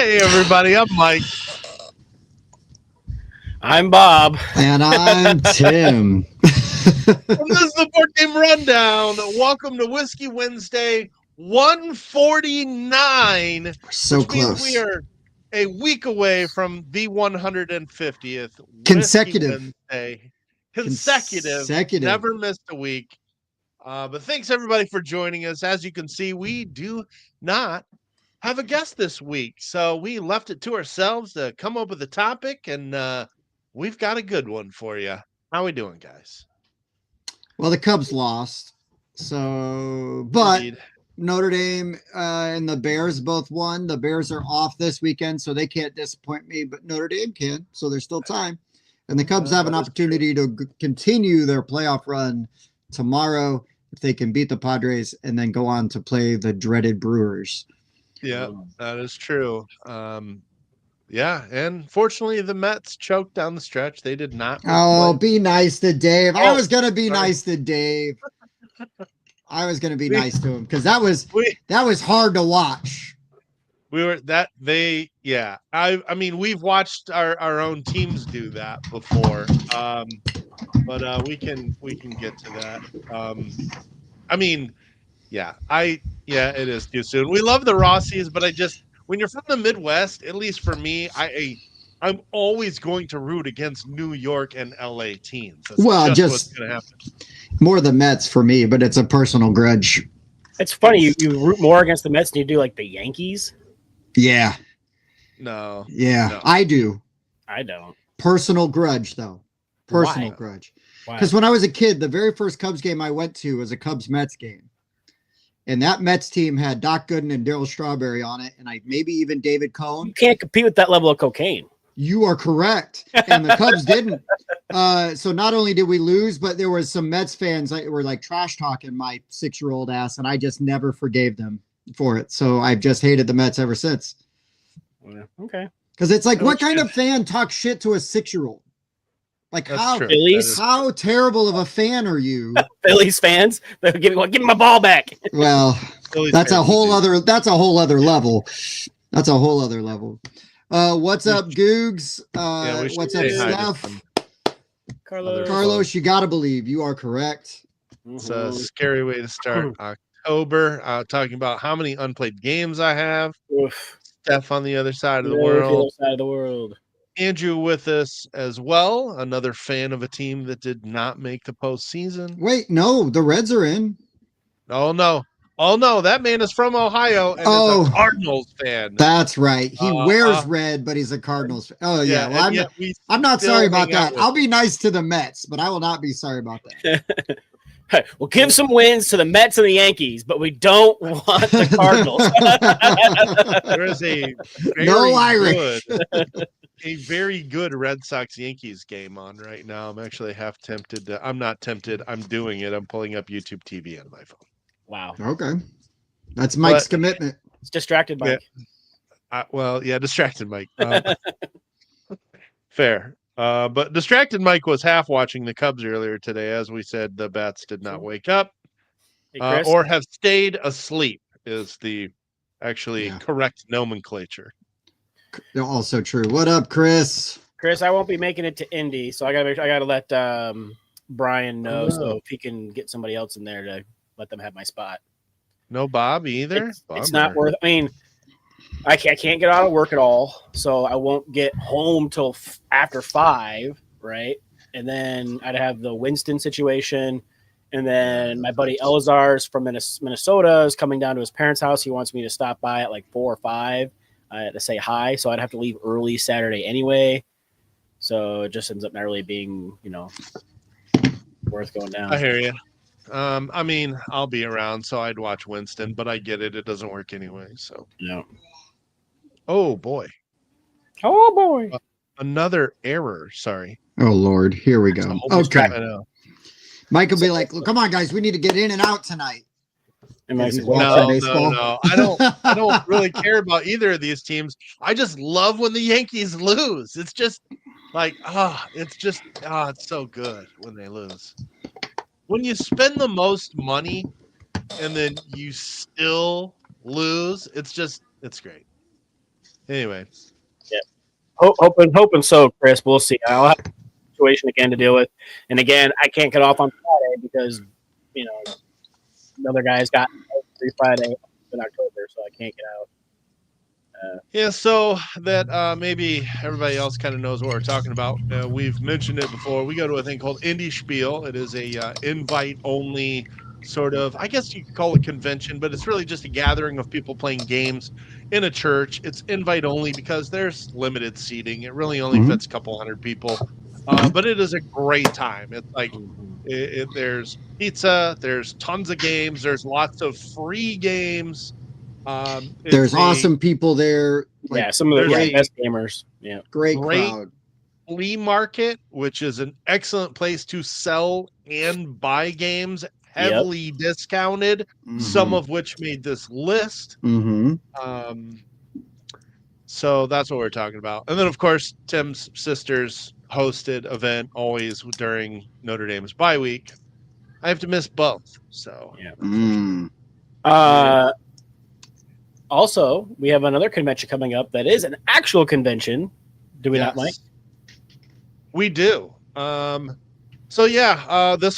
Hey, everybody, I'm Mike. I'm Bob. And I'm Tim. And this is the Board Game Rundown. Welcome to Whiskey Wednesday 149. So which close. means we are a week away from the 150th Consecutive. Whiskey Wednesday. Consecutive. Never missed a week. But thanks, everybody, for joining us. As you can see, we do not have a guest this week. So we left it to ourselves to come up with a topic, and we've got a good one for you. How we doing, guys? Well, the Cubs lost. But Indeed. Notre Dame and the Bears both won. The Bears are off this weekend, so they can't disappoint me, but Notre Dame can. So there's still time. And the Cubs have an opportunity to continue their playoff run tomorrow if they can beat the Padres and then go on to play the dreaded Brewers. Yeah, that is true. Yeah, and fortunately, the Mets choked down the stretch. They did not. Be nice to Dave. I was gonna be sorry. nice to Dave. I was gonna be nice to him because that was hard to watch. I mean, we've watched our own teams do that before. But we can get to that. I mean, it is too soon. We love the Rossies, but when you're from the Midwest, at least for me, I'm always going to root against New York and LA teams. That's what's going to happen. More the Mets for me, but it's a personal grudge. It's funny you root more against the Mets than you do like the Yankees. Yeah. No. Yeah, no. I do. I don't. Personal grudge though. Personal grudge. Because when I was a kid, the very first Cubs game I went to was a Cubs-Mets game. And that Mets team had Doc Gooden and Darryl Strawberry on it, and maybe even David Cohn. You can't compete with that level of cocaine. You are correct. And the Cubs didn't. So not only did we lose, but there was some Mets fans that were like trash talking my 6-year-old ass, and I just never forgave them for it. So I've just hated the Mets ever since. Yeah, okay. Because it's like, what kind of fan talks shit to a 6-year-old? Like, how terrible of a fan are you? Phillies fans, give me my ball back. Well, that's a whole other level. That's a whole other level. What's up, Googs? What's up, Steph? Carlos, you gotta believe you are correct. It's a scary way to start October. Talking about how many unplayed games I have. Oof. Steph on the other side of the world. Andrew with us as well, another fan of a team that did not make the postseason. Wait, no, the Reds are in. Oh no, that man is from Ohio and is a Cardinals fan. That's right. He wears red, but he's a Cardinals fan. Oh yeah, well, I'm not sorry about that. I'll be nice to the Mets, but I will not be sorry about that. We'll give some wins to the Mets and the Yankees, but we don't want the Cardinals. There is a very good Red Sox Yankees game on right now. I'm actually half tempted to. I'm not tempted. I'm doing it. I'm pulling up YouTube TV on my phone. Wow. Okay, that's Mike's commitment. It's distracted Mike. Distracted Mike. Fair. But distracted Mike was half watching the Cubs earlier today. As we said, the bats did not wake up or have stayed asleep is the correct nomenclature. Also true. What up, Chris? Chris, I won't be making it to Indy, so I gotta let Brian know so if he can get somebody else in there to let them have my spot. No Bob either? It's not worth I mean, I can't get out of work at all, so I won't get home till after 5, right? And then I'd have the Winston situation, and then my buddy Elazar's from Minnesota is coming down to his parents' house. He wants me to stop by at like 4 or 5 to say hi, so I'd have to leave early Saturday anyway. So it just ends up not really being, worth going down. I hear you. I mean, I'll be around, so I'd watch Winston, but I get it. It doesn't work anyway, so. No. Oh, boy. Another error. Sorry. Oh, Lord. Here we go. Okay. I know. Mike will be like, come on, guys. We need to get in and out tonight. No. I don't really care about either of these teams. I just love when the Yankees lose. It's just like, it's so good when they lose. When you spend the most money and then you still lose, it's great. Anyway, Hoping so, Chris. We'll see. I'll have a situation again to deal with, and again, I can't get off on Friday because another guy's got free Friday in October, so I can't get out. yeah, so that maybe everybody else kind of knows what we're talking about. We've mentioned it before. We go to a thing called Indie Spiel. It is a invite only sort of, I guess you could call it convention, but it's really just a gathering of people playing games in a church. It's invite only because there's limited seating. It really only fits a couple hundred people, but it is a great time. It's like there's pizza, there's tons of games, there's lots of free games. There's awesome people there. Like, some of the best gamers. Yeah, great crowd. Flea market, which is an excellent place to sell and buy games, heavily discounted. Some of which made this list. So that's what we're talking about. And then, of course, Tim's sister's hosted event always during Notre Dame's bye week. I have to miss both. So Also, we have another convention coming up that is an actual convention. Do we not, Mike? We do. This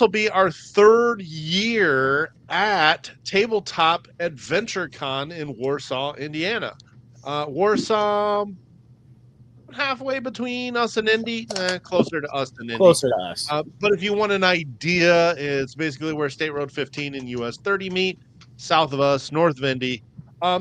will be our third year at Tabletop Adventure Con in Warsaw, Indiana. Warsaw, halfway between us and Indy, closer to us than Indy. Closer to us. But if you want an idea, it's basically where State Road 15 and US 30 meet, south of us, north of Indy.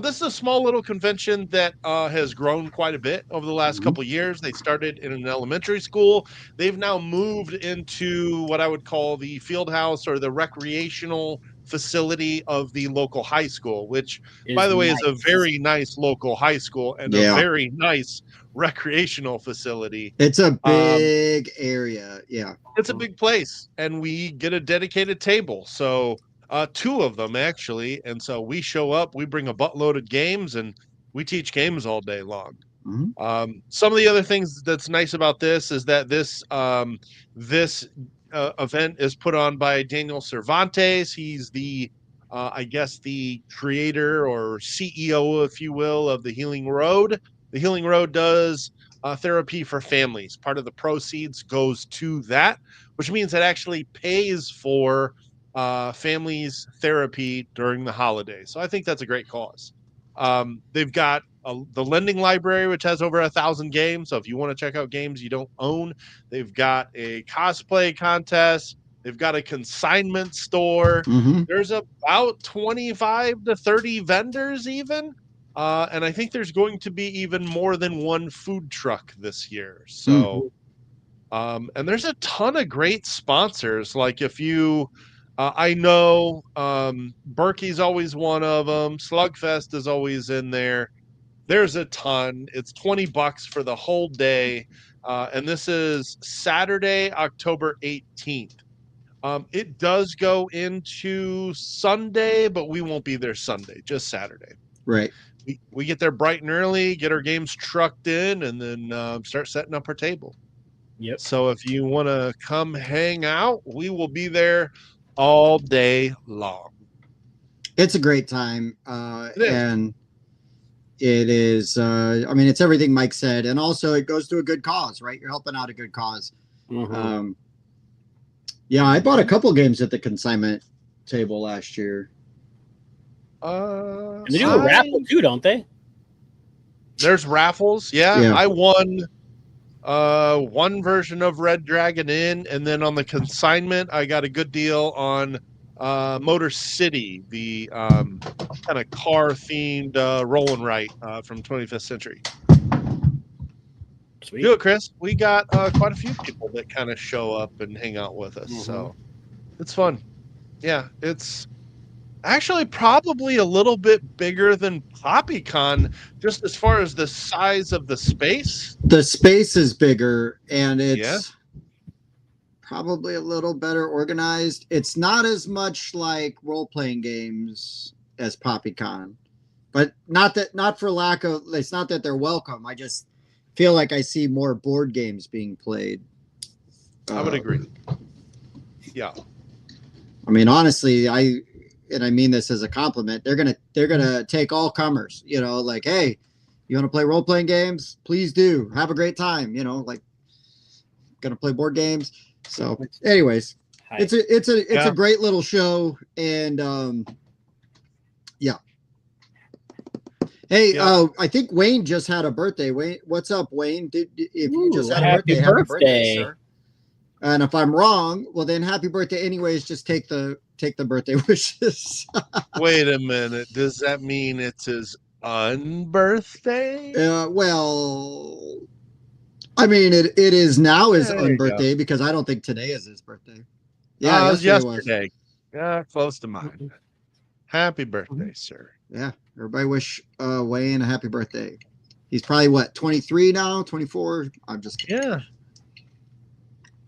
This is a small little convention that has grown quite a bit over the last couple of years. They started in an elementary school. They've now moved into what I would call the field house or the recreational facility of the local high school, which, by the way, is a very nice local high school and a very nice recreational facility. It's a big area. Yeah. It's a big place, and we get a dedicated table. So two of them, actually. And so we show up, we bring a buttload of games, and we teach games all day long. Some of the other things that's nice about this is that this event is put on by Daniel Cervantes. He's the, I guess, the creator or CEO, if you will, of the Healing Road. The Healing Road does therapy for families. Part of the proceeds goes to that, which means it actually pays for families therapy during the holidays. So I think that's a great cause. They've got the lending library, which has over 1,000 games. So if you want to check out games you don't own, they've got a cosplay contest. They've got a consignment store. There's about 25 to 30 vendors even. And I think there's going to be even more than one food truck this year. So, and there's a ton of great sponsors. Like if you, I know Berkey's always one of them. Slugfest is always in there. There's a ton. It's $20 for the whole day. And this is Saturday, October 18th. It does go into Sunday, but we won't be there Sunday, just Saturday. Right. We get there bright and early, get our games trucked in, and then start setting up our table. Yep. So if you want to come hang out, we will be there all day long. It's a great time. And it is, I mean, it's everything Mike said. And also it goes to a good cause, right? You're helping out a good cause. Yeah, I bought a couple games at the consignment table last year. And they do a raffle too, don't they? There's raffles. Yeah. I won one version of Red Dragon Inn, and then on the consignment I got a good deal on Motor City, the kind of car themed roll and write from 25th Century. Sweet. Do it, Chris. We got quite a few people that kind of show up and hang out with us, so it's fun. Yeah, it's actually probably a little bit bigger than PoppyCon, just as far as the size of the space. The space is bigger, and it's probably a little better organized. It's not as much like role-playing games as PoppyCon, but not for lack of. It's not that they're welcome. I just feel like I see more board games being played. I would agree. Yeah. I mean, honestly, and I mean this as a compliment, they're gonna take all comers. You know, like, hey, You want to play role-playing games? Please do. Have a great time. Like gonna play board games. So, anyways, it's a great little show, and yeah. Hey, I think Wayne just had a birthday. Wayne, what's up, Wayne? If you just had a birthday, happy birthday, sir. And if I'm wrong, well then happy birthday anyways. Just take the birthday wishes. Wait a minute. Does that mean it's his unbirthday? Well, I mean it is now his unbirthday because I don't think today is his birthday. Yeah, yesterday. Yeah, close to mine. Happy birthday, sir. Yeah, everybody wish Wayne a happy birthday. He's probably what, 23 now, 24? I'm just kidding. Yeah.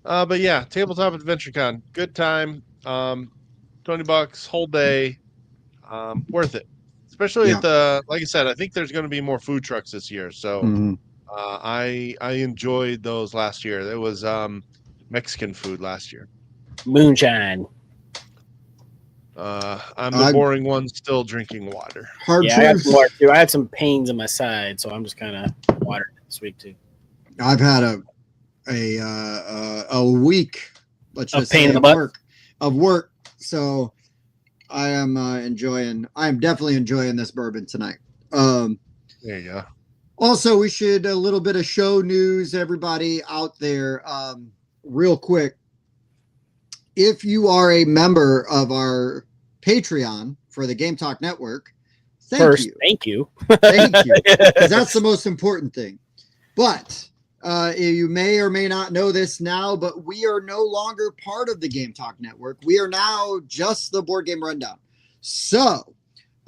But yeah, Tabletop Adventure Con, good time. $20 whole day, worth it. Especially at the, like I said, I think there's going to be more food trucks this year. So I enjoyed those last year. There was Mexican food last year. Moonshine. I'm the boring one, still drinking water. Hard I got some water too. I had some pains in my side, so I'm just kind of water this week too. I've had a week, let's just pain say, in the of work. So I am definitely enjoying this bourbon tonight. There you go. Also, we should a little bit of show news, everybody out there, real quick. If you are a member of our Patreon for the Game Talk Network, thank you. Thank you. Thank you. Because that's the most important thing. But you may or may not know this now, but we are no longer part of the Game Talk Network. We are now just the Board Game Rundown. So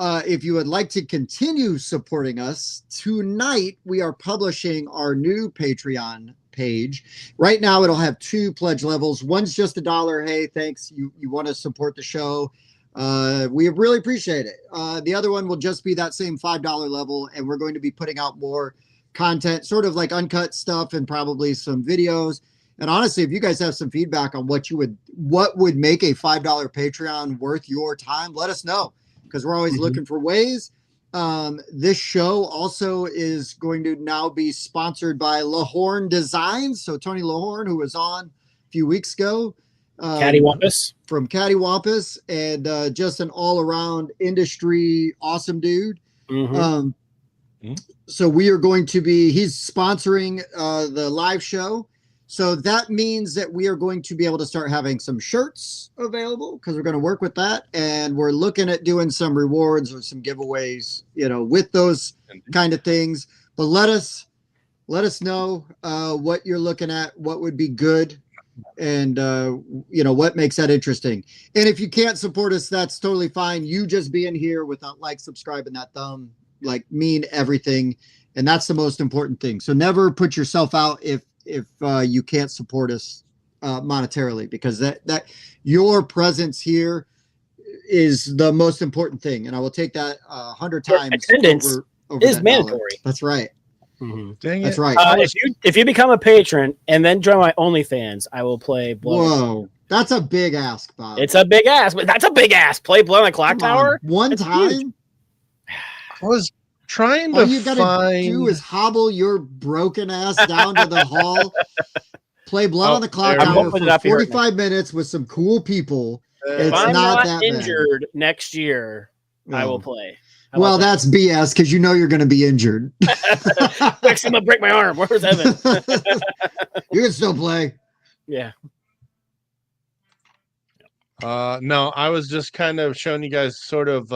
if you would like to continue supporting us, tonight we are publishing our new Patreon page. Right now it'll have 2 pledge levels. One's just $1. Hey, thanks. You want to support the show. We really appreciate it. The other one will just be that same $5 level, and we're going to be putting out more content, sort of like uncut stuff and probably some videos. And honestly, if you guys have some feedback on what would make a $5 Patreon worth your time, let us know, because we're always looking for ways. This show also is going to now be sponsored by Lahorn Designs. So Tony Lahorn, who was on a few weeks ago, Cattywampus, from Cattywampus, and just an all-around industry awesome dude. So we are going to be, he's sponsoring the live show. So that means that we are going to be able to start having some shirts available, because we're going to work with that. And we're looking at doing some rewards or some giveaways, with those kind of things. But let us know what you're looking at, what would be good, and what makes that interesting. And if you can't support us, that's totally fine. You just being here without subscribe, and that thumb mean everything. And that's the most important thing. So never put yourself out if you can't support us monetarily, because that your presence here is the most important thing. And I will take that 100 times. Attendance over is that mandatory. dollar. That's right. Dang That's it. right. If you become a patron and then join my OnlyFans, I will play Blood. Whoa, that's a big ask, Bob. It's a big ask, but that's a big ask. Play Blood on the Clock Tower one that's time. Huge. I was trying All to you gotta do is hobble your broken ass down to the hall, play Blood on the Clock Tower for 45 minutes with some cool people. It's if I'm not not that injured next year, I will play. Well, that's BS, because you're going to be injured. Next time I'll break my arm. Where's Evan? You can still play. Yeah. No, I was just kind of showing you guys sort of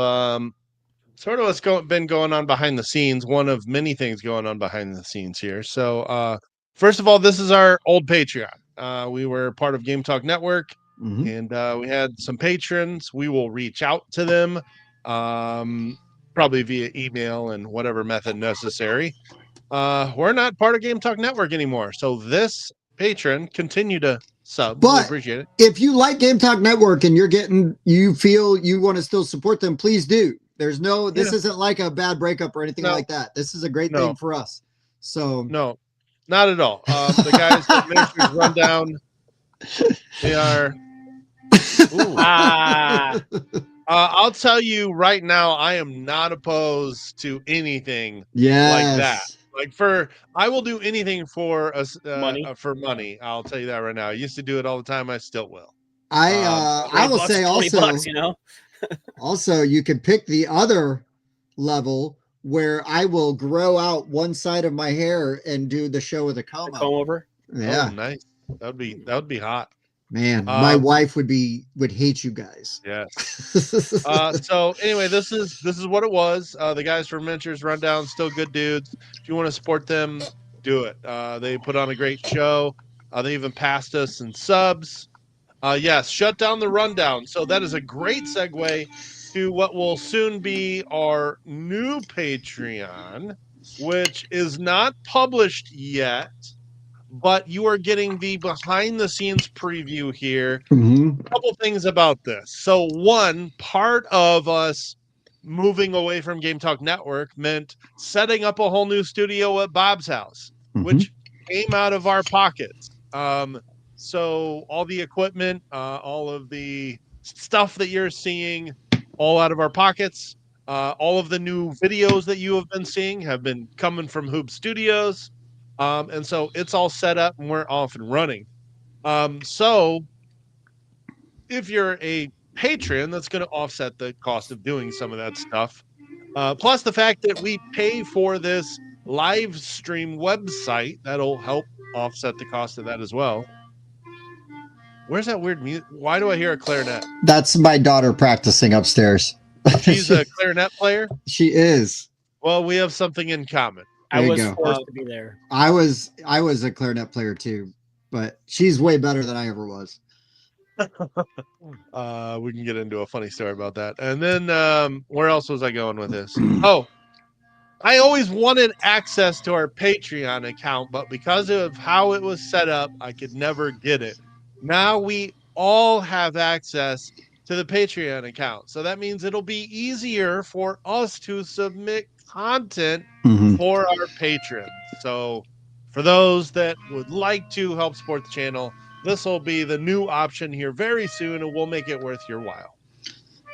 what's been going on behind the scenes. One of many things going on behind the scenes here. So, first of all, this is our old Patreon. We were part of Game Talk Network, and we had some patrons. We will reach out to them, probably via email and whatever method necessary. We're not part of Game Talk Network anymore. So this patron, continue to sub. But we appreciate it. If you like Game Talk Network and you feel you want to still support them, please do. There's this isn't like a bad breakup or anything like that. This is a great thing for us. So no, not at all. The guys at Ministries Rundown, they are I'll tell you right now, I am not opposed to anything like that. Yes. Like I will do anything for us Money. for money. I'll tell you that right now. I used to do it all the time. I still will. I will say also, $20, you know. also you can pick the other level where I will grow out one side of my hair and do the show with a comb Comb out. over. Yeah, Oh, nice. That would be hot. man, my Um, wife would hate you guys. yes. So anyway, this is what it was. The guys from Ventures Rundown, still good dudes. If you want to support them, do it. They put on a great show. They even passed us in subs. Yes, shut down the rundown. So that is a great segue to what will soon be our new Patreon, which is not published yet, but you are getting the behind the scenes preview here. Mhm. Couple things about this. So one part of us moving away from Game Talk Network meant setting up a whole new studio at Bob's house, which came out of our pockets. So all the equipment, all of the stuff that you're seeing, all out of our pockets. All of the new videos that you have been seeing have been coming from Hoop Studios. And so it's all set up and we're off and running. So if you're a patron, that's going to offset the cost of doing some of that stuff. Plus the fact that we pay for this live stream website, that'll help offset the cost of that as well. Where's that weird music? Why do I hear a clarinet? That's my daughter practicing upstairs. She's a clarinet player. She is. Well, we have something in common. There I you was go. forced to be there. I was a clarinet player too, but she's way better than I ever was. We can get into a funny story about that. And then where else was I going with this? Oh, I always wanted access to our Patreon account, but because of how it was set up, I could never get it. Now we all have access to the Patreon account. So that means it'll be easier for us to submit content for our patrons. So for those that would like to help support the channel, this will be the new option here very soon, and we'll make it worth your while.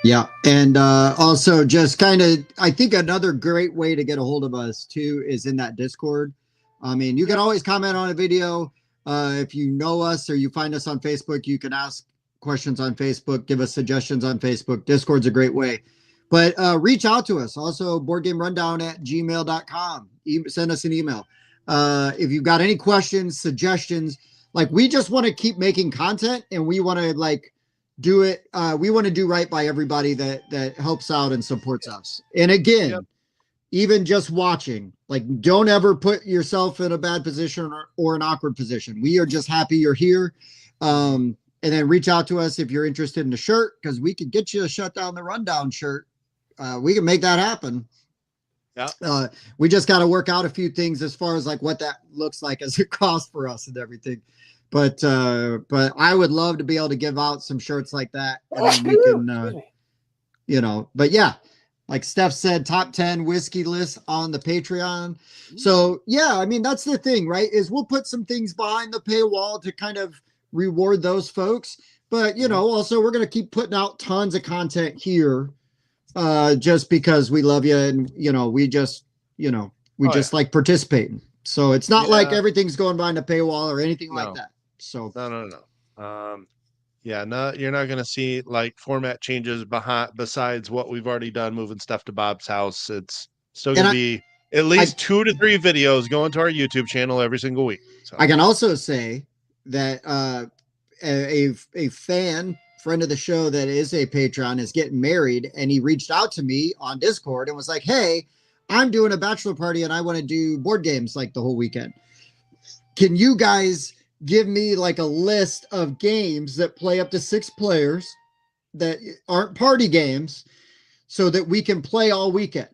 Yeah. And also just kind of, I think another great way to get a hold of us too is in that Discord. I mean, you can always comment on a video. If you know us or you find us on Facebook, you can ask questions on Facebook, give us suggestions on Facebook. Discord's a great way. But reach out to us. Also, boardgamerundown@gmail.com. Send us an email. If you've got any questions, suggestions, like we just want to keep making content and we want to like do it. We want to do right by everybody that helps out and supports us. And again, even just watching, like don't ever put yourself in a bad position or an awkward position. We are just happy you're here. And then reach out to us if you're interested in a shirt, because we could get you a Shut Down the Rundown shirt. We can make that happen. Yeah. We just got to work out a few things as far as like what that looks like as a cost for us and everything. But I would love to be able to give out some shirts like that. And then we can, but yeah, like Steph said, top 10 whiskey list on the Patreon. So yeah, I mean, that's the thing, right? Is we'll put some things behind the paywall to kind of reward those folks. But, also we're going to keep putting out tons of content here just because we love you. And, we just like participating. So it's not like everything's going behind a paywall or anything like that. So no. You're not going to see like format changes besides what we've already done, moving stuff to Bob's house. It's still going to be at least 2 to 3 videos going to our YouTube channel every single week. So I can also say that a friend of the show that is a patron is getting married, and he reached out to me on Discord and was like, hey, I'm doing a bachelor party and I want to do board games like the whole weekend. Can you guys give me like a list of games that play up to 6 players that aren't party games so that we can play all weekend?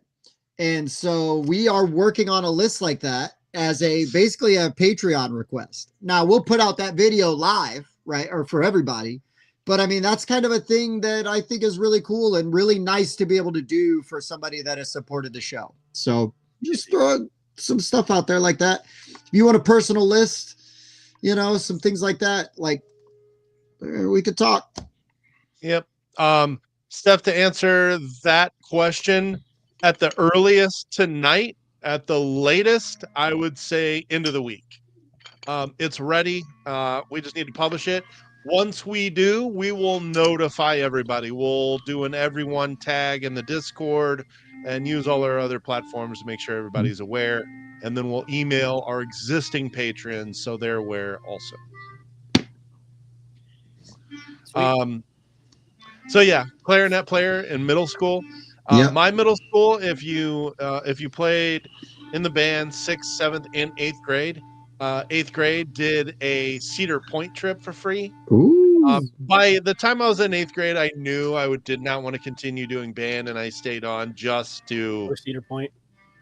And so we are working on a list like that as basically a Patreon request. Now we'll put out that video live, right? Or for everybody. But I mean, that's kind of a thing that I think is really cool and really nice to be able to do for somebody that has supported the show. So just throw some stuff out there like that. If you want a personal list, some things like that, like we could talk. Yep. Steph, to answer that question, at the earliest tonight, at the latest, I would say end of the week. It's ready. We just need to publish it. Once we do, we will notify everybody. We'll do an everyone tag in the Discord and use all our other platforms to make sure everybody's aware. And then we'll email our existing patrons so they're aware also. Sweet. So yeah, clarinet player in middle school. Yep. My middle school, if you played in the band 6th, 7th, and 8th grade, 8th grade did a Cedar Point trip for free. Ooh. By the time I was in 8th grade, I knew did not want to continue doing band, and I stayed on just For Cedar Point.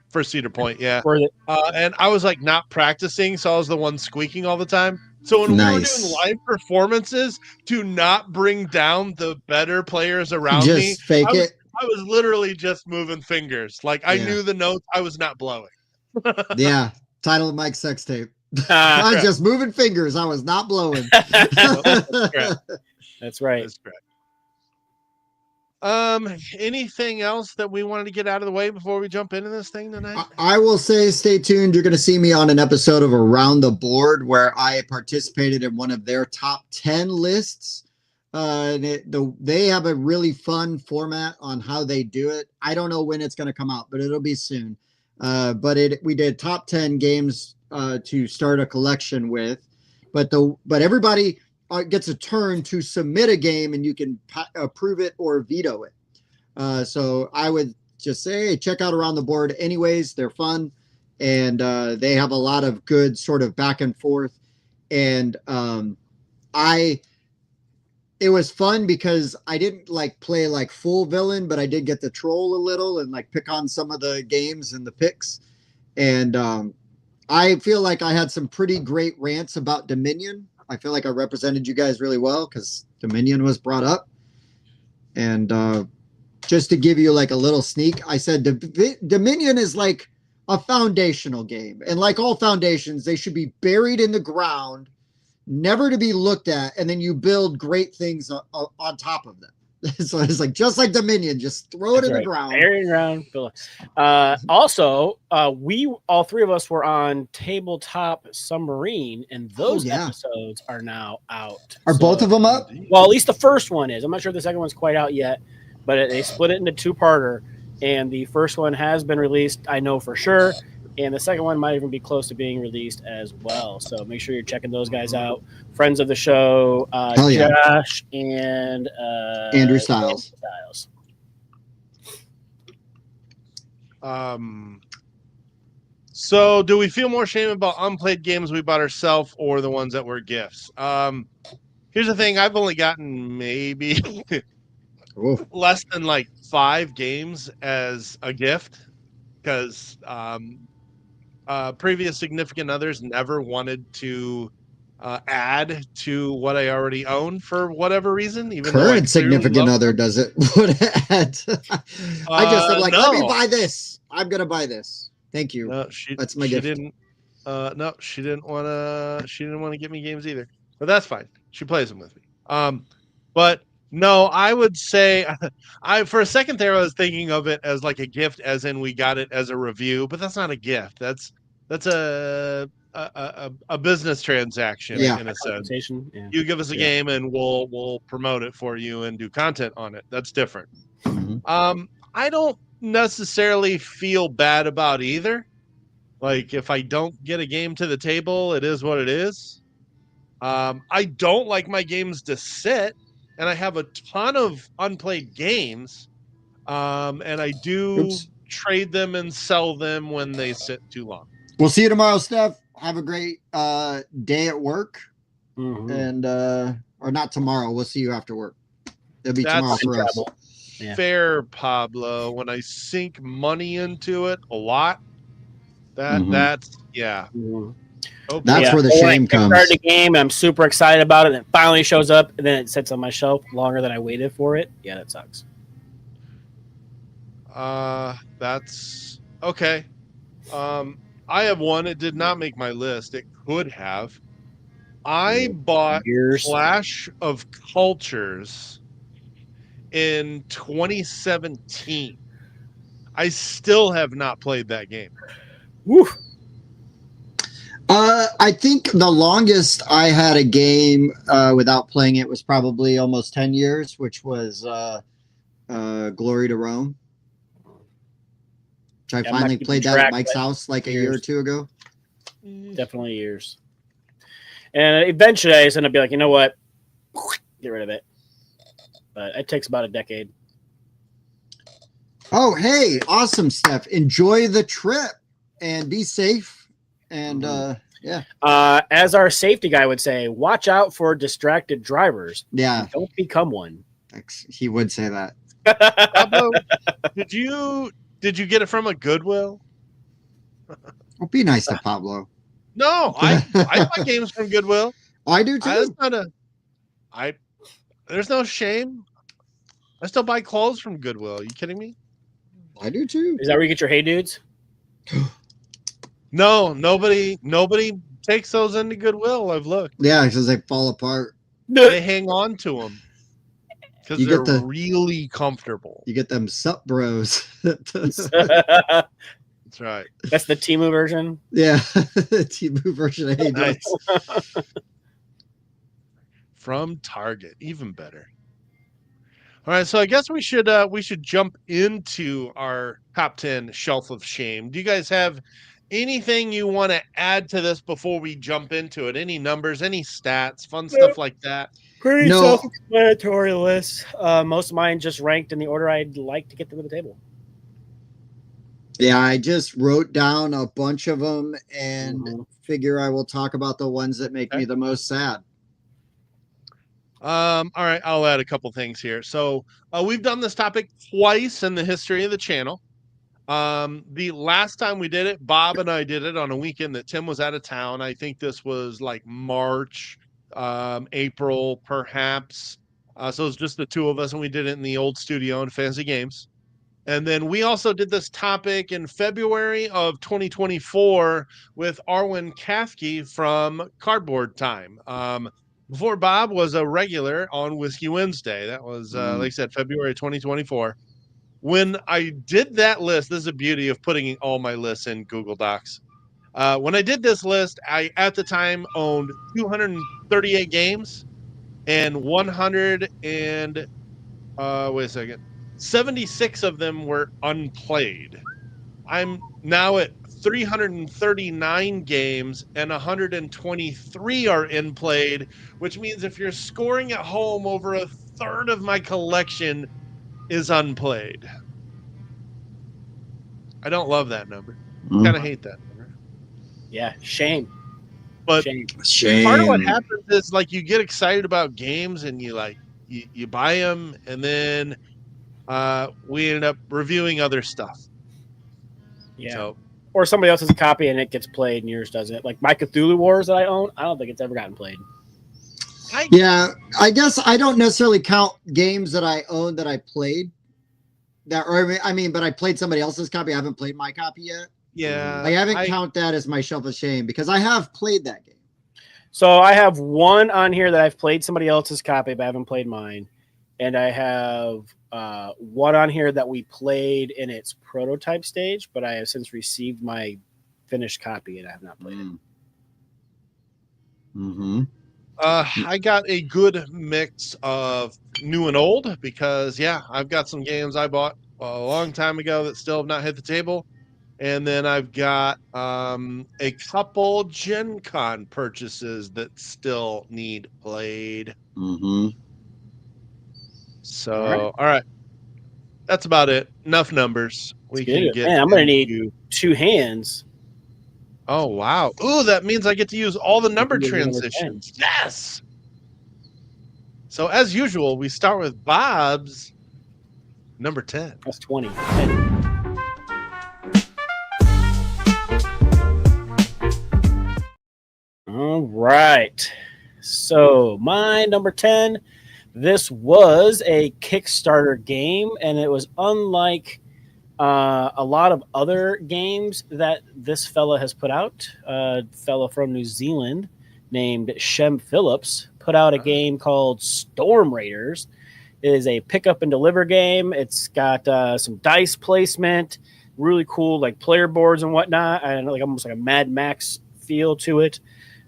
for Cedar Point. Yeah, Worth it. and I was like not practicing, so I was the one squeaking all the time. So when we were Nice. doing live performances, to not bring down the better players around me, Just fake it. I was literally just moving fingers. Like I Yeah. knew the notes, I was not blowing. Yeah. Title of Mike's sex tape. Ah, I was just moving fingers. I was not blowing. That's right. That's correct. Anything else that we wanted to get out of the way before we jump into this thing tonight? I will say, stay tuned. You're going to see me on an episode of Around the Board where I participated in one of their top 10 lists. They have a really fun format on how they do it. I don't know when it's going to come out, but it'll be soon. We did top 10 games to start a collection with, but everybody gets a turn to submit a game, and you can approve it or veto it. So I would just say, hey, check out Around the Board. Anyways, they're fun, and they have a lot of good sort of back and forth. And it was fun because I didn't like play like full villain, but I did get to troll a little and like pick on some of the games and the picks. And I feel like I had some pretty great rants about Dominion. I feel like I represented you guys really well because Dominion was brought up. And just to give you like a little sneak, I said Dominion is like a foundational game. And like all foundations, they should be buried in the ground, never to be looked at, and then you build great things on top of them. So it's like just like Dominion, just throw it in the ground. Bury it around. Also, we all three of us were on Tabletop Submarine, and those episodes are now out. Are both of them up? Well, at least the first one is. I'm not sure if the second one's quite out yet, but they split it into two-parter, and the first one has been released, I know for sure, and the second one might even be close to being released as well. So make sure you're checking those guys out. Friends of the show, Josh and Andrew Styles. So do we feel more shame about unplayed games we bought ourselves or the ones that were gifts? Here's the thing. I've only gotten maybe less than like 5 games as a gift because previous significant others never wanted to add to what I already own for whatever reason. Even current significant other does it. I just said like, let me buy this. I'm gonna buy this. Thank you. No, that's my gift. She didn't want to get me games either. But that's fine. She plays them with me. But no, I would say for a second there I was thinking of it as like a gift, as in we got it as a review, but that's not a gift. That's a business transaction in a sense. Yeah. You give us a game and we'll promote it for you and do content on it. That's different. Mm-hmm. I don't necessarily feel bad about either. Like if I don't get a game to the table, it is what it is. I don't like my games to sit, and I have a ton of unplayed games, and I do trade them and sell them when they sit too long. We'll see you tomorrow, Steph. Have a great day at work, and or not tomorrow. We'll see you after work. It'll be tomorrow for us. Yeah. Fair, Pablo. When I sink money into it a lot, that's yeah. That's where the shame comes. I started the game, and I'm super excited about it, and it finally shows up, and then it sits on my shelf longer than I waited for it. Yeah, that sucks. That's okay. I have one. It did not make my list. It could have. I bought Clash of Cultures in 2017. I still have not played that game. Woo. I think the longest I had a game without playing it was probably almost 10 years, which was Glory to Rome. Which I finally played that at Mike's house like a year or two ago. Definitely years. And eventually I just end up being like, you know what? Get rid of it. But it takes about a decade. Oh, hey, awesome, Steph. Enjoy the trip and be safe. And yeah. As our safety guy would say, watch out for distracted drivers. Yeah. Don't become one. He would say that. Pablo, did you get it from a Goodwill? Well, be nice to Pablo. No, I buy games from Goodwill. I do too. There's no shame. I still buy clothes from Goodwill. Are you kidding me? I do too. Is that where you get your Hey Dudes? No, nobody takes those into Goodwill. I've looked. Yeah, because they fall apart. They hang on to them because You they're get really comfortable. You get them sup bros. That's right. That's the Temu version. Yeah, Temu version of Hey Dudes. Nice. From Target, even better. All right, so I guess we should jump into our top 10 shelf of shame. Do you guys have anything you want to add to this before we jump into it? Any numbers, any stats, fun stuff like that? Pretty No. self-explanatory list. Most of mine just ranked in the order I'd like to get them to the table. Yeah, I just wrote down a bunch of them and figure I will talk about the ones that make me the most sad. All right, I'll add a couple things here. So we've done this topic twice in the history of the channel. The last time we did it, Bob and I did it on a weekend that Tim was out of town. I think this was like March, April, perhaps. So it was just the two of us, and we did it in the old studio in Fantasy Games. And then we also did this topic in February of 2024 with Arwen Kafke from Cardboard Time. Before Bob was a regular on Whiskey Wednesday. That was, like I said, February 2024. When I did that list, this is the beauty of putting all my lists in Google Docs. When I did this list, I, at the time, owned 238 games and 76 of them were unplayed. I'm now at 339 games and 123 are in played, which means if you're scoring at home, over a third of my collection is unplayed. I don't love that number. Kind of hate that number. Yeah, shame. But Shame. part of what happens is like you get excited about games and you buy them, and then we ended up reviewing other stuff. Yeah. So, or somebody else has a copy and it gets played and yours doesn't. Like my Cthulhu Wars that I own, I don't think it's ever gotten played. Yeah, I guess I don't necessarily count games that I own that I played. But I played somebody else's copy. I haven't played my copy yet. Yeah. I haven't count that as my shelf of shame because I have played that game. So I have one on here that I've played somebody else's copy, but I haven't played mine. And I have one on here that we played in its prototype stage, but I have since received my finished copy and I have not played it. Mm-hmm. I got a good mix of new and old because, I've got some games I bought a long time ago that still have not hit the table. And then I've got a couple Gen Con purchases that still need played. Mm-hmm. So, all right. That's about it. Enough numbers. We can get. Man, I'm going to need 2 hands. Oh, wow. Ooh, that means I get to use all the number transitions. Yes. So, as usual, we start with Bob's number 10. That's 20. All right. So, my number 10, this was a Kickstarter game, and it was unlike a lot of other games that this fella has put out. A fella from New Zealand named Shem Phillips put out a game called Storm Raiders. It is a pick up and deliver game. It's got some dice placement, really cool like player boards and whatnot, and like almost like a Mad Max feel to it.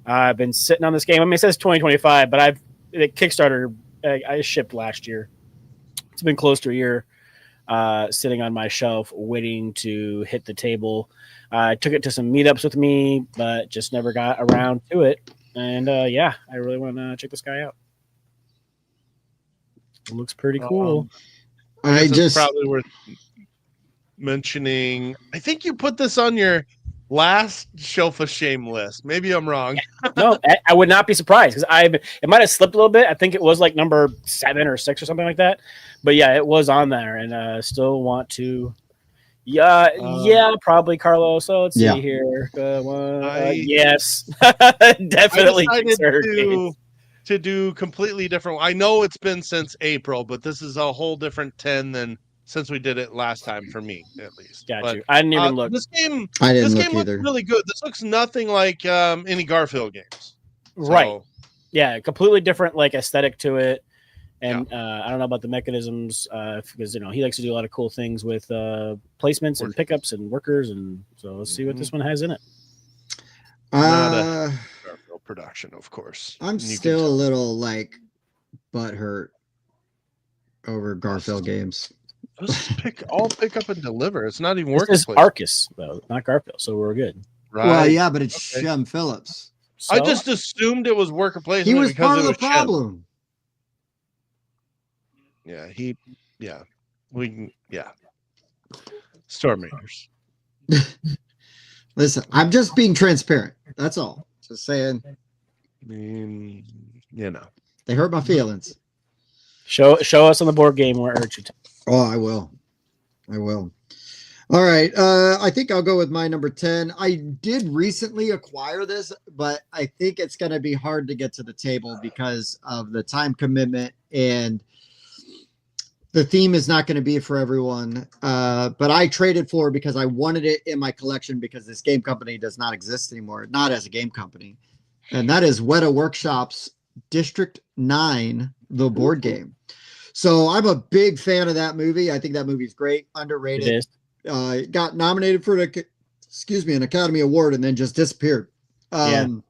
I've been sitting on this game. I mean, it says 2025, but the Kickstarter I shipped last year. It's been close to a year sitting on my shelf waiting to hit the table. I took it to some meetups with me, but just never got around to it. And yeah, I really want to check this guy out. It looks pretty cool. I guess it's just probably worth mentioning. I think you put this on your last Shelf of Shame list. Maybe I'm wrong. No, I would not be surprised because it might have slipped a little bit. I think it was like number 7 or 6 or something like that. But yeah, it was on there, and still want to. Yeah, probably Carlos. So let's see here. Yes, definitely. I decided to do completely different. I know it's been since April, but this is a whole different 10 than since we did it last time for me, at least. Got you. I didn't even look. This game, I didn't this look game looks either. really good. This looks nothing like any Garfield games. Right. Yeah, completely different like aesthetic to it. And I don't know about the mechanisms because he likes to do a lot of cool things with placements and pickups and workers, and so let's see what this one has in it. Garfield production, of course. I'm still a little like butthurt over Garfield games. Just pick up and deliver. It's not even working. This is Arcus though, not Garfield, so we're good. Right. Well, yeah, but it's Shem Phillips. So, I just assumed it was worker placement. He was part of the problem. Yeah, Storm Raiders. Listen, I'm just being transparent. That's all. Just saying. I mean, they hurt my feelings. Show us on the board game where hurt you. Oh, I will. All right. I think I'll go with my number 10. I did recently acquire this, but I think it's going to be hard to get to the table because of the time commitment, and the theme is not going to be for everyone. But I traded for it because I wanted it in my collection because this game company does not exist anymore, not as a game company. And that is Weta Workshop's District 9, the board game. So I'm a big fan of that movie. I think that movie's great, underrated. It is. Got nominated for an Academy Award and then just disappeared. So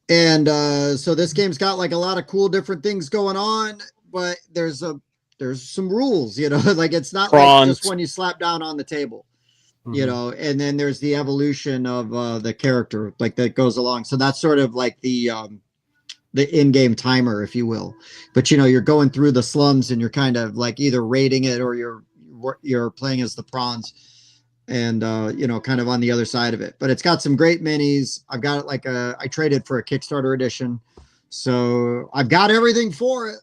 this game's got like a lot of cool different things going on, but there's some rules, like it's not like just when you slap down on the table, and then there's the evolution of the character like that goes along. So that's sort of like the in-game timer, if you will. But you're going through the slums and you're kind of like either raiding it or you're playing as the prawns, and kind of on the other side of it. But it's got some great minis. I've got it I traded for a Kickstarter edition, so I've got everything for it.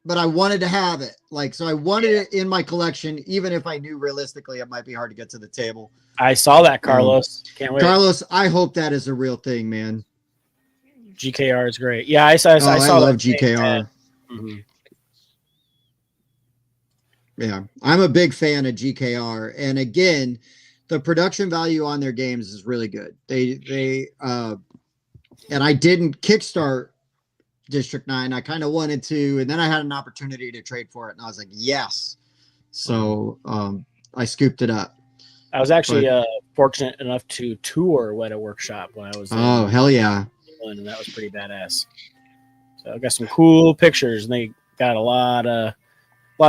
But I wanted to have it, so I wanted it in my collection, even if I knew realistically it might be hard to get to the table. I saw that, Carlos. Can't wait. Carlos, I hope that is a real thing, man. GKR is great. Yeah, I saw. I love GKR. Mm-hmm. Yeah, I'm a big fan of GKR, and again, the production value on their games is really good. They and I didn't kickstart District 9. I kind of wanted to, and then I had an opportunity to trade for it, and I was like, yes. So I scooped it up. I was actually fortunate enough to tour Weta Workshop when I was hell yeah, and that was pretty badass. So I got some cool pictures, and they got a lot of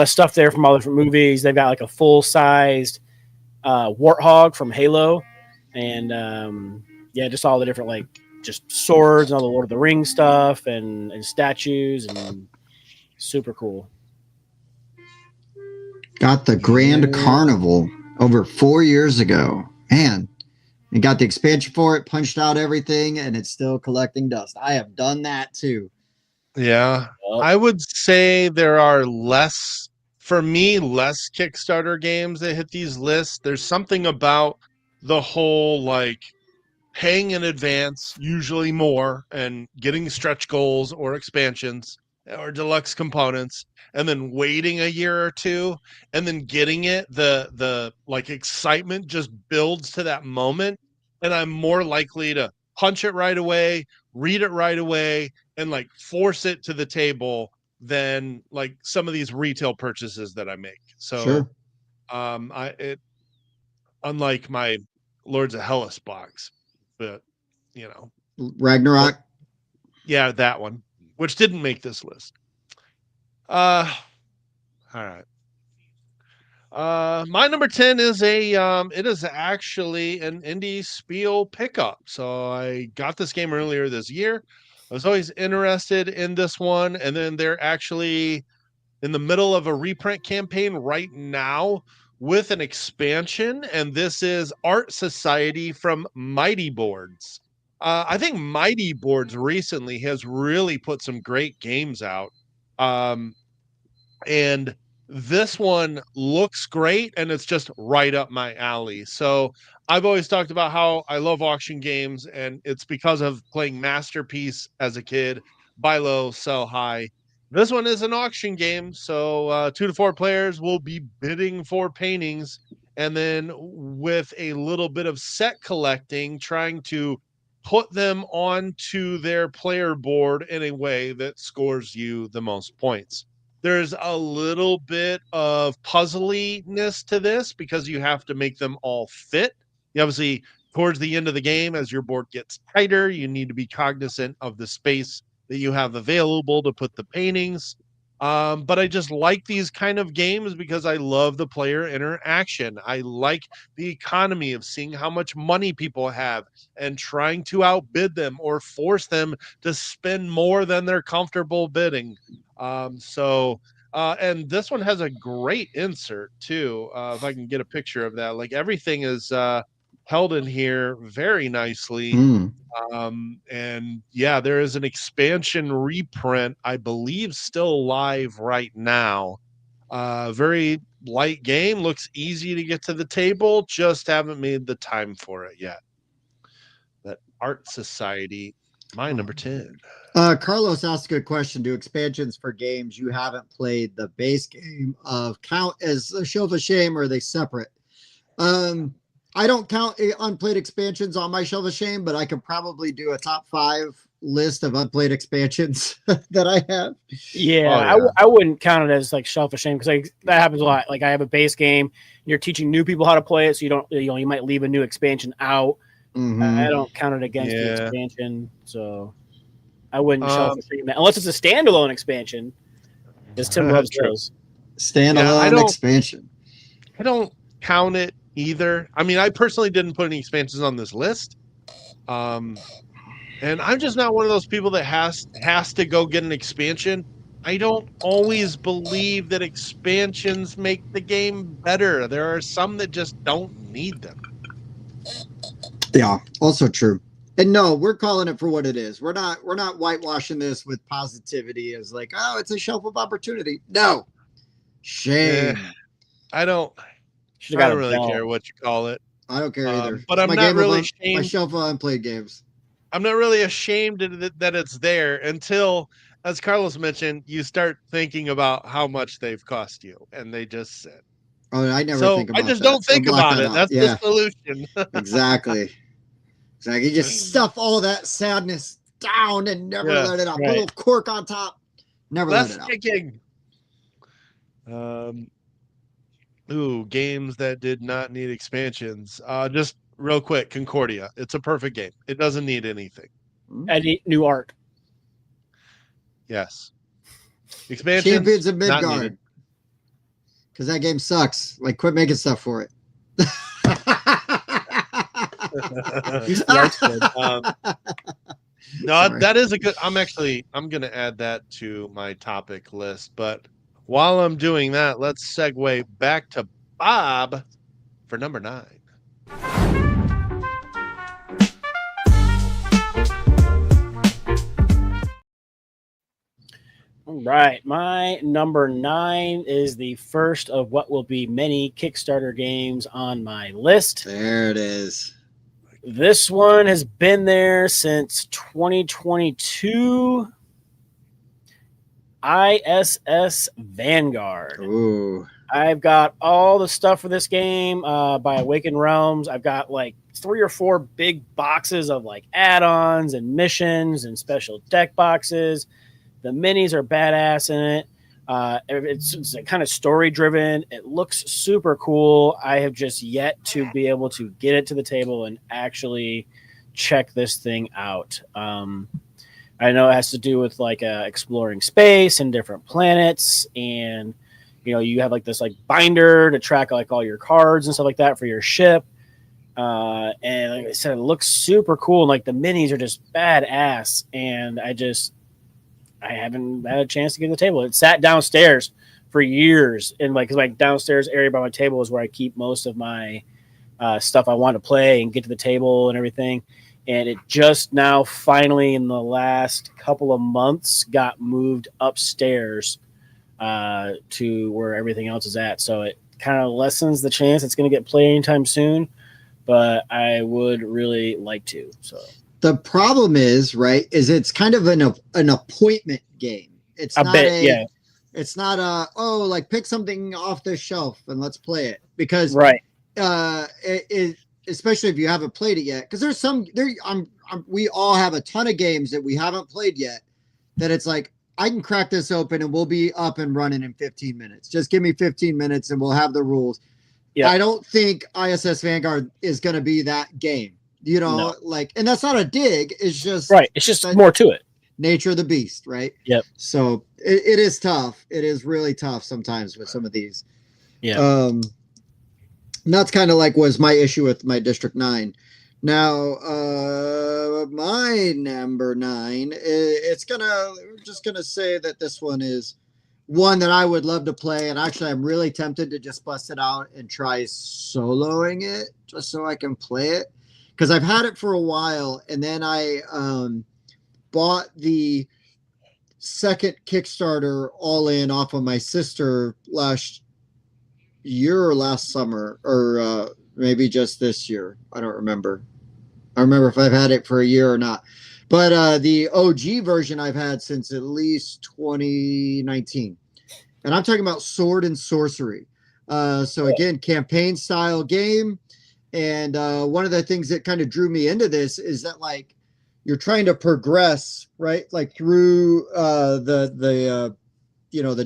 stuff there from all different movies. They've got like a full-sized warthog from Halo, and just all the different just swords and all the Lord of the Rings stuff and statues, and super cool. Got the Grand Carnival over 4 years ago. Man, and got the expansion for it, punched out everything, and it's still collecting dust. I have done that too. Yeah. I would say there are less Kickstarter games that hit these lists. There's something about the whole paying in advance, usually more, and getting stretch goals or expansions or deluxe components, and then waiting a year or two and then getting it. The excitement just builds to that moment, and I'm more likely to punch it right away, read it right away, and force it to the table than like some of these retail purchases that I make. So Sure. Unlike my Lords of Hellas box, but you know, Ragnarok. yeah, that one, which didn't make this list. All right. My number 10 is it is actually an indie spiel pickup. So I got this game earlier this year. I was always interested in this one, and then they're actually in the middle of a reprint campaign right now with an expansion, and this is Art Society from Mighty Boards. I think Mighty Boards recently has really put some great games out. Um, and this one looks great, and it's just right up my alley. So I've always talked about how I love auction games, and it's because of playing Masterpiece as a kid. Buy low, sell high. This one is an auction game, so 2 to 4 players will be bidding for paintings, and then with a little bit of set collecting, trying to put them onto their player board in a way that scores you the most points. There's a little bit of puzzliness to this because you have to make them all fit. You obviously, towards the end of the game, as your board gets tighter, you need to be cognizant of the space that you have available to put the paintings. But I just like these kind of games because I love the player interaction. I like the economy of seeing how much money people have and trying to outbid them or force them to spend more than they're comfortable bidding. And this one has a great insert too. If I can get a picture of that, like everything is held in here very nicely. Hmm. And yeah, there is an expansion reprint, I believe, still live right now. Very light game, looks easy to get to the table, just haven't made the time for it yet. That Art Society, my number 10. Carlos asked a good question. Do expansions for games you haven't played the base game of count as a show of shame, or are they separate? I don't count unplayed expansions on my shelf of shame, but I could probably do a top 5 list of unplayed expansions that I have. Yeah, Oh, yeah. I wouldn't count it as like shelf of shame because like that happens a lot. Like I have a base game, you're teaching new people how to play it, so you don't, you might leave a new expansion out. Mhm. I don't count it against the Yeah. expansion, so I wouldn't shelf of shame that unless it's a standalone expansion. Because Tim loves True. those. Standalone expansion. I don't count it either. I mean, I personally didn't put any expansions on this list. And I'm just not one of those people that has to go get an expansion. I don't always believe that expansions make the game better. There are some that just don't need them. Yeah, also true. And no, we're calling it for what it is. We're not whitewashing this with positivity as like, oh, it's a shelf of opportunity. No. Shame. I don't really care what you call it. I don't care either. But It's I'm not really my ashamed. shelf of unplayed games. I'm not really ashamed that it's there until, as Carlos mentioned, you start thinking about how much they've cost you, and they just sit. Oh, I never So think about I just that. don't think about it. That's the solution. Exactly. You just stuff all that sadness down and never let it out. Put a little cork on top. Never let it out. Kicking. Games that did not need expansions. Just real quick, Concordia. It's a perfect game. It doesn't need anything. Any new art. Yes. Expansions. Champions of Midgard. Because that game sucks. Like, quit making stuff for it. No, that is a good. I'm going to add that to my topic list. But while I'm doing that, let's segue back to Bob for number 9. All right. My number 9 is the first of what will be many Kickstarter games on my list. There it is. This one has been there since 2022. ISS Vanguard. Ooh. I've got all the stuff for this game by Awakened Realms. I've got like 3 or 4 big boxes of like add-ons and missions and special deck boxes. The minis are badass in it. It's kind of story driven. It looks super cool. I have just yet to be able to get it to the table and actually check this thing out. I know it has to do with like exploring space and different planets, and you have like this like binder to track like all your cards and stuff like that for your ship. And like I said, it looks super cool. And like the minis are just badass, and I haven't had a chance to get to the table. It sat downstairs for years, and like my downstairs area by my table is where I keep most of my stuff I want to play and get to the table and everything. And it just now, finally, in the last couple of months, got moved upstairs to where everything else is at. So it kind of lessens the chance it's going to get played anytime soon. But I would really like to. So the problem is, right, is it's kind of an appointment game. It's not It's not like pick something off the shelf and let's play it, because right. Especially if you haven't played it yet, because there's we all have a ton of games that we haven't played yet that it's like, I can crack this open and we'll be up and running in 15 minutes. Just give me 15 minutes and we'll have the rules. Yeah. I don't think ISS Vanguard is going to be that game, no. Like, and that's not a dig. It's just, right. It's just more to it. Nature of the beast. Right. Yep. So it is tough. It is really tough sometimes with some of these. Yeah. And that's kind of like was my issue with my District 9. Now, my number 9, we're just gonna say that this one is one that I would love to play, and actually I'm really tempted to just bust it out and try soloing it just so I can play it, because I've had it for a while, and then I bought the second Kickstarter all in off of my sister last year or last summer, or maybe just this year. I don't remember. I remember if I've had it for a year or not. But the OG version I've had since at least 2019. And I'm talking about Sword and Sorcery. So again, campaign style game. And one of the things that kind of drew me into this is that, like, you're trying to progress, right? Like through the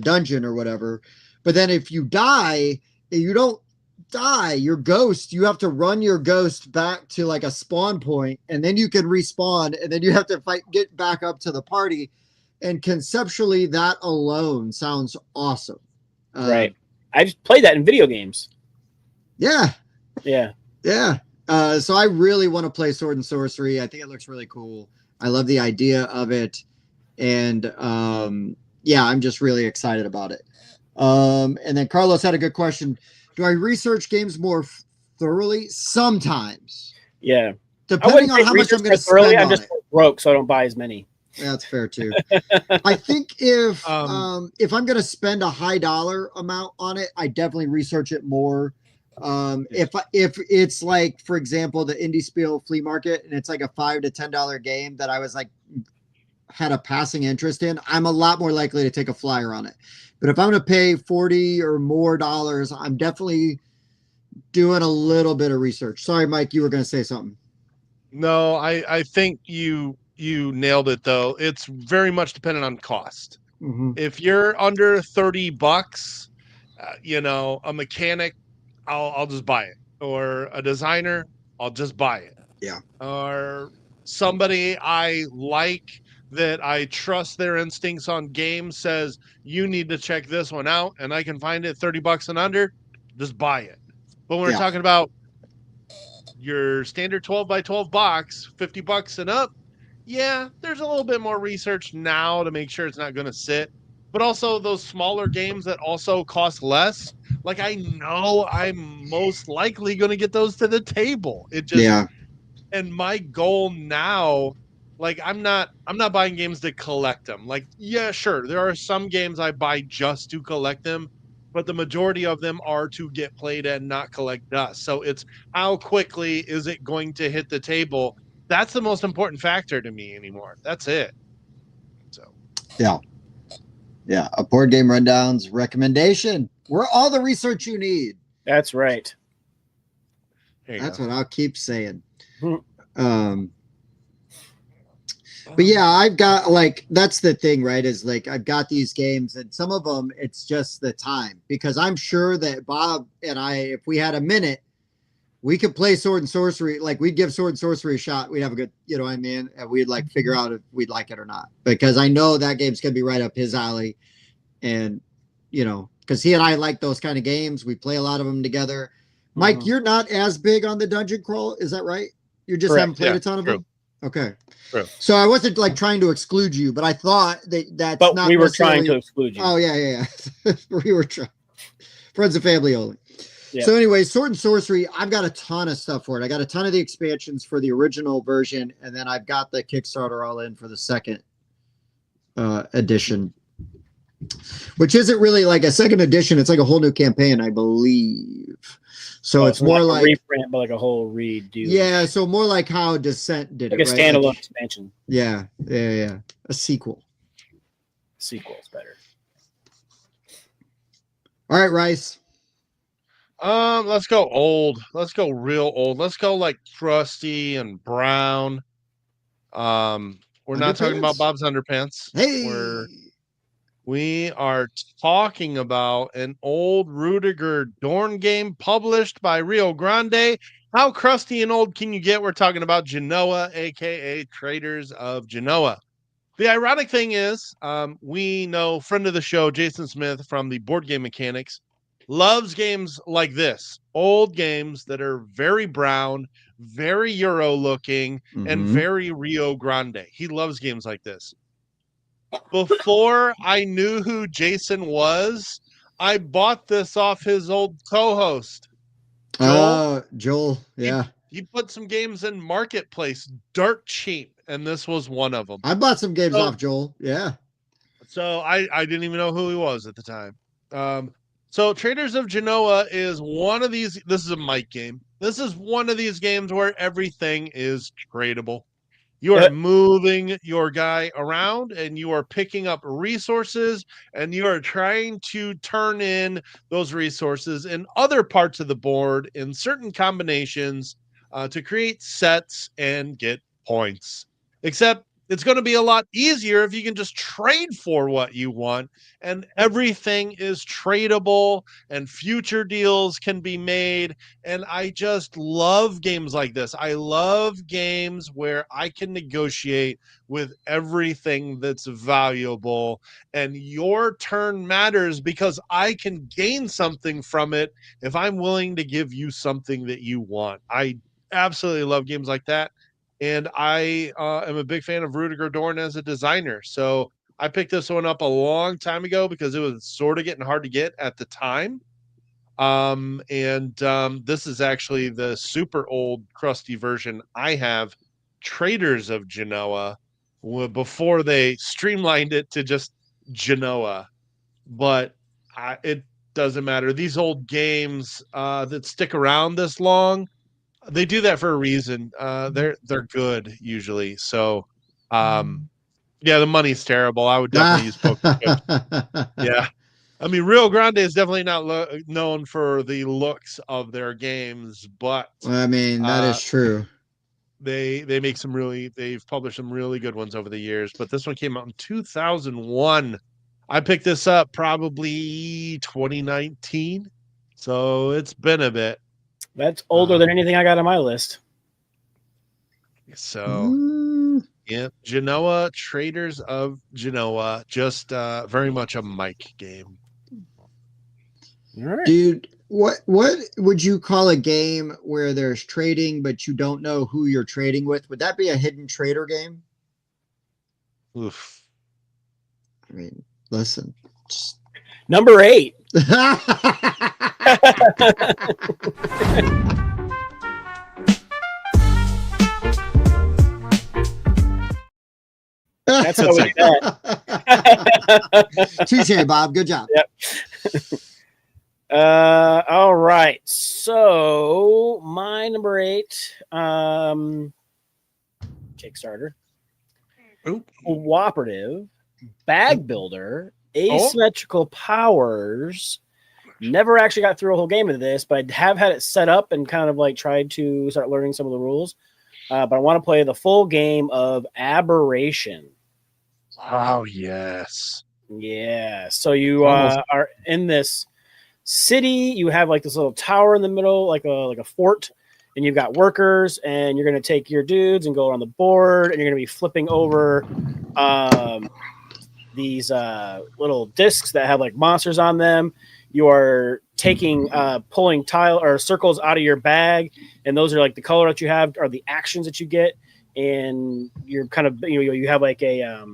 dungeon or whatever. But then if you die, you don't die. Your ghost, you have to run your ghost back to like a spawn point, and then you can respawn, and then you have to get back up to the party. And conceptually, that alone sounds awesome. Right. I just played that in video games. Yeah. Yeah. Yeah. So I really want to play Sword and Sorcery. I think it looks really cool. I love the idea of it. And yeah, I'm just really excited about it. And then Carlos had a good question. Do I research games more thoroughly? Sometimes. Yeah. Depending on how much I'm going to spend on it. I'm just broke, so I don't buy as many. That's fair too. I think if I'm going to spend a high dollar amount on it, I definitely research it more. If it's like, for example, the Indie Spiel flea market, and it's like a $5 to $10 game that I was like had a passing interest in, I'm a lot more likely to take a flyer on it. But if I'm going to pay $40 or more, I'm definitely doing a little bit of research. Sorry, Mike, you were going to say something. No, I think you nailed it though. It's very much dependent on cost. Mm-hmm. If you're under $30, a mechanic, I'll just buy it. Or a designer, I'll just buy it. Yeah. Or somebody I like that I trust their instincts on games says, you need to check this one out, and I can find it $30 and under, just buy it. But when we're talking about your standard 12 by 12 box, $50 and up, yeah, there's a little bit more research now to make sure it's not going to sit. But also those smaller games that also cost less, like I know I'm most likely going to get those to the table. It just, and my goal now, like I'm not buying games to collect them. Like, yeah, sure, there are some games I buy just to collect them, but the majority of them are to get played and not collect dust. So it's how quickly is it going to hit the table? That's the most important factor to me anymore. That's it. So yeah, a board game rundowns recommendation. We're all the research you need. That's right. That's what I'll keep saying. But yeah, I've got like that's the thing, right? Is like I've got these games, and some of them it's just the time because I'm sure that Bob and I, if we had a minute, we could play Sword and Sorcery. Like we'd give Sword and Sorcery a shot. We'd have a good, you know what I mean? And we'd like figure out if we'd like it or not because I know that game's gonna be right up his alley, and you know because he and I like those kind of games. We play a lot of them together. Mike, you're not as big on the dungeon crawl, is that right? You just haven't played a ton of them. Okay. True. So I wasn't like trying to exclude you, but I thought that's But not. we were trying to exclude you. Oh yeah. We were trying. Friends and family only. Yep. So anyway, Sword and Sorcery, I've got a ton of stuff for it. I got a ton of the expansions for the original version, and then I've got the Kickstarter all in for the second edition, which isn't really like a second edition. It's like a whole new campaign, I believe. So it's more like a reprint, but like a whole redo. Yeah, so more like how Descent did like it, a right? standalone Like, expansion. Yeah. A sequel. Sequel's better. All right, Rice. Let's go old. Let's go real old. Let's go like crusty and brown. We're not talking about Underpants? Bob's Underpants. Hey. We are talking about an old Rudiger Dorn game published by Rio Grande. How crusty and old can you get? We're talking about Genoa, aka Traders of Genoa. The ironic thing is, we know friend of the show, Jason Smith from the Board Game Mechanics, loves games like this. Old games that are very brown, very Euro looking, and very Rio Grande. He loves games like this. Before I knew who Jason was, I bought this off his old co-host, Joel. Joel, yeah. He put some games in Marketplace dirt cheap, and this was one of them. I bought some games off Joel, yeah. So I didn't even know who he was at the time. So Traders of Genoa is one of these. This is a Mike game. This is one of these games where everything is tradable. You are moving your guy around and you are picking up resources and you are trying to turn in those resources in other parts of the board in certain combinations to create sets and get points. Except it's going to be a lot easier if you can just trade for what you want, and everything is tradable and future deals can be made. And I just love games like this. I love games where I can negotiate with everything that's valuable, and your turn matters because I can gain something from it if I'm willing to give you something that you want. I absolutely love games like that. And I am a big fan of Rudiger Dorn as a designer. So I picked this one up a long time ago because it was sort of getting hard to get at the time. This is actually the super old, crusty version I have, Traders of Genoa, before they streamlined it to just Genoa. But it doesn't matter. These old games that stick around this long, they do that for a reason. They're good usually. So, yeah, the money's terrible. I would definitely use poker chips. Yeah, I mean, Rio Grande is definitely not known for the looks of their games, but I mean that is true. They make some they've published some really good ones over the years. But this one came out in 2001. I picked this up probably 2019, so it's been a bit. That's older than anything I got on my list. So, yeah, Genoa, Traders of Genoa, just very much a Mike game. All right. Dude, what would you call a game where there's trading but you don't know who you're trading with? Would that be a hidden trader game? Oof. I mean, listen. Number 8. That's how we do that. Touche, Bob. Good job. Yep. All right. So my number 8, Kickstarter, cooperative bag builder, asymmetrical powers. Never actually got through a whole game of this, but I have had it set up and kind of like tried to start learning some of the rules. but I want to play the full game of Aberration. Oh yes. Yeah. So you Almost. are in this city. You have like this little tower in the middle, like a fort, and you've got workers, and you're going to take your dudes and go around the board, and you're going to be flipping over these little discs that have like monsters on them. You are taking pulling tile or circles out of your bag, and those are like the color that you have are the actions that you get, and you're kind of you have like a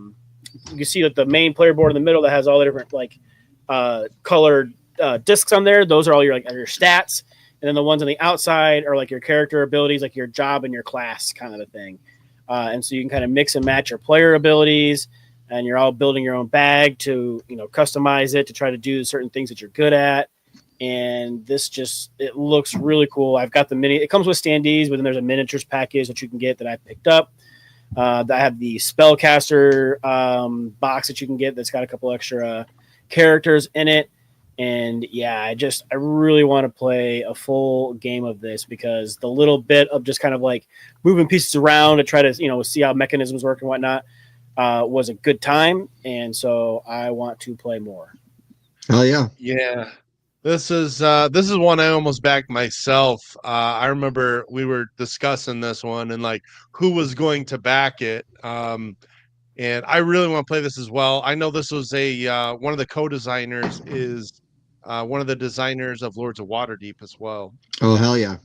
you see like the main player board in the middle that has all the different like colored discs on there. Those are all your your stats, and then the ones on the outside are like your character abilities, like your job and your class kind of a thing. And so you can kind of mix and match your player abilities, and you're all building your own bag to customize it to try to do certain things that you're good at. And this it looks really cool. I've got the mini. It comes with standees, but then there's a miniatures package that you can get that I picked up. I have the spellcaster box that you can get that's got a couple extra characters in it. And yeah, I really want to play a full game of this because the little bit of just kind of like moving pieces around to try to see how mechanisms work and whatnot was a good time, and so I want to play more. Oh yeah, Yeah. This is one I almost backed myself. I remember we were discussing this one and like who was going to back it. And I really want to play this as well. I know this was one of the co-designers is one of the designers of Lords of Waterdeep as well. oh hell yeah.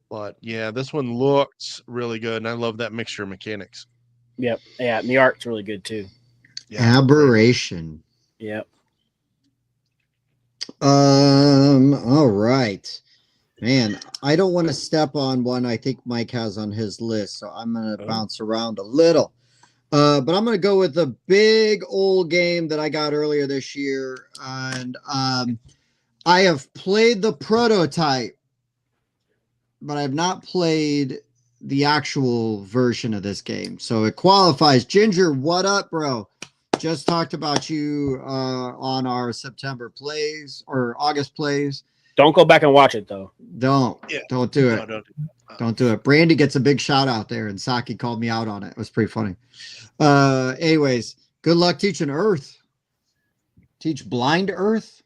But yeah, this one looks really good, and I love that mixture of mechanics. Yep, yeah, and the art's really good too. Yeah, Aberration. Yep. All right, man. I don't want to step on one I think Mike has on his list, so I'm gonna bounce around a little. But I'm gonna go with the big old game that I got earlier this year, and I have played the prototype, but I've not played the actual version of this game, so it qualifies. Ginger, what up, bro? Just talked about you on our September plays or August plays. Don't go back and watch it though. Don't do it. No, Don't do it. Brandy gets a big shout out there, and Saki called me out on it. It was pretty funny. Anyways, good luck teaching Earth. Teach blind Earth.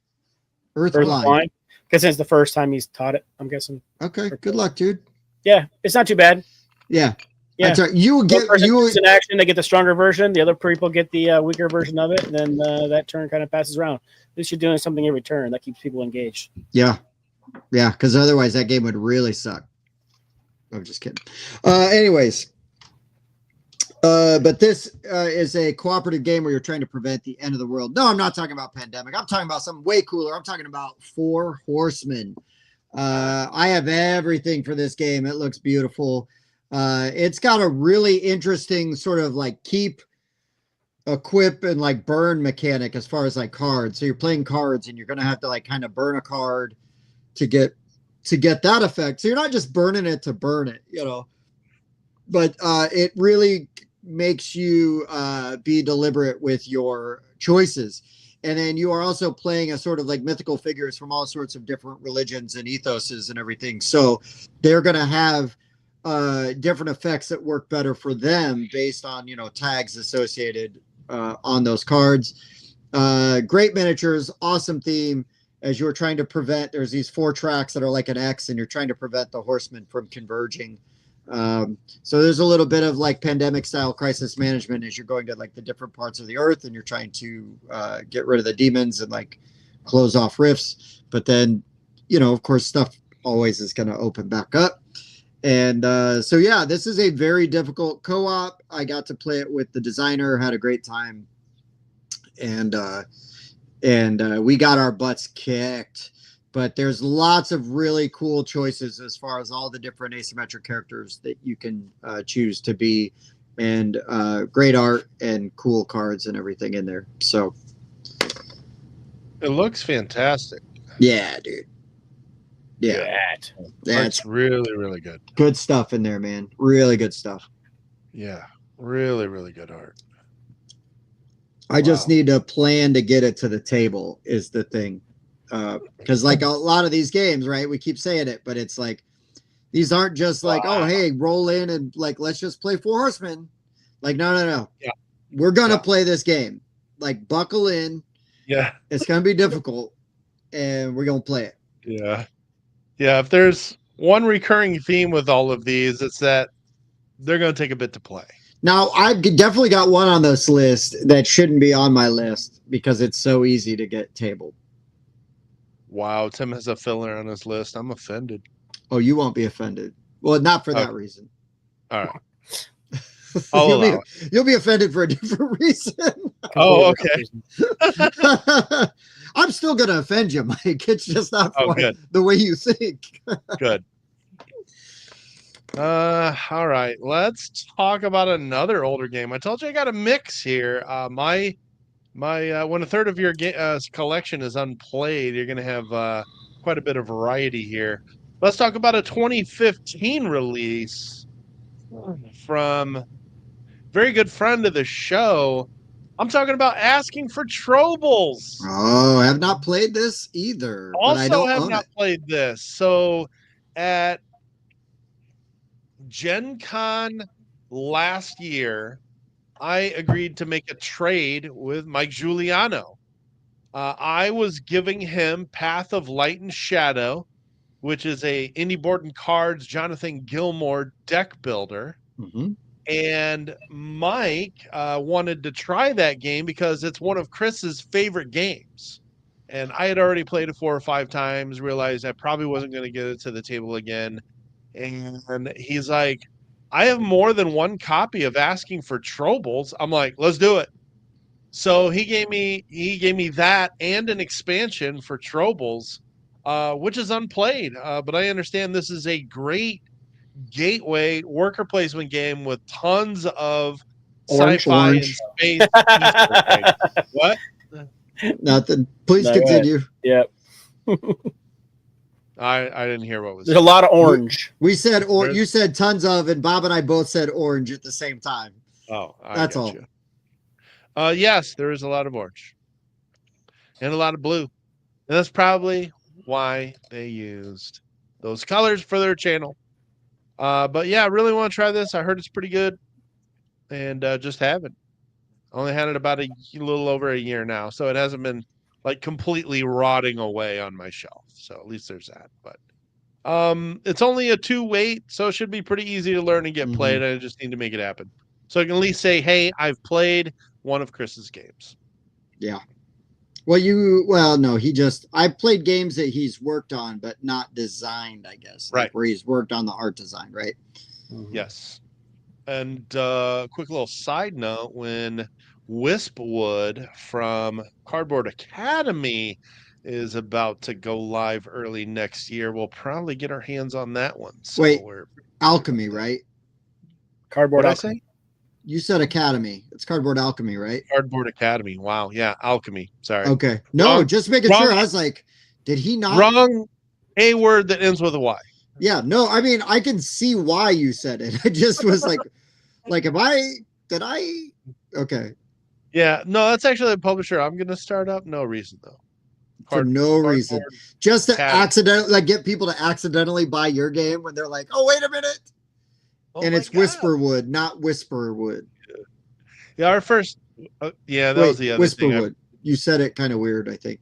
Earth blind. Because it's the first time he's taught it, I'm guessing. Okay, good luck, dude. Yeah, it's not too bad. Yeah. Yeah. That's right. You will get in action. They get the stronger version. The other people get the weaker version of it. And then that turn kind of passes around. At least you're doing something every turn that keeps people engaged. Yeah, yeah. Because otherwise, that game would really suck. I'm just kidding. Anyways, but this is a cooperative game where you're trying to prevent the end of the world. No, I'm not talking about pandemic. I'm talking about something way cooler. I'm talking about Four Horsemen. I have everything for this game. It looks beautiful. It's got a really interesting sort of like keep, equip, and like burn mechanic as far as like cards. So you're playing cards and you're going to have to like kind of burn a card to get that effect. So you're not just burning it to burn it, but it really makes you be deliberate with your choices. And then you are also playing a sort of like mythical figures from all sorts of different religions and ethoses and everything. So they're going to have different effects that work better for them based on, tags associated on those cards. Great miniatures, awesome theme. As you're trying to prevent, there's these 4 tracks that are like an X, and you're trying to prevent the horsemen from converging. So there's a little bit of like pandemic style crisis management as you're going to like the different parts of the earth, and you're trying to get rid of the demons and like close off rifts. But then, of course, stuff always is going to open back up. And so, yeah, this is a very difficult co-op. I got to play it with the designer, had a great time. And we got our butts kicked. But there's lots of really cool choices as far as all the different asymmetric characters that you can choose to be, and great art and cool cards and everything in there. So it looks fantastic. Yeah, dude. Yeah, that's really, really good. Good stuff in there, man. Really good stuff. Yeah, really, really good art. I just need a plan to get it to the table is the thing. Because like a lot of these games, right? We keep saying it, but it's like These aren't just like, Wow. oh, hey, roll in and like, let's just play Four Horsemen. Like, no. Yeah. We're going to Yeah. play this game. Like, buckle in. Yeah. It's going to be difficult, and we're going to play it. Yeah. Yeah. If there's one recurring theme with all of these, it's that they're going to take a bit to play. Now, I've definitely got one on this list that shouldn't be on my list because it's so easy to get tabled. Wow. Tim has a filler on his list. I'm offended. Oh, you won't be offended. Well, not for that Okay. reason. All right. I'll allow it. You'll be offended for a different reason. Oh, okay. I'm still going to offend you, Mike. It's just not for the way you think. Good. All right. Let's talk about another older game. I told you I got a mix here. My when a third of your collection is unplayed, you're going to have quite a bit of variety here. Let's talk about a 2015 release from very good friend of the show. I'm talking about Asking for Troubles. Oh, I have not played this either. Also, but I don't have not played this. So, at Gen Con last year, I agreed to make a trade with Mike Giuliano. I was giving him Path of Light and Shadow, which is a Indie Board and Cards Jonathan Gilmour deck builder. Mm-hmm. And Mike wanted to try that game because it's one of Chris's favorite games. And I had already played it 4 or 5 times, realized I probably wasn't going to get it to the table again. And he's like, I have more than one copy of Asking for Troubles. I'm like, let's do it. So he gave me that and an expansion for Troubles, which is unplayed. But I understand this is a great gateway worker placement game with tons of sci-fi and space. What? Nothing. Please continue. Yep. I didn't hear what was. There's a lot of orange. We said you said tons of, and Bob and I both said orange at the same time. Oh, that's all. You. Yes, there is a lot of orange and a lot of blue, and that's probably why they used those colors for their channel. But yeah, I really want to try this. I heard it's pretty good, and just haven't. Only had it about a little over a year now, so it hasn't been like completely rotting away on my shelf. So at least there's that. But it's only a 2 weight, so it should be pretty easy to learn and get played. I just need to make it happen. So I can at least say, hey, I've played one of Chris's games. Yeah. Well, no, I played games that he's worked on, but not designed, I guess. Right. Like where he's worked on the art design, right? Mm-hmm. Yes. And quick little side note, when Wispwood from Cardboard Academy is about to go live early next year, we'll probably get our hands on that one. So wait, Alchemy, right? Cardboard Alchemy. You said Academy. It's Cardboard Alchemy, right? Cardboard Academy. Wow. Yeah. Alchemy. Sorry. Okay. No, just making sure. I was like, did he not? Wrong. A word that ends with a Y. Yeah. No, I mean, I can see why you said it. I just was like, okay. Yeah. No, that's actually a publisher I'm going to start up. No reason, though. For no reason. Just to accidentally, get people to accidentally buy your game when they're like, oh, wait a minute. And it's Whisperwood, not Whisperwood. Yeah, our first. That was the other thing. Whisperwood. You said it kind of weird, I think.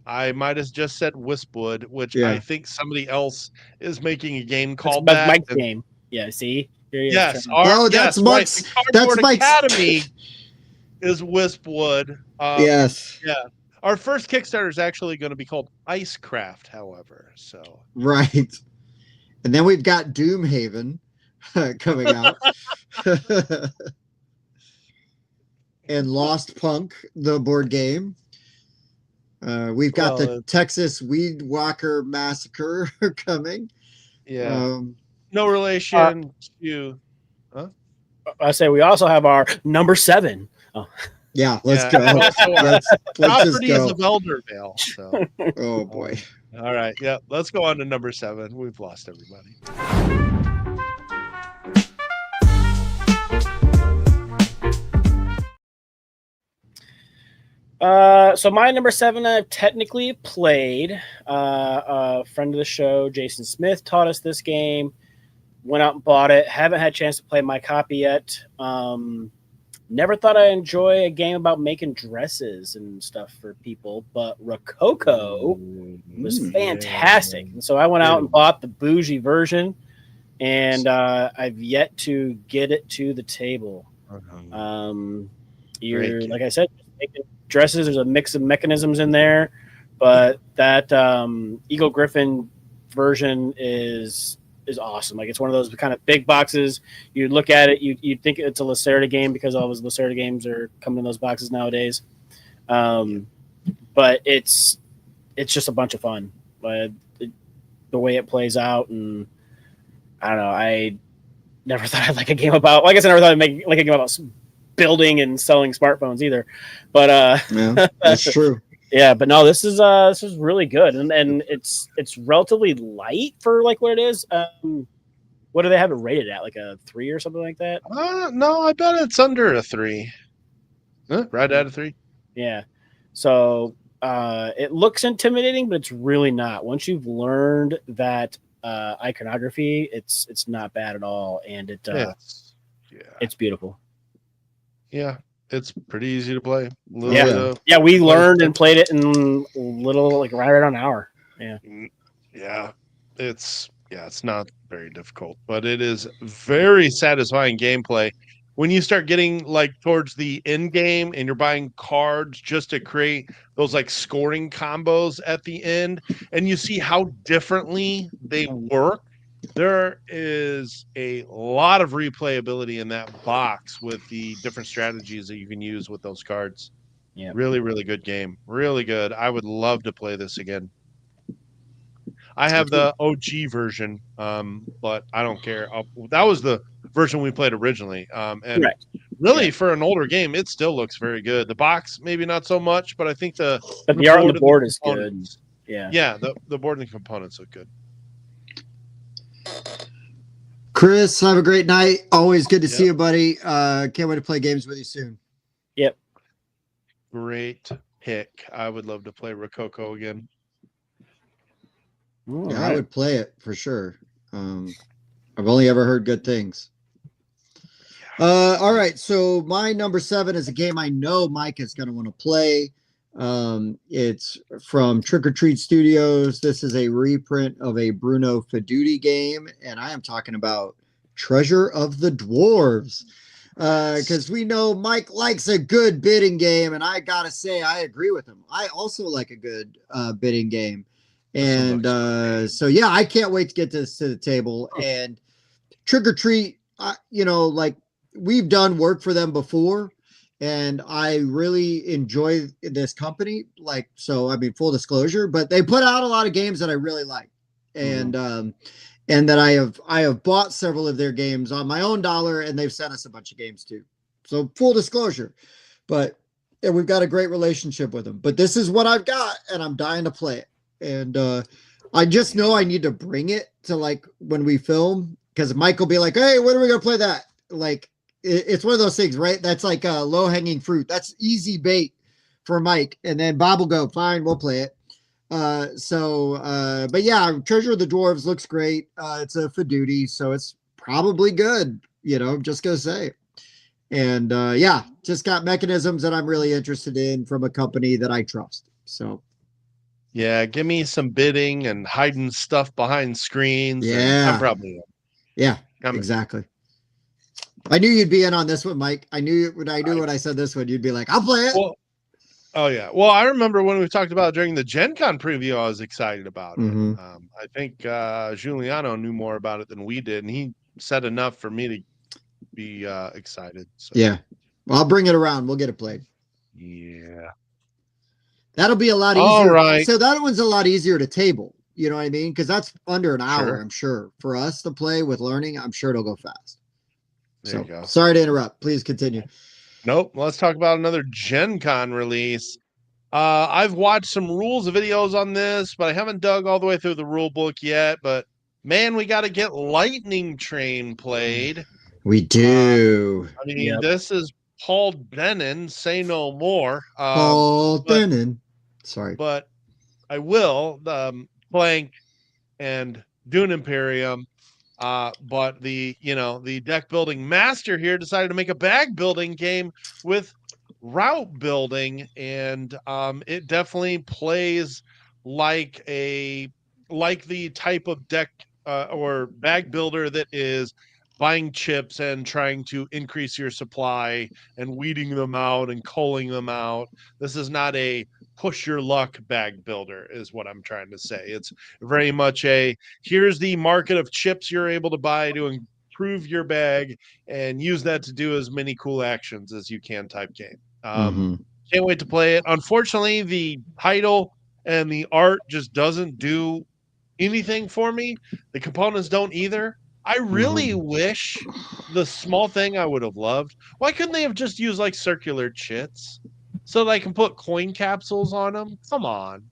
I might have just said Wispwood, which I think somebody else is making a game called that. Mike's game. Yeah, see? Yes. That's Mike's. That's Mike's. Academy is Wispwood. Yes. Yeah. Our first Kickstarter is actually going to be called Icecraft, however. So. Right. And then we've got Doomhaven coming out. And Lost Punk, the board game. We've got the Texas Weed Whacker Massacre coming. Yeah. No relation to. Huh? I say we also have our number 7. Oh. Yeah, let's go. Let's Property is of Eldervale. So. Oh boy. All right. Yeah. Let's go on to number 7. We've lost everybody. So my number 7, I've technically played. A friend of the show, Jason Smith, taught us this game. Went out and bought it. Haven't had a chance to play my copy yet. Never thought I'd enjoy a game about making dresses and stuff for people, but Rococo was fantastic. And so I went out and bought the bougie version, and I've yet to get it to the table. You're, like I said, making dresses. There's a mix of mechanisms in there, but that Eagle Griffin version is awesome. Like, it's one of those kind of big boxes. You look at it, you'd think it's a Lacerda game because all those Lacerda games are coming in those boxes nowadays. But it's just a bunch of fun. The way it plays out, and I don't know. I never thought I'd like a game about. Like I said, I never thought I'd make like a game about building and selling smartphones either. But yeah, that's true. Yeah, but no, this is really good, and it's relatively light for like what it is. What do they have it rated at? Like a 3 or something like that? No, I bet it's under a 3. Right at a 3. Yeah. So it looks intimidating, but it's really not. Once you've learned that iconography, it's not bad at all, and it's beautiful. Yeah. It's pretty easy to play. Yeah, we learned and played it in little, like right around an hour. Yeah. It's not very difficult, but it is very satisfying gameplay. When you start getting like towards the end game and you're buying cards just to create those like scoring combos at the end, and you see how differently they work. There is a lot of replayability in that box with the different strategies that you can use with those cards. Yeah. Really, really good game. Really good. I would love to play this again. I have the OG version, but I don't care. That was the version we played originally. And really, for an older game, it still looks very good. The box, maybe not so much, but I think the art on the board is good. Yeah, the board and the components look good. Chris, have a great night. Always good to see you, buddy. Can't wait to play games with you soon. Yep. Great pick. I would love to play Rococo again. Yeah, I would play it for sure. I've only ever heard good things. All right, so my number 7 is a game I know Mike is going to want to play. It's from Trick or Treat Studios. This is a reprint of a Bruno Feduti game, and I am talking about Treasure of the Dwarves. Because we know Mike likes a good bidding game, and I gotta say I agree with him. I also like a good bidding game. And so yeah, I can't wait to get this to the table. And Trick or Treat, like we've done work for them before, and I really enjoy this company. Like, so I mean, full disclosure, but they put out a lot of games that I really like, and that I have bought several of their games on my own dollar, and they've sent us a bunch of games too. So full disclosure, and we've got a great relationship with them. But this is what I've got, and I'm dying to play it. And I just know I need to bring it to like when we film, because Mike will be like, "Hey, when are we gonna play that?" Like it's one of those things, right? That's like a low hanging fruit. That's easy bait for Mike, and then Bob will go, "Fine, we'll play it." But yeah, Treasure of the Dwarves looks great. It's a Feduti, so it's probably good. Just gonna say. And yeah, just got mechanisms that I'm really interested in from a company that I trust. So. Yeah, give me some bidding and hiding stuff behind screens. Yeah, I'm probably in. Yeah, exactly. I knew you'd be in on this one, Mike. I knew when I said this one, you'd be like, "I'll play it." Well, oh yeah. Well, I remember when we talked about during the Gen Con preview, I was excited about it. I think Giuliano knew more about it than we did, and he said enough for me to be excited. So. Yeah, well, I'll bring it around. We'll get it played. Yeah. That'll be a lot easier. All right. So that one's a lot easier to table. You know what I mean? Because that's under an hour, I'm sure. For us to play with learning, I'm sure it'll go fast. There you go. Sorry to interrupt. Please continue. Nope. Let's talk about another Gen Con release. I've watched some rules videos on this, but I haven't dug all the way through the rule book yet. But man, we got to get Lightning Train played. We do. I mean, this is Paul Denon say no more. Paul but Denon. Sorry. but I will Plank and Dune Imperium. But the deck building master here decided to make a bag building game with route building, and it definitely plays like the type of deck or bag builder that is buying chips and trying to increase your supply and weeding them out and culling them out. This is not a push your luck bag builder, is what I'm trying to say. It's very much a here's the market of chips you're able to buy to improve your bag and use that to do as many cool actions as you can type game. Can't wait to play it. Unfortunately, the title and the art just doesn't do anything for me. The components don't either. I really wish the small thing I would have loved. Why couldn't they have just used like circular chits so they can put coin capsules on them? Come on.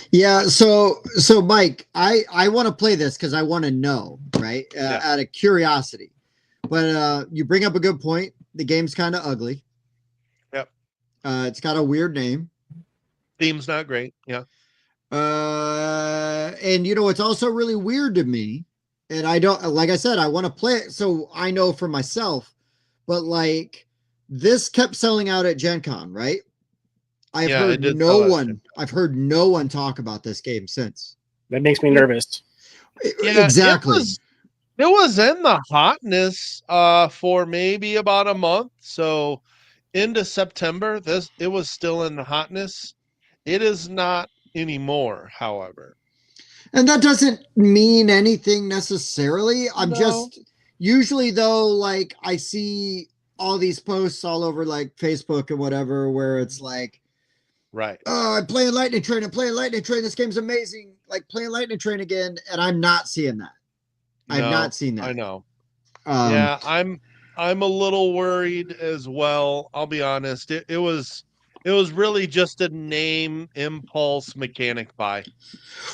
Yeah, so Mike, I want to play this because I want to know, right? Out of curiosity. But you bring up a good point. The game's kind of ugly. Yep. It's got a weird name. Theme's not great. Yeah. And it's also really weird to me. And I don't, like I said, I want to play it so I know for myself. But like, this kept selling out at Gen Con, right? I've heard no one talk about this game since. That makes me nervous. Yeah, exactly. It was in the hotness for maybe about a month. So into September, it was still in the hotness. It is not anymore, however. And that doesn't mean anything necessarily. Just usually though, like I see all these posts all over like Facebook and whatever, where it's like, right. Oh, I'm playing Lightning Train. This game's amazing. Like playing Lightning Train again. And I'm not seeing that. I've not seen that. I know. Yeah, I'm a little worried as well. I'll be honest. It was really just a name impulse mechanic buy.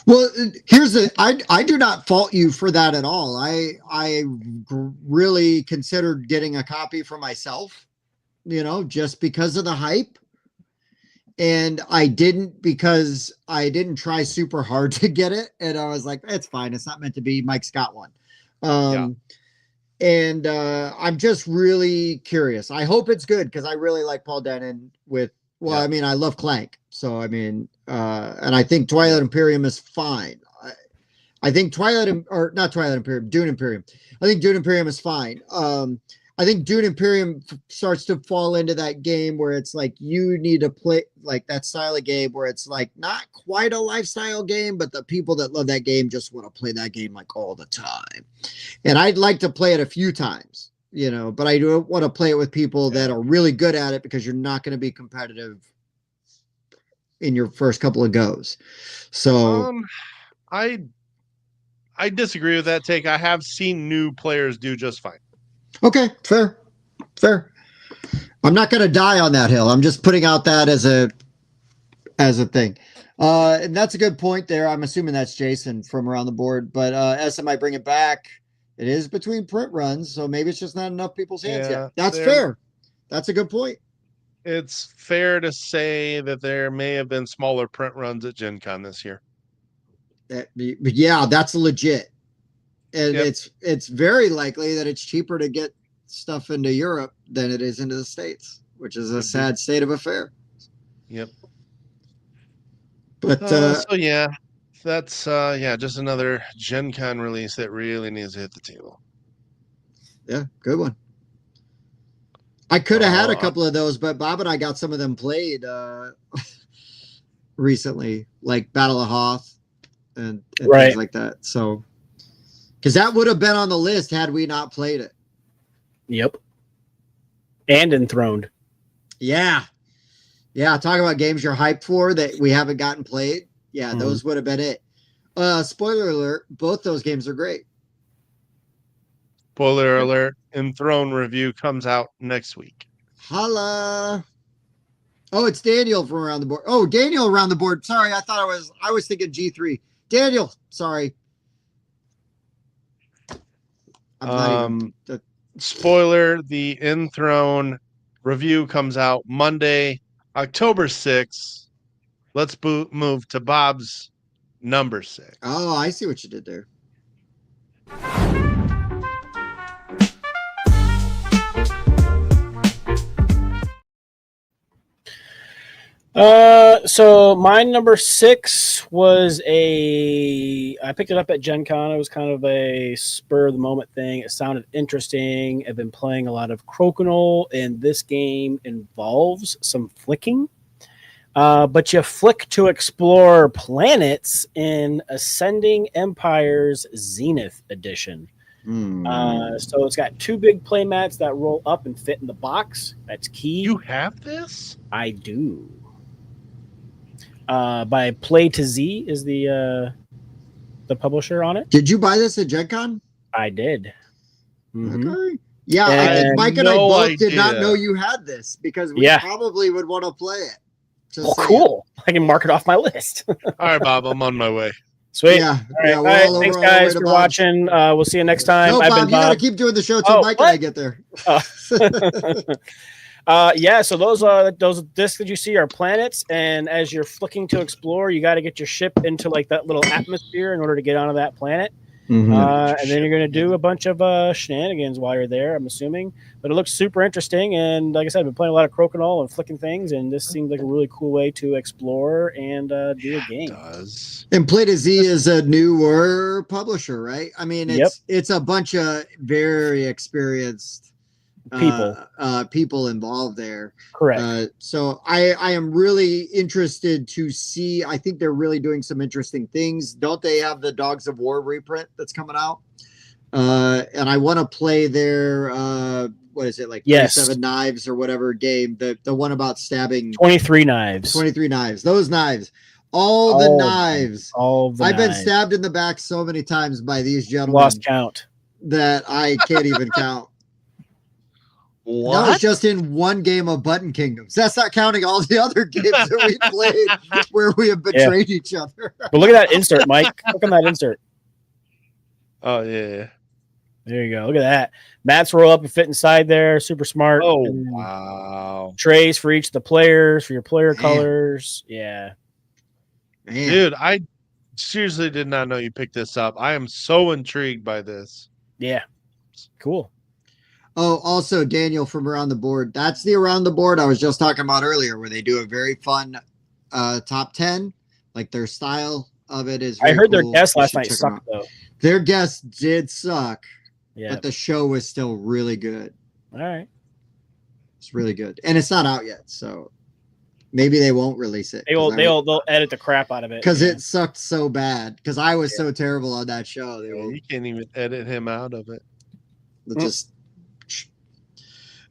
Well, I do not fault you for that at all. I really considered getting a copy for myself, just because of the hype. And I didn't because I didn't try super hard to get it. And I was like, it's fine. It's not meant to be. Mike's got one. And I'm just really curious. I hope it's good because I really like Paul Denon I mean, I love Clank. So, I mean, and I think Twilight Imperium is fine. I think Dune Imperium. I think Dune Imperium is fine. I think Dune Imperium starts to fall into that game where it's like you need to play like that style of game where it's like not quite a lifestyle game, but the people that love that game just want to play that game like all the time. And I'd like to play it a few times, but I don't want to play it with people that are really good at it because you're not going to be competitive in your first couple of goes. So I disagree with that take. I have seen new players do just fine. Okay, fair. I'm not going to die on that hill. I'm just putting out that as a thing. And that's a good point there. I'm assuming that's Jason from around the board, but SM might bring it back. It is between print runs, so maybe it's just not enough people's hands yet. That's fair. That's a good point. It's fair to say that there may have been smaller print runs at Gen Con this year. Yeah, that's legit. And it's very likely that it's cheaper to get stuff into Europe than it is into the States, which is a sad state of affair. Yep. But that's just another Gen Con release that really needs to hit the table. Yeah, good one. I could have had a couple of those, but Bob and I got some of them played recently, like Battle of Hoth and things like that. So because that would have been on the list had we not played it. Yep. And Enthroned. Yeah. Yeah. Talk about games you're hyped for that we haven't gotten played. Yeah, those would have been it. Spoiler alert, both those games are great. Spoiler alert, Enthroned review comes out next week. Holla. Oh, it's Daniel from around the board. Oh, Daniel around the board. Sorry, I was thinking G3. Daniel, sorry. I'm not even, spoiler, the Enthrone review comes out Monday, October 6th. Let's move to Bob's number 6. Oh, I see what you did there. So my number 6 was I picked it up at Gen Con. It was kind of a spur of the moment thing. It sounded interesting. I've been playing a lot of Crokinole, and this game involves some flicking. But you flick to explore planets in Ascending Empires Zenith Edition. So it's got 2 big play mats that roll up and fit in the box. That's key. You have this? I do. By Play to Z is the publisher on it. Did you buy this at Gen Con? I did. Mm-hmm. Okay. Yeah, I And think Mike and I no both did not idea. know you had this because we probably would want to play it. Oh, cool. I can mark it off my list. All right, Bob, I'm on my way. Sweet. Yeah. All right. Thanks, guys, for watching. We'll see you next time. No, I've Bob, been you got to Bob. keep doing the show till Mike and I get there. Yeah, so those discs that you see are planets, and as you're flicking to explore, you got to get your ship into like that little atmosphere in order to get onto that planet. And then you're going to do a bunch of shenanigans while you're there, I'm assuming. But it looks super interesting, and like I said, I've been playing a lot of Crokinole and flicking things, and this seems like a really cool way to explore and do a game. It does. And Play to Z is a newer publisher, right? I mean, it's a bunch of very experienced people involved there. Correct. So I am really interested to see. I think they're really doing some interesting things. Don't they have the Dogs of War reprint that's coming out? And I want to play their what is it, like 27 knives or whatever game, the one about stabbing. 23 knives. Those knives. All the knives. I've been knives. stabbed in the back so many times by these gentlemen. Lost count. That I can't even count. What? That was just in one game of Button Kingdoms. That's not counting all the other games that we played where we have betrayed each other. But look at that insert, Mike. Look at that insert. Oh, yeah. There you go. Look at that. Mats roll up and fit inside there. Super smart. Oh, And wow. trays for each of the players, for your player colors. Yeah. Man. Dude, I seriously did not know you picked this up. I am so intrigued by this. Yeah. Cool. Oh, also Daniel from Around the Board. That's the Around the Board I was just talking about earlier, where they do a very fun top 10. Like their style of it is. I heard cool. their guest You last should night check them sucked out. though. Their guest did suck, Yeah. but the show was still really good. All right. It's really good, and it's not out yet, so maybe they won't release it. They'll edit the crap out of it because it sucked so bad. Because I was so terrible on that show. They will You can't even edit him out of it. just.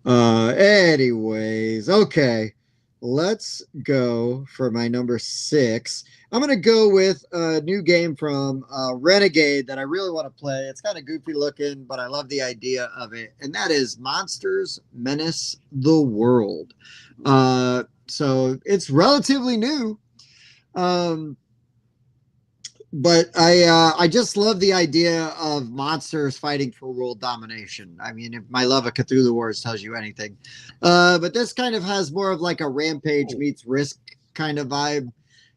Anyways, okay. Let's go for my number 6. I'm gonna go with a new game from Renegade that I really want to play. It's kind of goofy looking, but I love the idea of it, and that is Monsters Menace the World. So it's relatively new. But I just love the idea of monsters fighting for world domination. I mean, if my love of Cthulhu Wars tells you anything. But this kind of has more of like a Rampage meets Risk kind of vibe,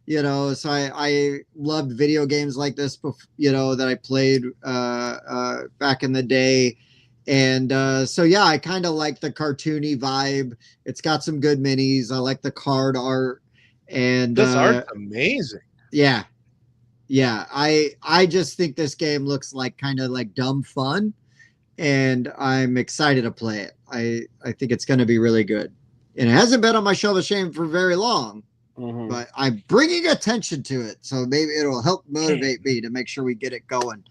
you know. So I loved video games like this, you know, that I played back in the day. And so, yeah, I kind of like the cartoony vibe. It's got some good minis. I like the card art. And This art's amazing. Yeah. Yeah, I just think this game looks like kind of like dumb fun, and I'm excited to play it. I think it's going to be really good. And it hasn't been on my shelf of shame for very long, but I'm bringing attention to it, so maybe it'll help motivate me to make sure we get it going.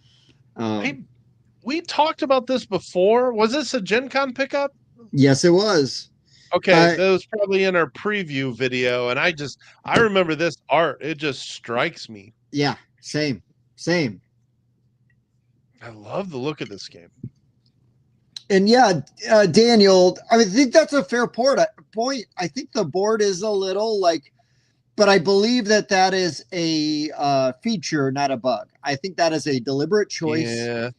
We talked about this before. Was this a Gen Con pickup? Yes, it was. Okay, that was probably in our preview video, and I remember this art. It just strikes me. Yeah, same. I love the look of this game. And yeah, Daniel, I think that's a fair point. I think the board is a little like, but I believe that is a feature, not a bug. I think that is a deliberate choice. Yeah.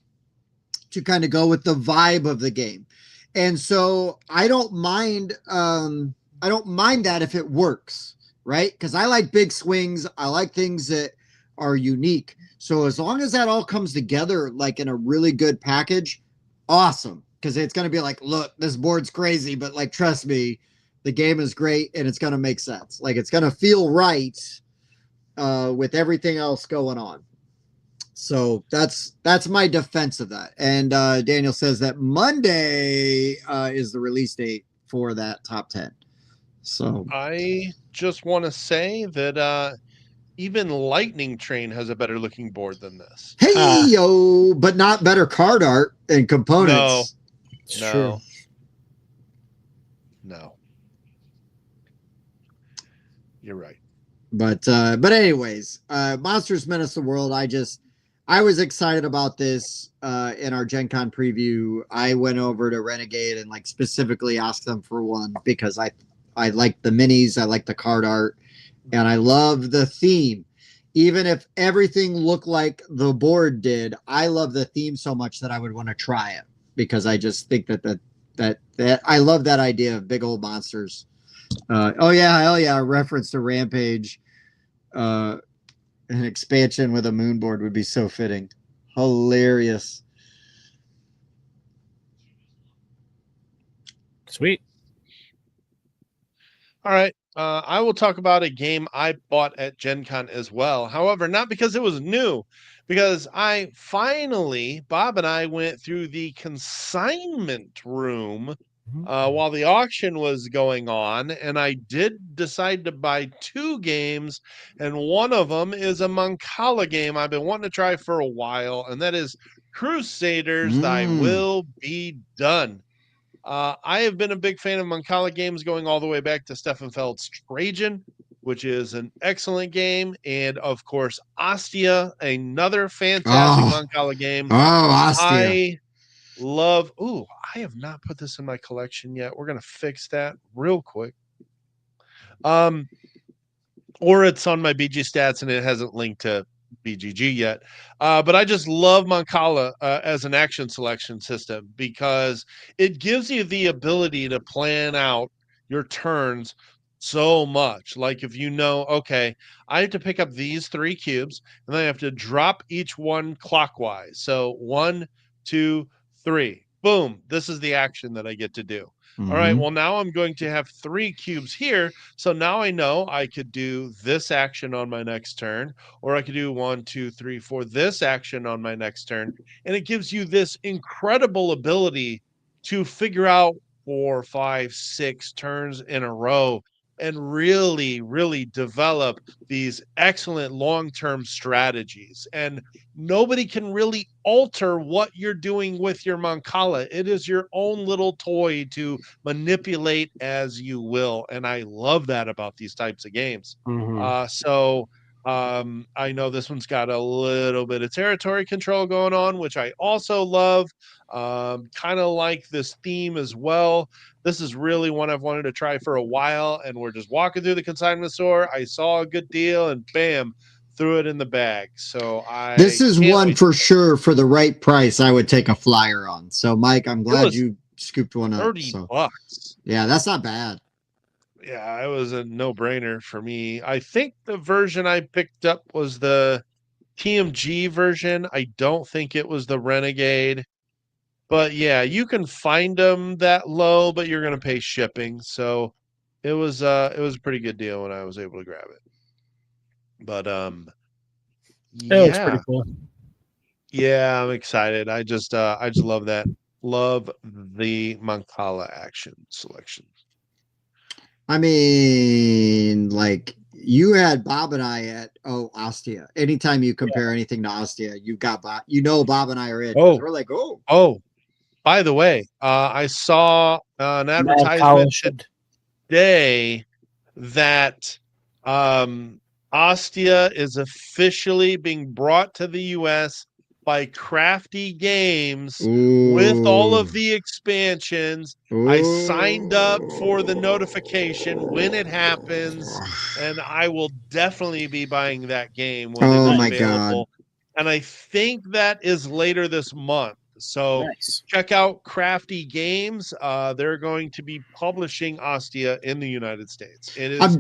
to kind of go with the vibe of the game. And so I don't mind that if it works, right? Because I like big swings. I like things that are unique. So as long as that all comes together like in a really good package, awesome. Because it's going to be like, look, this board's crazy, but like, trust me, the game is great and it's going to make sense. Like, it's going to feel right with everything else going on. So that's my defense of that. And Daniel says that Monday is the release date for that top 10. So I just want to say that even Lightning Train has a better looking board than this. hey yo, but not better card art and components. It's true. No. You're right. But anyways, Monsters Menace the World. I was excited about this in our Gen Con preview. I went over to Renegade and like specifically asked them for one because I like the minis, I like the card art, and I love the theme. Even if everything looked like the board did, I love the theme so much that I would want to try it because I just think that I love that idea of big old monsters. Oh yeah, hell yeah! A reference to Rampage. An expansion with a moon board would be so fitting. Hilarious. Sweet. All right. I will talk about a game I bought at Gen Con as well. However, not because it was new, because Bob and I went through the consignment room while the auction was going on, and I did decide to buy 2 games, and one of them is a Mancala game I've been wanting to try for a while, and that is Crusaders Thy Will Be Done. I have been a big fan of Mancala games going all the way back to Stefan Feld's Trajan, which is an excellent game. And of course, Ostia, another fantastic Mancala game. Oh, Ostia. I love, I have not put this in my collection yet. We're going to fix that real quick. Or it's on my BG stats and it hasn't linked to BGG yet. But I just love Mancala as an action selection system because it gives you the ability to plan out your turns so much. Like if you know, okay, I have to pick up these 3 cubes and then I have to drop each one clockwise. So 1, 2, 3. Boom. This is the action that I get to do. All right, well, now I'm going to have 3 cubes here. So now I know I could do this action on my next turn, or I could do 1, 2, 3, 4, this action on my next turn. And it gives you this incredible ability to figure out 4, 5, 6 turns in a row and really, really develop these excellent long-term strategies. And nobody can really alter what you're doing with your Mancala. It is your own little toy to manipulate as you will. And I love that about these types of games. I know this one's got a little bit of territory control going on, which I also love. Kind of like this theme as well. This is really one I've wanted to try for a while, and we're just walking through the consignment store. I saw a good deal, and bam, threw it in the bag. So this is one for sure for the right price. I would take a flyer on. So, Mike, I'm glad you scooped one up. $30. Yeah, that's not bad. Yeah, it was a no-brainer for me. I think the version I picked up was the TMG version. I don't think it was the Renegade. But yeah, you can find them that low, but you're going to pay shipping. So it was a pretty good deal when I was able to grab it. But It looks pretty cool. Yeah, I'm excited. I just love that. Love the Mancala action selection. I mean, like you had Bob and I at Ostia. Anytime you compare anything to Ostia, you've got Bob. You know, Bob and I are in. We're like, by the way, I saw an advertisement today that Ostia is officially being brought to the U.S. by Crafty Games with all of the expansions. I signed up for the notification when it happens, and I will definitely be buying that game when it is available. God. And I think that is later this month. So Nice. check out Crafty Games. They're going to be publishing Ostia in the United States. It is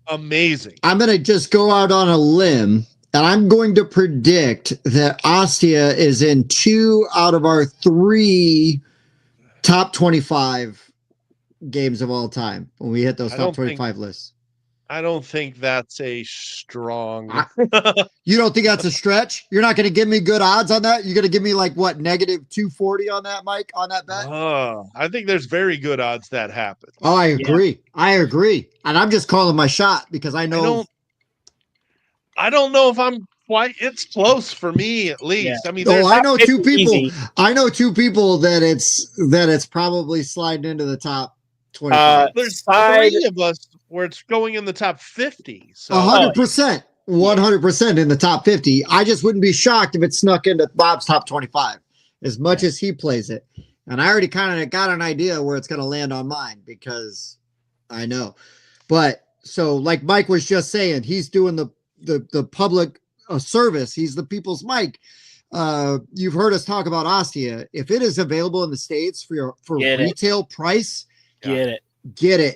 amazing. I'm going to just go out on a limb, and I'm going to predict that Ostia is in 2 out of our 3 top 25 games of all time when we hit those top 25 lists. I don't think that's a strong. You don't think that's a stretch? You're not going to give me good odds on that? You're going to give me like what, negative 240 on that, Mike, on that bet? I think there's very good odds that happen. Oh, I agree. Yeah. I agree. And I'm just calling my shot because I know. I don't know if I'm quite. It's close for me at least. Yeah. I mean, I know 2 people. Easy. I know 2 people that it's probably sliding into the top 25. There's 3 of us where it's going in the top 50. So 100%. 100% in the top 50. I just wouldn't be shocked if it snuck into Bob's top 25 as much as he plays it. And I already kind of got an idea where it's going to land on mine because I know. But so like Mike was just saying, he's doing the public service. He's the people's Mike. You've heard us talk about Ostia. If it is available in the States for retail price, get it.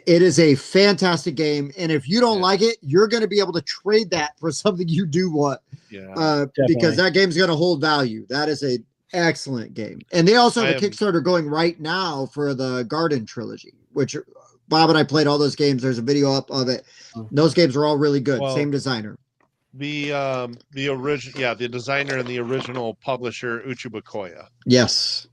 It is a fantastic game. And if you don't like it, you're going to be able to trade that for something you do want. Yeah, because that game's going to hold value. That is a excellent game. And they also have a Kickstarter going right now for the Garden Trilogy, which Bob and I played all those games. There's a video up of it. Those games are all really good. Well, same designer. The original, the designer and the original publisher, Uchibakoya. Yes.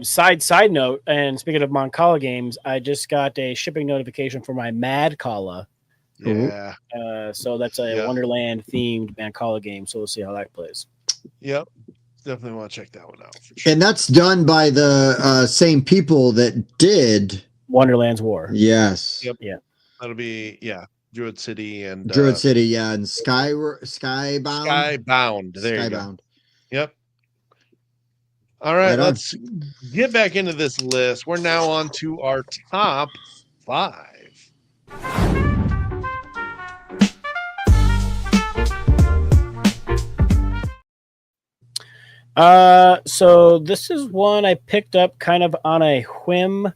Side note, and speaking of Mancala games, I just got a shipping notification for my Mad Kala. Yeah. So that's a Wonderland themed Mancala game. So we'll see how that plays. Yep. Definitely want to check that one out. For sure. And that's done by the same people that did Wonderland's War. Yes. Yep. Yeah. That'll be Druid City and and Skybound. Skybound. There you go. Yep. All right, let's get back into this list. We're now on to our top 5. So this is one I picked up kind of on a whim.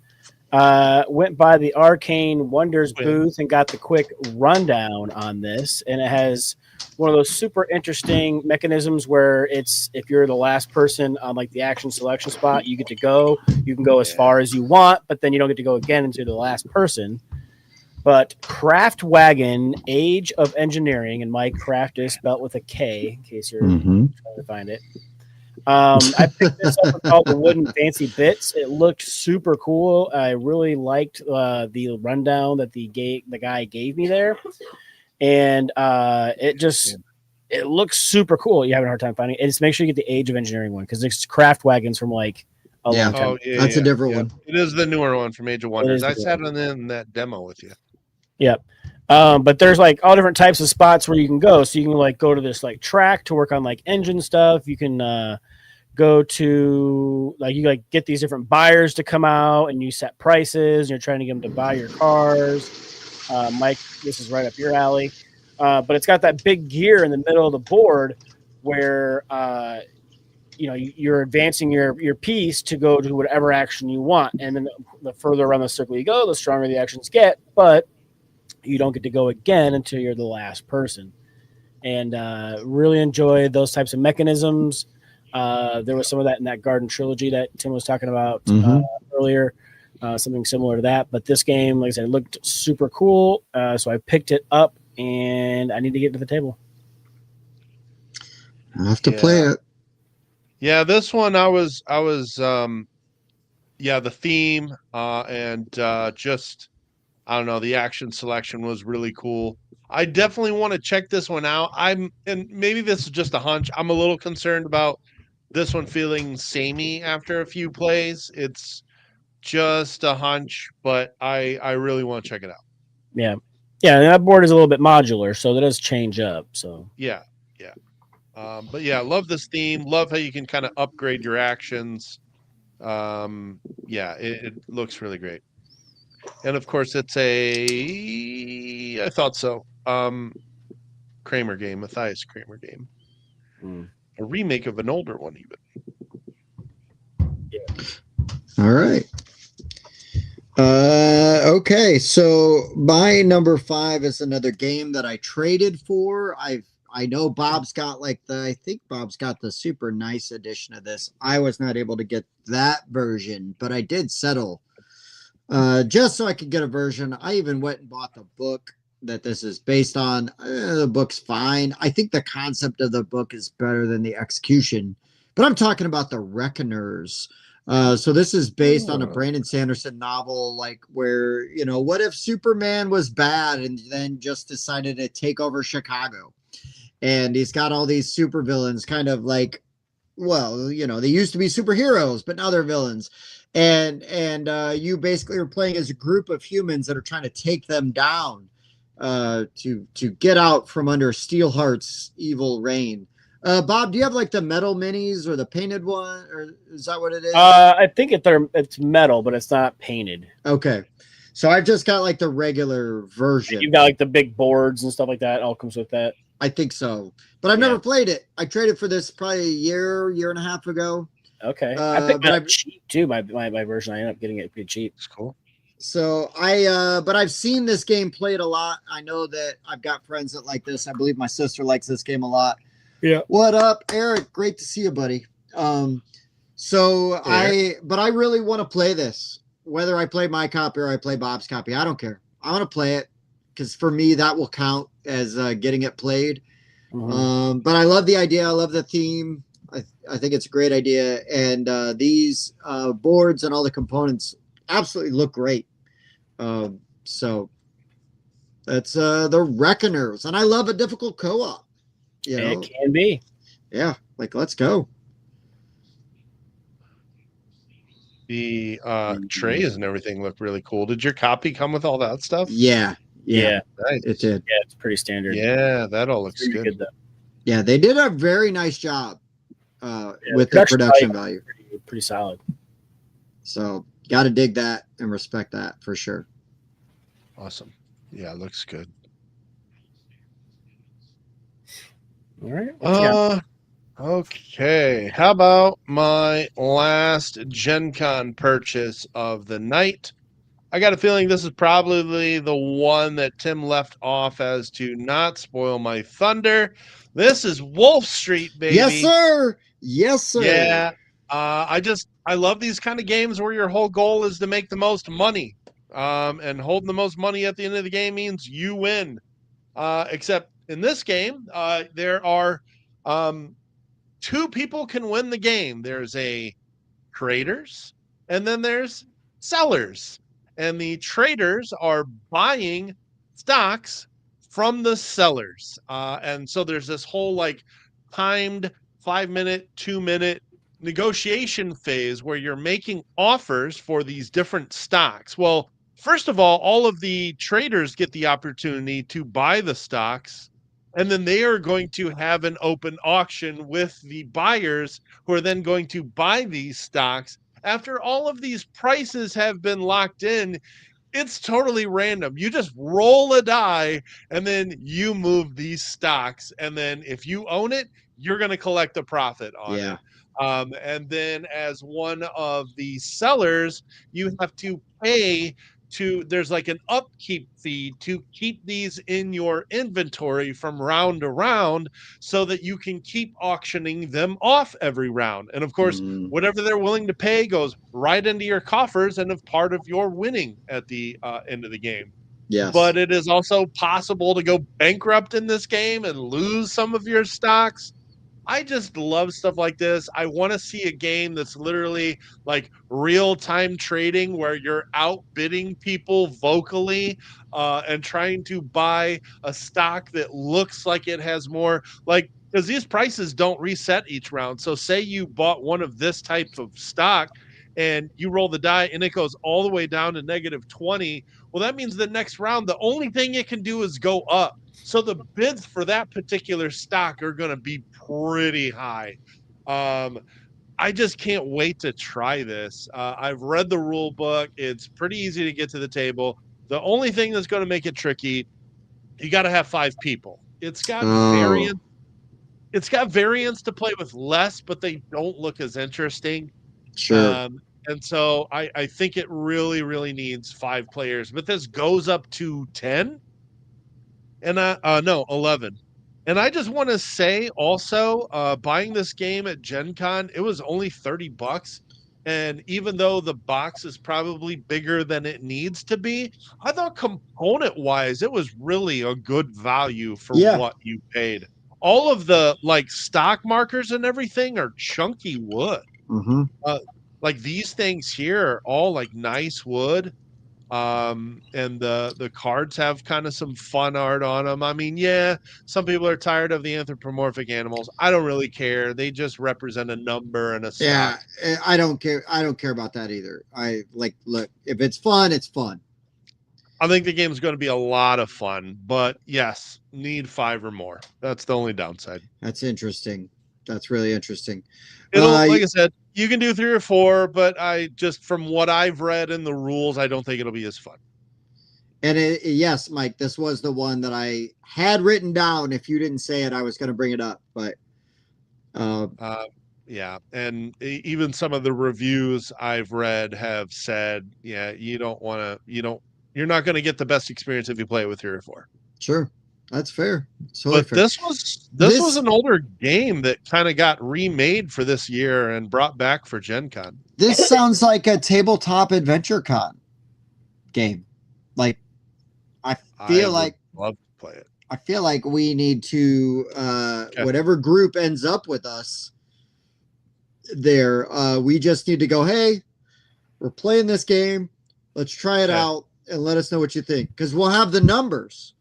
Went by the Arcane Wonders booth and got the quick rundown on this, and it has one of those super interesting mechanisms where it's if you're the last person on like the action selection spot, you get to go. You can go as far as you want, but then you don't get to go again until the last person. But Craft Wagon, Age of Engineering, and Mike Craft is spelled with a K in case you're trying to find it. I picked this up called the Wooden Fancy Bits. It looked super cool. I really liked the rundown that the guy gave me there, and it looks super cool. You having a hard time finding it? Just make sure you get the Age of Engineering one because it's Craft Wagons from like a long time. That's a different one. It is the newer one from Age of Wonders. I sat in that demo with you. Yep. But there's like all different types of spots where you can go. So you can like go to this like track to work on like engine stuff. You can go to like you like get these different buyers to come out and you set prices and you're trying to get them to buy your cars. Mike, this is right up your alley. But it's got that big gear in the middle of the board where you're advancing your piece to go to whatever action you want. And then the further around the circle you go, the stronger the actions get. But you don't get to go again until you're the last person. And really enjoyed those types of mechanisms. There was some of that in that Garden Trilogy that Tim was talking about earlier, something similar to that. But this game, like I said, looked super cool. So I picked it up, and I need to get to the table. I have to play it. Yeah, this one I was the theme and just I don't know, the action selection was really cool. I definitely want to check this one out. And maybe this is just a hunch. I'm a little concerned about this one feeling samey after a few plays. It's just a hunch, but I really want to check it out. Yeah. Yeah, and that board is a little bit modular, so that does change up. So yeah. But yeah, love this theme. Love how you can kind of upgrade your actions. It looks really great. And of course, it's I thought so. Kramer game, Matthias Kramer game. A remake of an older one, even. All right. Okay, so my number 5 is another game that I traded for. I know Bob's got I think Bob's got the super nice edition of this. I was not able to get that version, but I did settle just so I could get a version. I even went and bought the book that this is based on. The book's fine. I think the concept of the book is better than the execution, but I'm talking about the Reckoners. So this is based on a Brandon Sanderson novel, where, what if Superman was bad and then just decided to take over Chicago? And he's got all these supervillains, kind of like, well, they used to be superheroes, but now they're villains. And you basically are playing as a group of humans that are trying to take them down to get out from under Steelheart's evil reign. Bob, do you have the metal minis or the painted one, or is that what it is? I think it's metal, but it's not painted. Okay, so I've just got the regular version. You've got the big boards and stuff like that. It all comes with that. I think so, but I've never played it. I traded for this probably a year and a half ago. Okay, I think it's cheap too. My version, I ended up getting it pretty cheap. It's cool. So but I've seen this game played a lot. I know that I've got friends that like this. I believe my sister likes this game a lot. Yeah. What up, Eric? Great to see you, buddy. But I really want to play this. Whether I play my copy or I play Bob's copy, I don't care. I want to play it because for me that will count as getting it played. Mm-hmm. But I love the idea. I love the theme. I think it's a great idea, and these boards and all the components absolutely look great. So that's the Reckoners, and I love a difficult co-op. It can be. Yeah, let's go. The trays and everything look really cool. Did your copy come with all that stuff? Yeah. Nice. It did. Yeah, it's pretty standard. Yeah, that all looks good. Though. Yeah, they did a very nice job with the production value. Pretty solid. So got to dig that and respect that for sure. Awesome. Yeah, it looks good. All right. Okay. How about my last Gen Con purchase of the night? I got a feeling this is probably the one that Tim left off as to not spoil my thunder. This is Wolf Street, baby. Yes, sir. Yes, sir. Yeah. I love these kind of games where your whole goal is to make the most money. And holding the most money at the end of the game means you win. Except in this game, there are two people can win the game. There's a traders and then there's sellers. And the traders are buying stocks from the sellers. And so there's this whole timed 5-minute, 2-minute negotiation phase where you're making offers for these different stocks. Well, first of all of the traders get the opportunity to buy the stocks, and then they are going to have an open auction with the buyers who are then going to buy these stocks. After all of these prices have been locked in, it's totally random. You just roll a die and then you move these stocks. And then if you own it, you're going to collect a profit on it. And then as one of the sellers, you have to pay there's an upkeep fee to keep these in your inventory from round to round so that you can keep auctioning them off every round. And of course, whatever they're willing to pay goes right into your coffers and is part of your winning at the end of the game. Yes. But it is also possible to go bankrupt in this game and lose some of your stocks. I just love stuff like this. I want to see a game that's literally real-time trading where you're outbidding people vocally and trying to buy a stock that looks like it has more, because these prices don't reset each round. So say you bought one of this type of stock and you roll the die and it goes all the way down to -20. Well, that means the next round, the only thing it can do is go up. So the bids for that particular stock are going to be pretty high. I just can't wait to try this. I've read the rule book. It's pretty easy to get to the table. The only thing that's going to make it tricky, you got to have 5 people. It's got variants. It's got variants to play with less, but they don't look as interesting. Sure. And so I think it really, really needs 5 players, but this goes up to 10 and no, 11. And I just want to say also, buying this game at Gen Con, it was only $30. And even though the box is probably bigger than it needs to be, I thought component wise, it was really a good value for Yeah. what you paid. All of the like stock markers and everything are chunky wood. Mm-hmm. Like these things here are all like nice wood. And the cards have kind of some fun art on them. I mean, yeah, some people are tired of the anthropomorphic animals. I don't really care. They just represent a number and a Yeah, stock. I don't care. I don't care about that either. I like, look, if it's fun, it's fun. I think the game is going to be a lot of fun, but yes, need 5 or more. That's the only downside. That's interesting. That's really interesting. It'll, like I said, you can do 3 or 4, but I just, from what I've read in the rules, I don't think it'll be as fun. And yes, Mike, this was the one that I had written down. If you didn't say it, I was going to bring it up, but yeah, and even some of the reviews I've read have said, yeah, you're not going to get the best experience if you play it with 3 or 4. Sure, that's fair. Totally fair. This was an older game that kind of got remade for this year and brought back for Gen Con. This sounds like a Tabletop Adventure Con game. Like, I feel like love to play it. I feel like we need to whatever group ends up with us there, we just need to go, hey, we're playing this game. Let's try it out and let us know what you think. Because we'll have the numbers.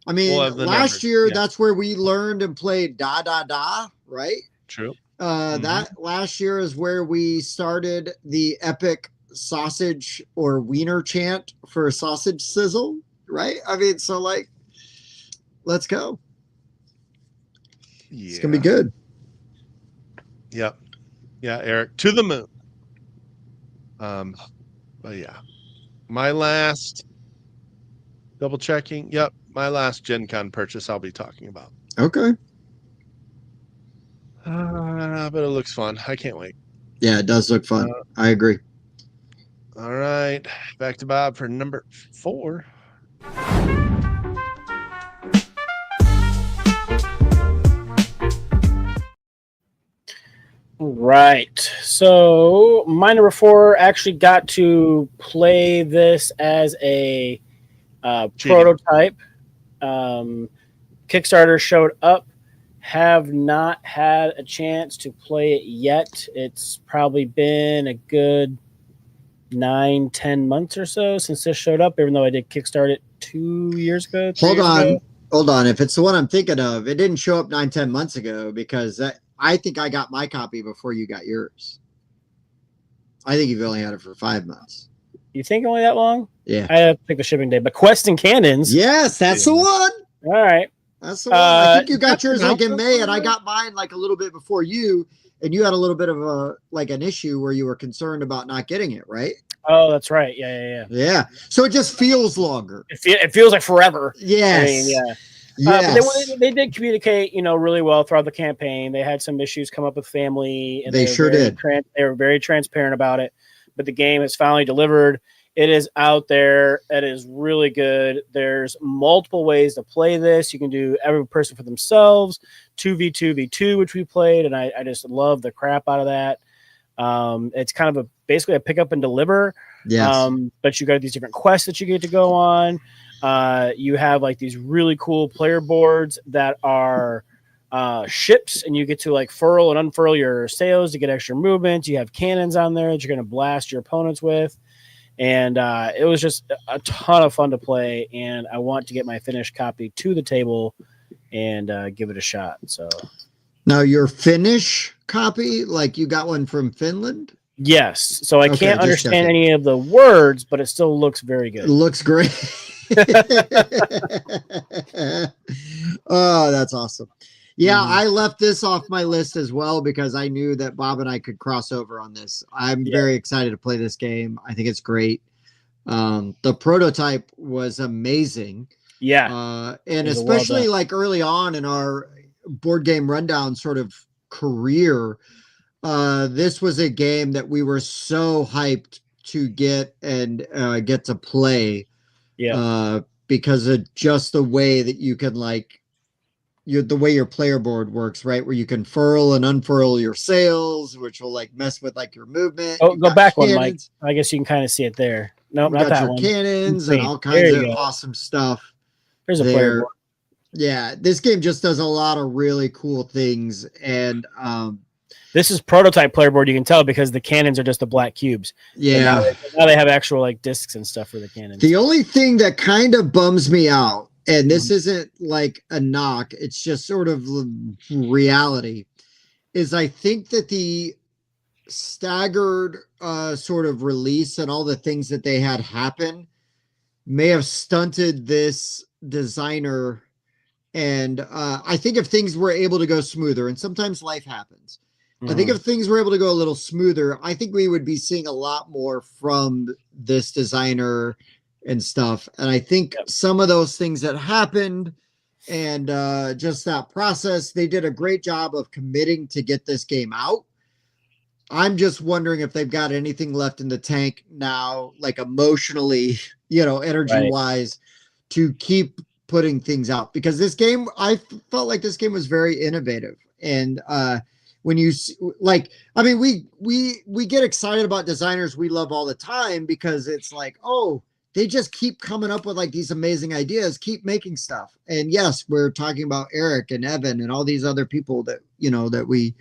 I mean, last year, that's where we learned and played Da Da Da, right? True. That last year is where we started the epic sausage or wiener chant for sausage sizzle, right? I mean, so like, let's go. Yeah. It's going to be good. Yep. Yeah, Eric, to the moon. But yeah, my last double checking. Yep, my last Gen Con purchase I'll be talking about. Okay. But it looks fun. I can't wait. Yeah, it does look fun. I agree. All right, back to Bob for number 4. Right. So my number 4 actually got to play this as a prototype. Kickstarter showed up. Have not had a chance to play it yet. It's probably been a good 9-10 months or so since this showed up, even though I did Kickstart it 2 years ago. Hold on. If it's the one I'm thinking of, it didn't show up 9-10 months ago because I think I got my copy before you got yours. I think you've only had it for 5 months. You think only that long? Yeah. I have to pick the shipping day. But Quest and Cannons. Yes, that's the one. All right. That's the one. I think you got yours like in May, and I got mine like a little bit before you, and you had a little bit of an issue where you were concerned about not getting it, right? Oh, that's right. Yeah. So it just feels longer. It feels like forever. Yes. I mean, yeah. Yes. But they did communicate, really well throughout the campaign. They had some issues come up with family, and they sure did. They were very transparent about it. But the game has finally delivered. It is out there. It is really good. There's multiple ways to play this. You can do every person for themselves, 2v2v2, which we played, and I just love the crap out of that. It's kind of basically a pick up and deliver. Yes. But you got these different quests that you get to go on. You have like these really cool player boards that are ships, and you get to like furl and unfurl your sails to get extra movement. You have cannons on there that you're going to blast your opponents with. And it was just a ton of fun to play, and I want to get my finished copy to the table and give it a shot. So now your Finnish copy, like you got one from Finland? Yes. So I can't understand any of the words, but it still looks very good. It looks great. Oh, that's awesome. Yeah, I left this off my list as well because I knew that Bob and I could cross over on this. I'm very excited to play this game. I think it's great. The prototype was amazing. Yeah. And especially like early on in our board game rundown sort of career, this was a game that we were so hyped to get and get to play. Yeah. Because of just the way that you can the way your player board works, right? Where you can furl and unfurl your sails, which will like mess with like your movement. Oh, You've go got back one, Mike. cannons. I guess you can kind of see it there. No, You not got that your one. cannons and Wait, all there kinds you of go. awesome stuff There's a player there. board. Yeah, this game just does a lot of really cool things, and This is prototype player board. You can tell because the cannons are just the black cubes. yeah. Now they have actual like discs and stuff for the cannons. The only thing that kind of bums me out, and this Mhm. isn't like a knock, it's just sort of reality, is I think that the staggered sort of release and all the things that they had happen may have stunted this designer. And I think if things were able to go smoother, and sometimes life happens, I think if things were able to go a little smoother, I think we would be seeing a lot more from this designer and stuff. And I think some of those things that happened and just that process, they did a great job of committing to get this game out. I'm just wondering if they've got anything left in the tank now, like emotionally, energy wise, to keep putting things out, because this game, I felt like this game was very innovative. And when you like, I mean, we get excited about designers we love all the time, because it's like, oh, they just keep coming up with like these amazing ideas, keep making stuff. And yes, we're talking about Eric and Evan and all these other people that that we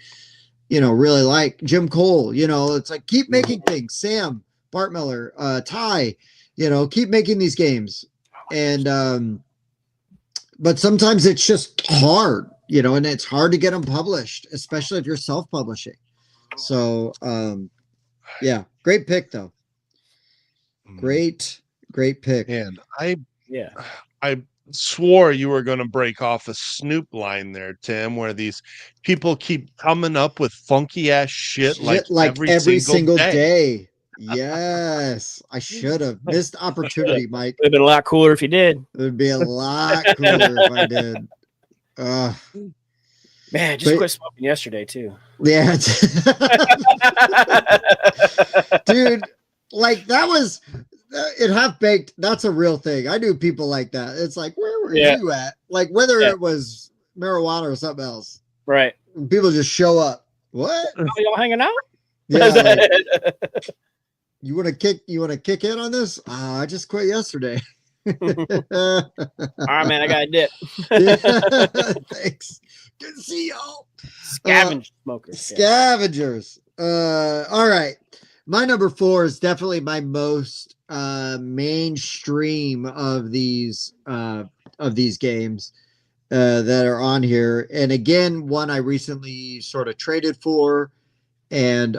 really like. Jim Cole, it's like, keep making things. Sam Bartmiller, Ty, keep making these games. And but sometimes it's just hard, and it's hard to get them published, especially if you're self-publishing. So yeah, great pick though. Great pick. And I swore you were going to break off a Snoop line there, Tim, where these people keep coming up with funky ass shit like every single day. Yes, I should have missed opportunity, Mike. It would have been a lot cooler if you did. It would be a lot cooler if I did. Man, just quit smoking yesterday too. Yeah, dude, like that was it. Half baked. That's a real thing. I knew people like that. It's like, where were you at? Like whether it was marijuana or something else, right? People just show up. What? Oh, y'all hanging out? Yeah. Like, you want to kick in on this? I just quit yesterday. All right, man. I got a dip. Yeah, thanks. Good to see y'all. Scavengers. All right. My number 4 is definitely my most mainstream of these games that are on here. And again, one I recently sort of traded for. And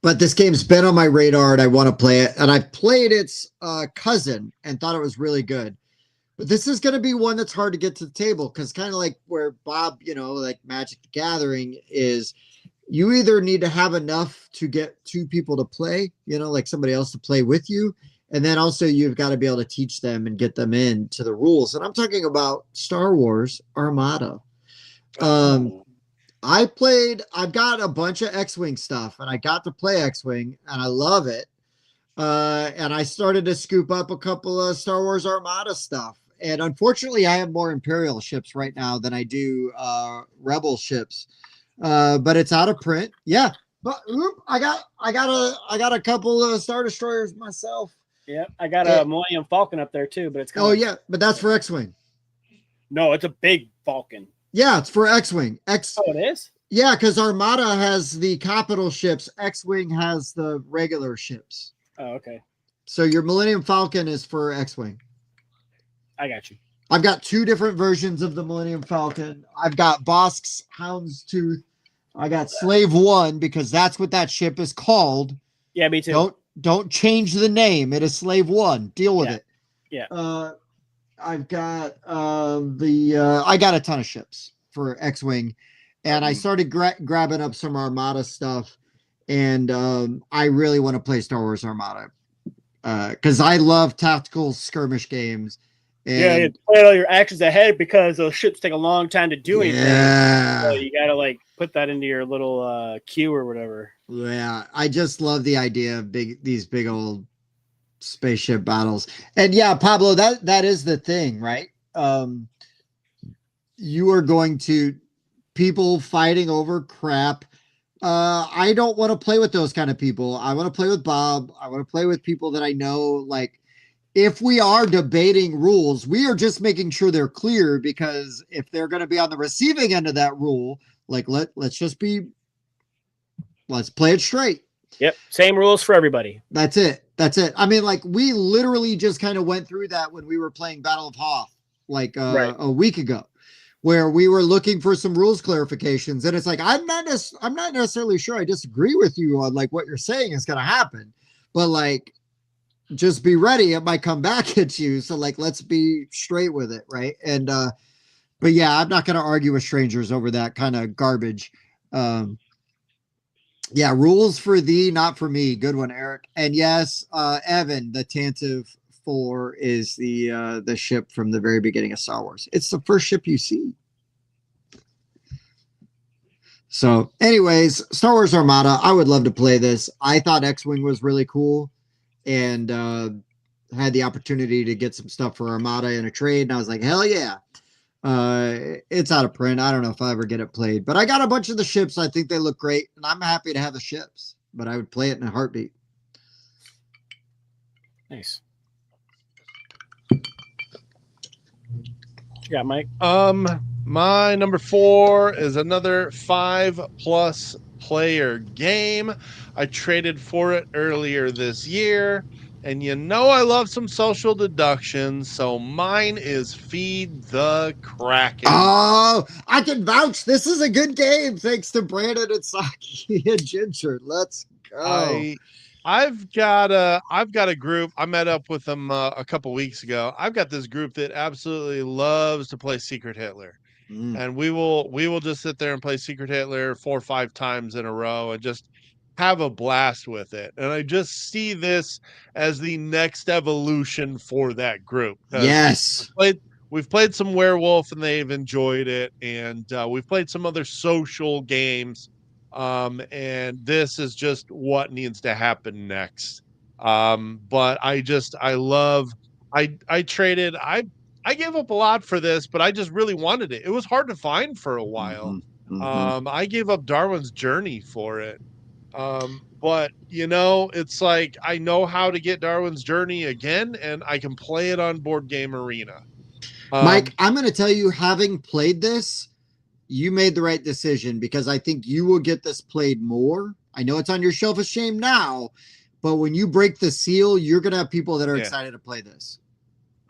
but this game's been on my radar and I want to play it. And I've played its cousin and thought it was really good. But this is going to be one that's hard to get to the table, because kind of like where Bob, like Magic the Gathering is, you either need to have enough to get 2 people to play, like somebody else to play with you. And then also you've got to be able to teach them and get them into the rules. And I'm talking about Star Wars Armada. I've got a bunch of X-Wing stuff, and I got to play X-Wing and I love it. And I started to scoop up a couple of Star Wars Armada stuff. And unfortunately, I have more Imperial ships right now than I do Rebel ships. But it's out of print. Yeah. But I got a couple of Star Destroyers myself. Yeah, I got a Millennium Falcon up there too, but it's oh yeah, but that's for X-Wing. No, it's a big Falcon. Yeah, it's for X-Wing. Oh, it is? Yeah, because Armada has the capital ships. X-Wing has the regular ships. Oh, okay. So your Millennium Falcon is for X-Wing. I got you. I've got 2 different versions of the Millennium Falcon. I've got Bosk's Houndstooth. I got Slave 1, because that's what that ship is called. Yeah, me too. Don't change the name. It is Slave 1. Deal with it. Yeah. I've got I got a ton of ships for X-Wing, and I started grabbing up some Armada stuff, and I really want to play Star Wars Armada because I love tactical skirmish games, Yeah, you And plan all your actions ahead because those ships take a long time to do anything. yeah, So you gotta like put that into your little queue or whatever. yeah. I just love the idea of these big old spaceship battles. And yeah, Pablo, that is the thing, right? You are going to people fighting over crap. I don't want to play with those kind of people. I want to play with Bob. I want to play with people that I know. Like, if we are debating rules, we are just making sure they're clear, because if they're going to be on the receiving end of that rule, like let's play it straight. Yep, same rules for everybody. That's it. That's it. I mean, like, we literally just kind of went through that when we were playing Battle of Hoth like Right. a week ago, where we were looking for some rules clarifications, and it's like I'm not necessarily sure I disagree with you on like what you're saying is going to happen, but like, just be ready, it might come back at you. So like, let's be straight with it, right? And but yeah, I'm not going to argue with strangers over that kind of garbage. Yeah, rules for thee, not for me. Good one, Eric. And yes, Evan, the Tantive 4 is the ship from the very beginning of Star Wars. It's the first ship you see. So, anyways, Star Wars Armada. I would love to play this. I thought X-Wing was really cool, and had the opportunity to get some stuff for Armada in a trade, and I was like, hell yeah. It's out of print. I don't know if I ever get it played, but I got a bunch of the ships. I think they look great, and I'm happy to have the ships, but I would play it in a heartbeat. Nice. You got Mike? My number 4 is another 5+ player game. I traded for it earlier this year, and you know I love some social deduction, so mine is Feed the Kraken. Oh, I can vouch. This is a good game, thanks to Brandon and Saki and Ginger. Let's go. I've got a group. I met up with them a couple weeks ago. I've got this group that absolutely loves to play Secret Hitler. And we will just sit there and play Secret Hitler 4 or 5 times in a row and just have a blast with it. And I just see this as the next evolution for that group. Yes. We've played some Werewolf and they've enjoyed it, and we've played some other social games. And this is just what needs to happen next. But I traded. I gave up a lot for this, but I just really wanted it. It was hard to find for a while. I gave up Darwin's Journey for it. But you know, it's like I know how to get Darwin's Journey again, and I can play it on Board Game Arena. Mike, I'm going to tell you, having played this, you made the right decision, because I think you will get this played more. I know it's on your shelf of shame now, but when you break the seal, you're going to have people that are excited to play this.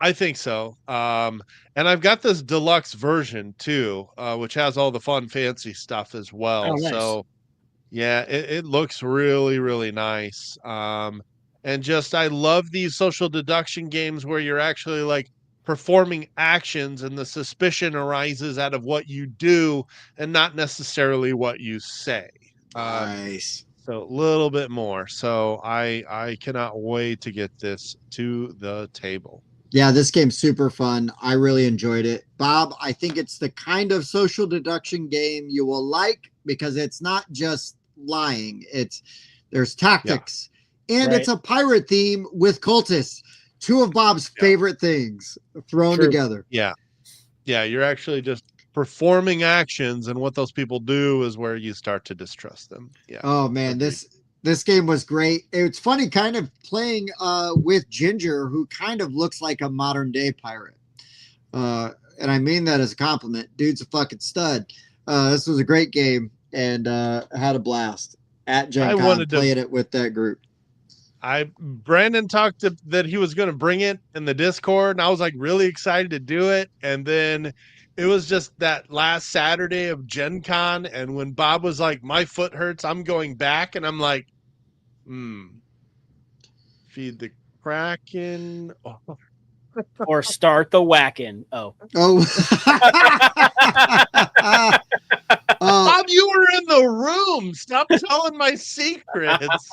I think so. And I've got this deluxe version too, which has all the fun, fancy stuff as well. Oh, nice. So yeah, it looks really, really nice. And just, I love these social deduction games where you're actually like performing actions and the suspicion arises out of what you do and not necessarily what you say. Nice. So a little bit more. So I cannot wait to get this to the table. Yeah, this game's super fun. I really enjoyed it. Bob, I think it's the kind of social deduction game you will like, because it's not just lying. There's tactics, and it's a pirate theme with cultists. 2 of Bob's favorite things thrown together. Yeah. Yeah, you're actually just performing actions, and what those people do is where you start to distrust them. Yeah. Oh man, this game was great. It's funny kind of playing with Ginger, who kind of looks like a modern day pirate. And I mean that as a compliment. Dude's a fucking stud. This was a great game, and had a blast at Gen Con playing it with that group. Brandon talked that he was going to bring it in the Discord, and I was like really excited to do it. And then it was just that last Saturday of Gen Con, and when Bob was like, my foot hurts, I'm going back, and I'm like, Feed the Kraken. Oh. Or start the whacking. Oh. Bob, you were in the room. Stop telling my secrets.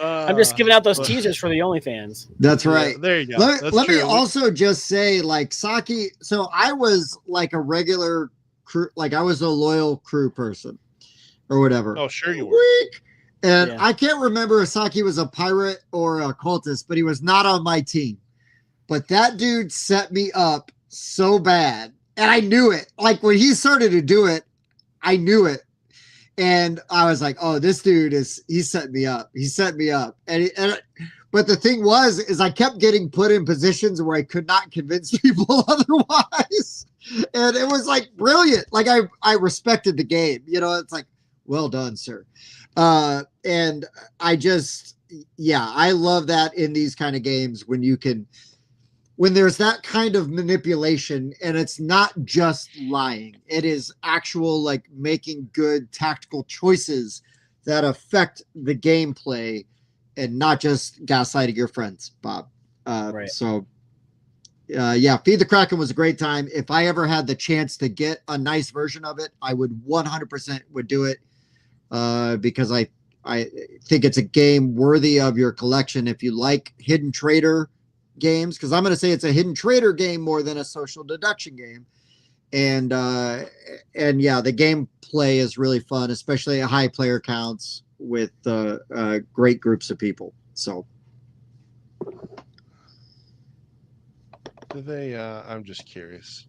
I'm just giving out those but- teasers for the OnlyFans. That's Yeah, right. there you go. Let That's me true. also just say, like, Saki. So I was like a regular crew, like I was a loyal crew person or whatever. Oh, sure you were. Weak. And Yeah. I can't remember if Saki was a pirate or a cultist, but he was not on my team. But that dude set me up so bad. And I knew it. Like when he started to do it, I knew it. And I was like, oh, this dude he set me up. He set me up. But the thing is I kept getting put in positions where I could not convince people otherwise. And it was like brilliant. Like I respected the game. You know, it's like, well done, sir. And I just, yeah, I love that in these kind of games when there's that kind of manipulation and it's not just lying, it is actual like making good tactical choices that affect the gameplay and not just gaslighting your friends, Bob. Right. So yeah, Feed the Kraken was a great time. If I ever had the chance to get a nice version of it, I would 100% would do it because I think it's a game worthy of your collection if you like hidden trader games, because I'm going to say it's a hidden trader game more than a social deduction game. And yeah, the gameplay is really fun, especially at high player counts with great groups of people. So Do they? I'm just curious.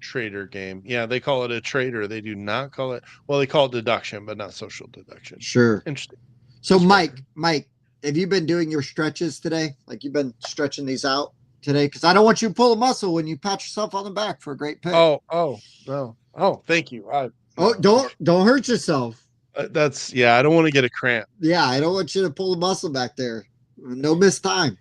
Trader game. Yeah, they call it a trader. They do not call it. Well, they call it deduction, but not social deduction. sure. Interesting. So That's Mike, have you been doing your stretches today? Like you've been stretching these out today? Because I don't want you to pull a muscle when you pat yourself on the back for a great pick. Oh no. Oh, thank you. Don't hurt yourself. That's yeah. I don't want to get a cramp. Yeah, I don't want you to pull a muscle back there. No missed time.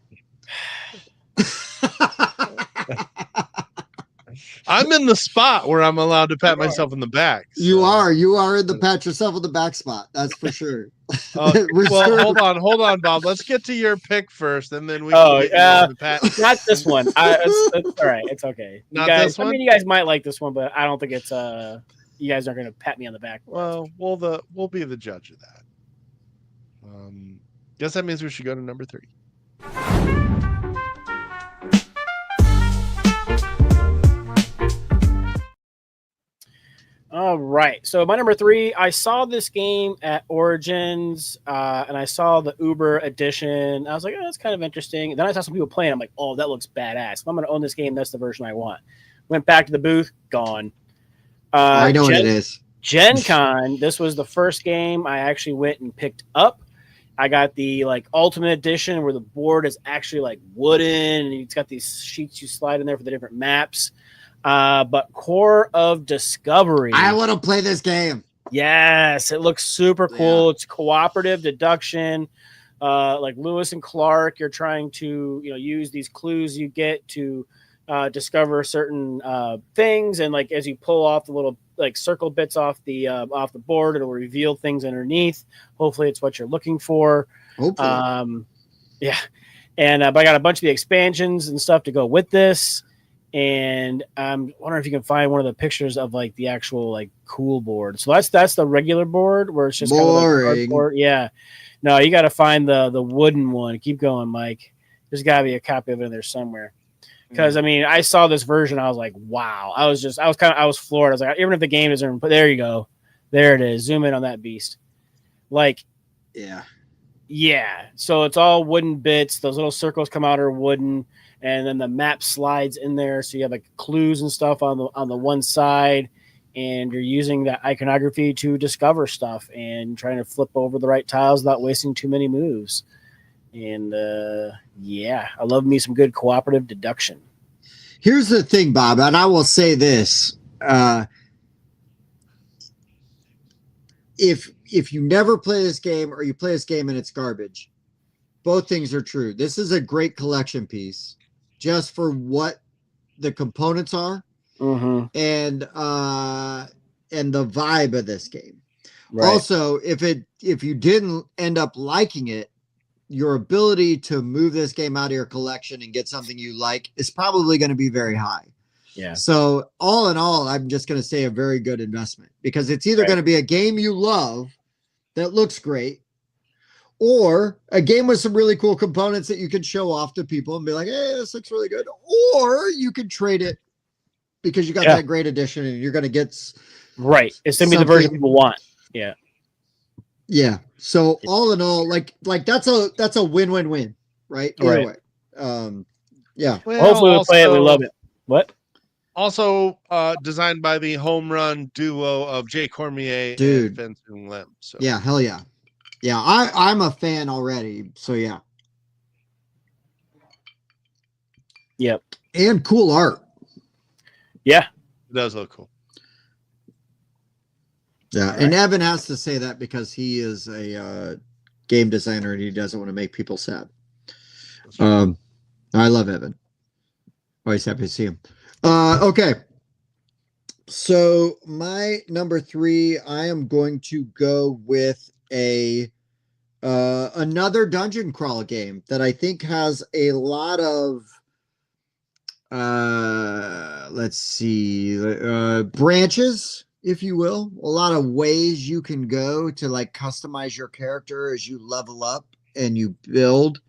I'm in the spot where I'm allowed to pat myself in the back. You so. are in the pat yourself on the back spot. That's for sure. Well, Reserve- hold on, Bob. Let's get to your pick first, and then we. Oh, can get you on the pat. Not this one. It's all right. It's okay. You Not guys, this one? I mean, you guys might like this one, but I don't think it's you guys aren't going to pat me on the back. Well, we'll be the judge of that. Guess that means we should go to number 3. All right. So my number 3, I saw this game at Origins, and I saw the Uber edition. I was like, oh, that's kind of interesting. And then I saw some people playing. I'm like, oh, that looks badass. If I'm going to own this game, that's the version I want. Went back to the booth, gone. I know what it is. Gen Con, this was the first game I actually went and picked up. I got the like Ultimate Edition where the board is actually like wooden and it's got these sheets you slide in there for the different maps. But Core of Discovery. I want to play this game. Yes, it looks super cool. Yeah. It's cooperative deduction. Like Lewis and Clark, you're trying to use these clues you get to discover certain things, and like as you pull off the little like circle bits off the board, it'll reveal things underneath. Hopefully, it's what you're looking for. Hopefully. Yeah, and but I got a bunch of the expansions and stuff to go with this. And I'm wondering if you can find one of the pictures of like the actual like cool board. So that's the regular board where it's just kind of like cardboard. Yeah, no, you got to find the wooden one. Keep going, Mike. There's got to be a copy of it in there somewhere. Because I mean, I saw this version, I was like, wow. I was floored. I was like, even if the game isn't, but there you go, there it is. Zoom in on that beast. Like, yeah. So it's all wooden bits. Those little circles come out are wooden. And then the map slides in there, so you have like clues and stuff on the one side, and you're using that iconography to discover stuff and trying to flip over the right tiles without wasting too many moves. And yeah, I love me some good cooperative deduction. Here's the thing, Bob, and I will say this: if you never play this game or you play this game and it's garbage, both things are true. This is a great collection piece. Just for what the components are, and the vibe of this game. Right. Also, if you didn't end up liking it, your ability to move this game out of your collection and get something you like is probably going to be very high. Yeah. So all in all, I'm just going to say a very good investment, because it's either going to be a game you love that looks great, Or a game with some really cool components that you can show off to people and be like, hey, this looks really good. Or you could trade it because you got that great edition and you're going to get right. It's going to be the version people want. Yeah. Yeah. So all in all, like that's a win-win-win, right? Either way. Yeah. Well, hopefully we play it. We love it. What? Also designed by the home run duo of Jay Cormier and Vincent Lim. So yeah, hell yeah. Yeah, I'm a fan already. So yeah. Yep. And cool art. Yeah. It does look cool. Yeah, and Evan has to say that because he is a game designer and he doesn't want to make people sad. I love Evan. Always happy to see him. Okay. So my number 3, I am going to go with another dungeon crawl game that I think has a lot of let's see, branches, if you will, a lot of ways you can go to like customize your character as you level up and you build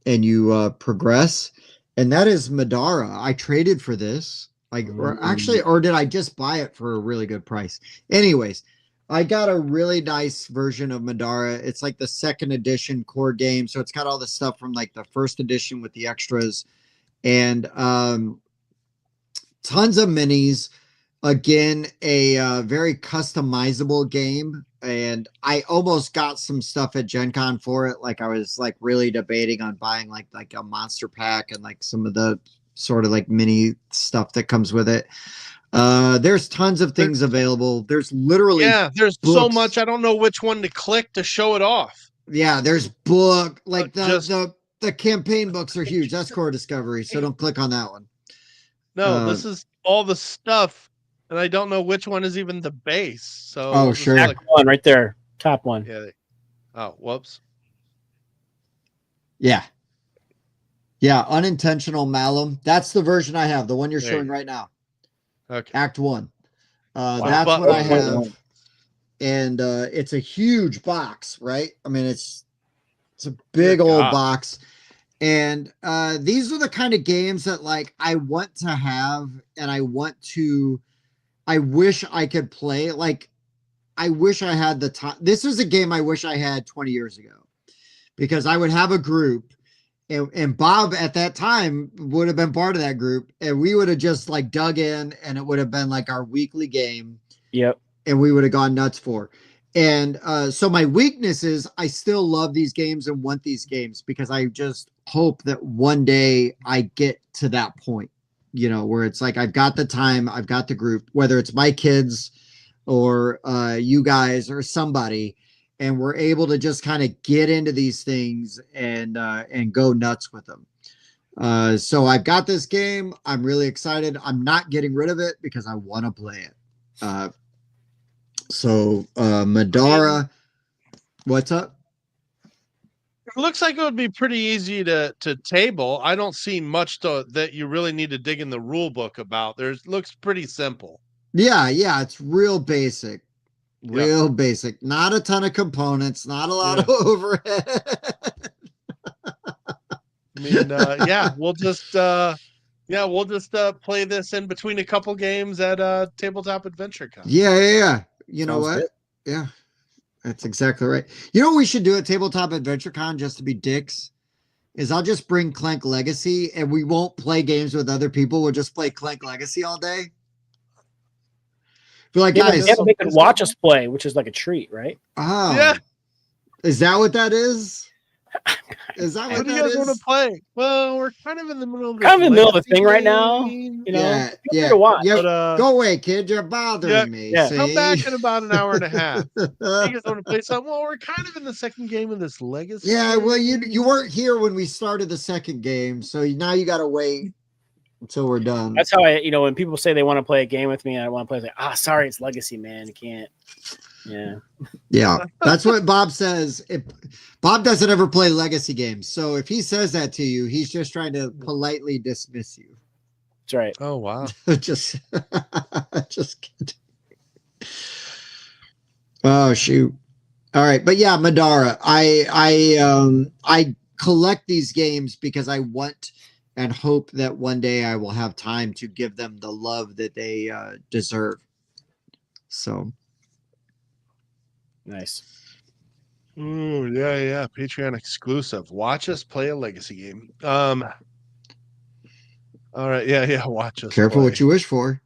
and you progress. And that is Madara. I traded for this, or did I just buy it for a really good price? Anyways, I got a really nice version of Madara. It's like the 2nd edition core game. So it's got all the stuff from like the 1st edition with the extras and tons of minis. Again, a very customizable game. And I almost got some stuff at Gen Con for it. Like I was like really debating on buying like a monster pack and like some of the sort of like mini stuff that comes with it. There's tons of things available. There's literally there's books. So much. I don't know which one to click to show it off. Yeah, there's book like the campaign books are huge. That's Core Discovery, so don't click on that one. No, this is all the stuff, and I don't know which one is even the base. So sure, like one right there, top one. Yeah. Oh, whoops. Yeah. Unintentional Malum. That's the version I have. The one you're showing right now. Okay. Act 1. That's what I have. And it's a huge box, right? I mean, it's a big old box. And these are the kind of games that like I want to have and I wish I could play. Like, I wish I had the time. This is a game I wish I had 20 years ago because I would have a group and Bob at that time would have been part of that group and we would have just like dug in and it would have been like our weekly game. Yep. And we would have gone nuts for. And so my weakness is I still love these games and want these games because I just hope that one day I get to that point, you know, where it's like, I've got the time, I've got the group, whether it's my kids or you guys or somebody, and we're able to just kind of get into these things and go nuts with them. So I've got this game. I'm really excited. I'm not getting rid of it because I want to play it. So Madara, what's up? It looks like it would be pretty easy to table. I don't see much that you really need to dig in the rule book about. Looks pretty simple. Yeah, it's real basic. Basic. Not a ton of components, not a lot of overhead. I mean, we'll just play this in between a couple games at Tabletop Adventure Con. Yeah. You know what? Good. Yeah, that's exactly right. You know what we should do at Tabletop Adventure Con just to be dicks? Is I'll just bring Clank Legacy and we won't play games with other people. We'll just play Clank Legacy all day. Be like, guys, they can watch us play, which is like a treat, right? Oh, yeah. Is that what that is? Is that what do you guys want to play? Well, we're kind of in the middle of the thing right now. You know, yeah. But, go away, kid. You're bothering me. Yeah. Come back in about an hour and a half. You guys want to play something? Well, we're kind of in the second game of this Legacy. Yeah. Well, you weren't here when we started the second game, so now you got to wait until we're done. That's how when people say they want to play a game with me, and I want to play. Like, sorry, it's Legacy, man. You can't. Yeah. That's what Bob says. Bob doesn't ever play Legacy games. So if he says that to you, he's just trying to politely dismiss you. That's right. Oh, wow. just kidding. Oh, shoot. All right, but yeah, Madara. I collect these games because I want and hope that one day I will have time to give them the love that they deserve. So Nice. Ooh, yeah. Patreon exclusive. Watch us play a legacy game. All right, yeah. Watch us careful play. what you wish for.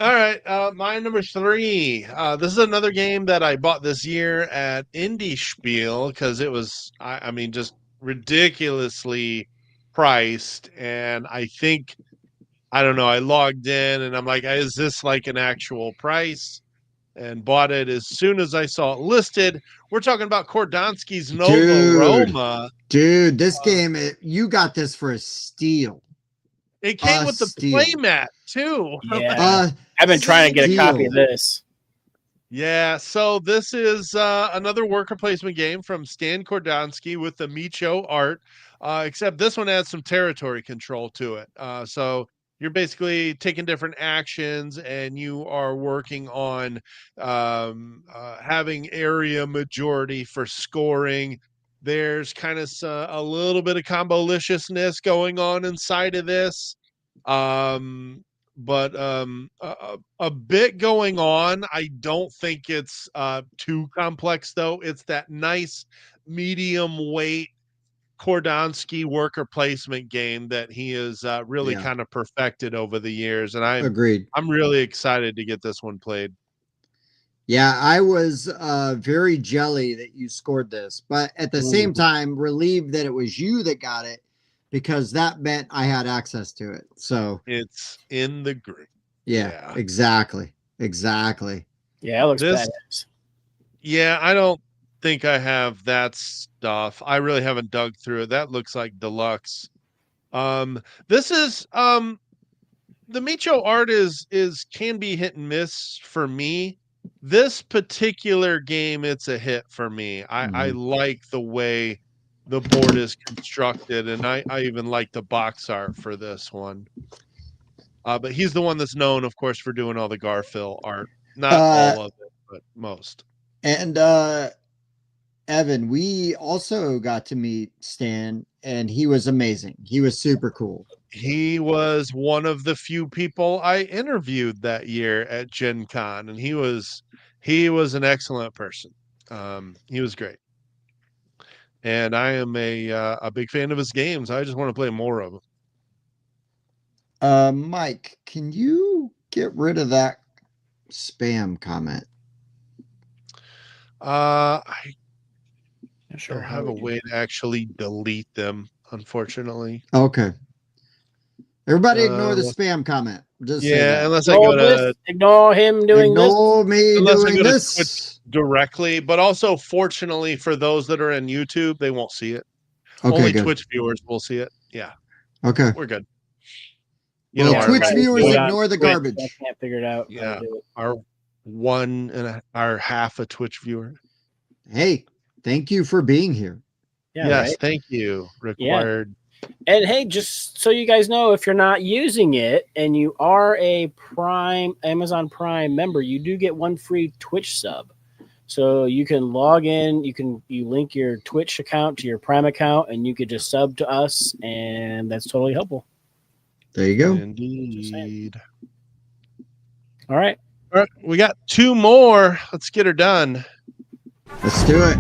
All right, my number 3. This is another game that I bought this year at Indie Spiel because it was, I mean, just ridiculously priced. And I think, I don't know, I logged in and I'm like, is this like an actual price? And bought it as soon as I saw it listed. We're talking about Kordonsky's Nova Roma. Dude, this game, you got this for a steal. It came with the steal. playmat too. Yeah. I've been trying to get a copy of this. Yeah, so this is another worker placement game from Stan Kordonsky with the Micho art, except this one adds some territory control to it. So you're basically taking different actions and you are working on having area majority for scoring. There's kind of a little bit of combo-liciousness going on inside of this. But a bit going on. I don't think it's too complex though. It's that nice medium weight Kordonsky worker placement game that he has really kind of perfected over the years, and Agreed. I'm really excited to get this one played. Yeah, I was very jelly that you scored this, but at the same time relieved that it was you that got it, because that meant I had access to it. So it's in the group. Yeah. Exactly. Yeah, it looks badass. Yeah, I don't think I have that stuff. I really haven't dug through it. That looks like deluxe. This is the Micho art is can be hit and miss for me. This particular game, it's a hit for me. I like the way the board is constructed, and I even like the box art for this one. But he's the one that's known, of course, for doing all the Garfield art. Not all of it, but most. And Evan, we also got to meet Stan, and he was amazing. He was super cool. He was one of the few people I interviewed that year at Gen Con, and he was an excellent person. He was great. And I am a big fan of his games. I just want to play more of them. Mike, can you get rid of that spam comment? I don't have a way to actually delete them, unfortunately. Okay. Everybody ignore the spam comment. Just unless I go to ignore him doing this. Ignore me unless doing I go to this Twitch directly. But also, fortunately for those that are on YouTube, they won't see it. Okay, Only good. Twitch viewers will see it. Yeah. Okay. We're good. Well, Twitch viewers ignore the garbage. I can't figure it out. Yeah. Our our half a Twitch viewer. Hey, thank you for being here. Yeah, yes, right? thank you. Required. And hey, just so you guys know, if you're not using it and you are a Amazon Prime member, you do get one free Twitch sub. So you can log in, you link your Twitch account to your Prime account, and you could just sub to us, and that's totally helpful. There you go. Indeed. All right. All right, we got 2 more. Let's get her done. Let's do it.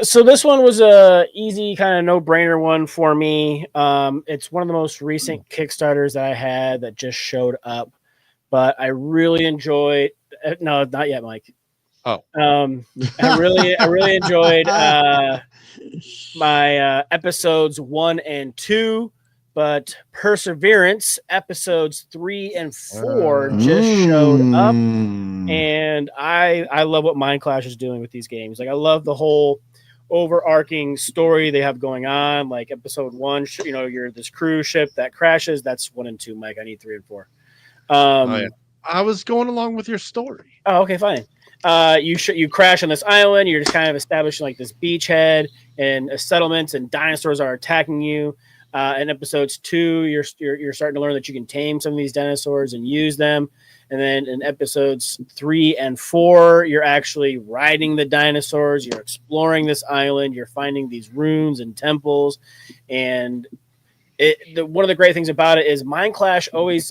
So this one was a easy kind of no-brainer one for me. It's one of the most recent Kickstarters that I had that just showed up, but I really enjoyed. No, not yet, Mike. Oh, I really enjoyed my episodes 1 and 2, but Perseverance episodes 3 and 4 just showed up. And I love what Mind Clash is doing with these games. Like, I love the whole overarching story they have going on. Like episode 1, you're this cruise ship that crashes. That's 1 and 2, Mike. I need 3 and 4. I was going along with your story. Oh, okay, fine. You crash on this island. You're just kind of establishing like this beachhead and settlements, and dinosaurs are attacking you. In episodes 2, you're starting to learn that you can tame some of these dinosaurs and use them. And then in episodes 3 and 4, you're actually riding the dinosaurs. You're exploring this island. You're finding these ruins and temples. And one of the great things about it is Mind Clash always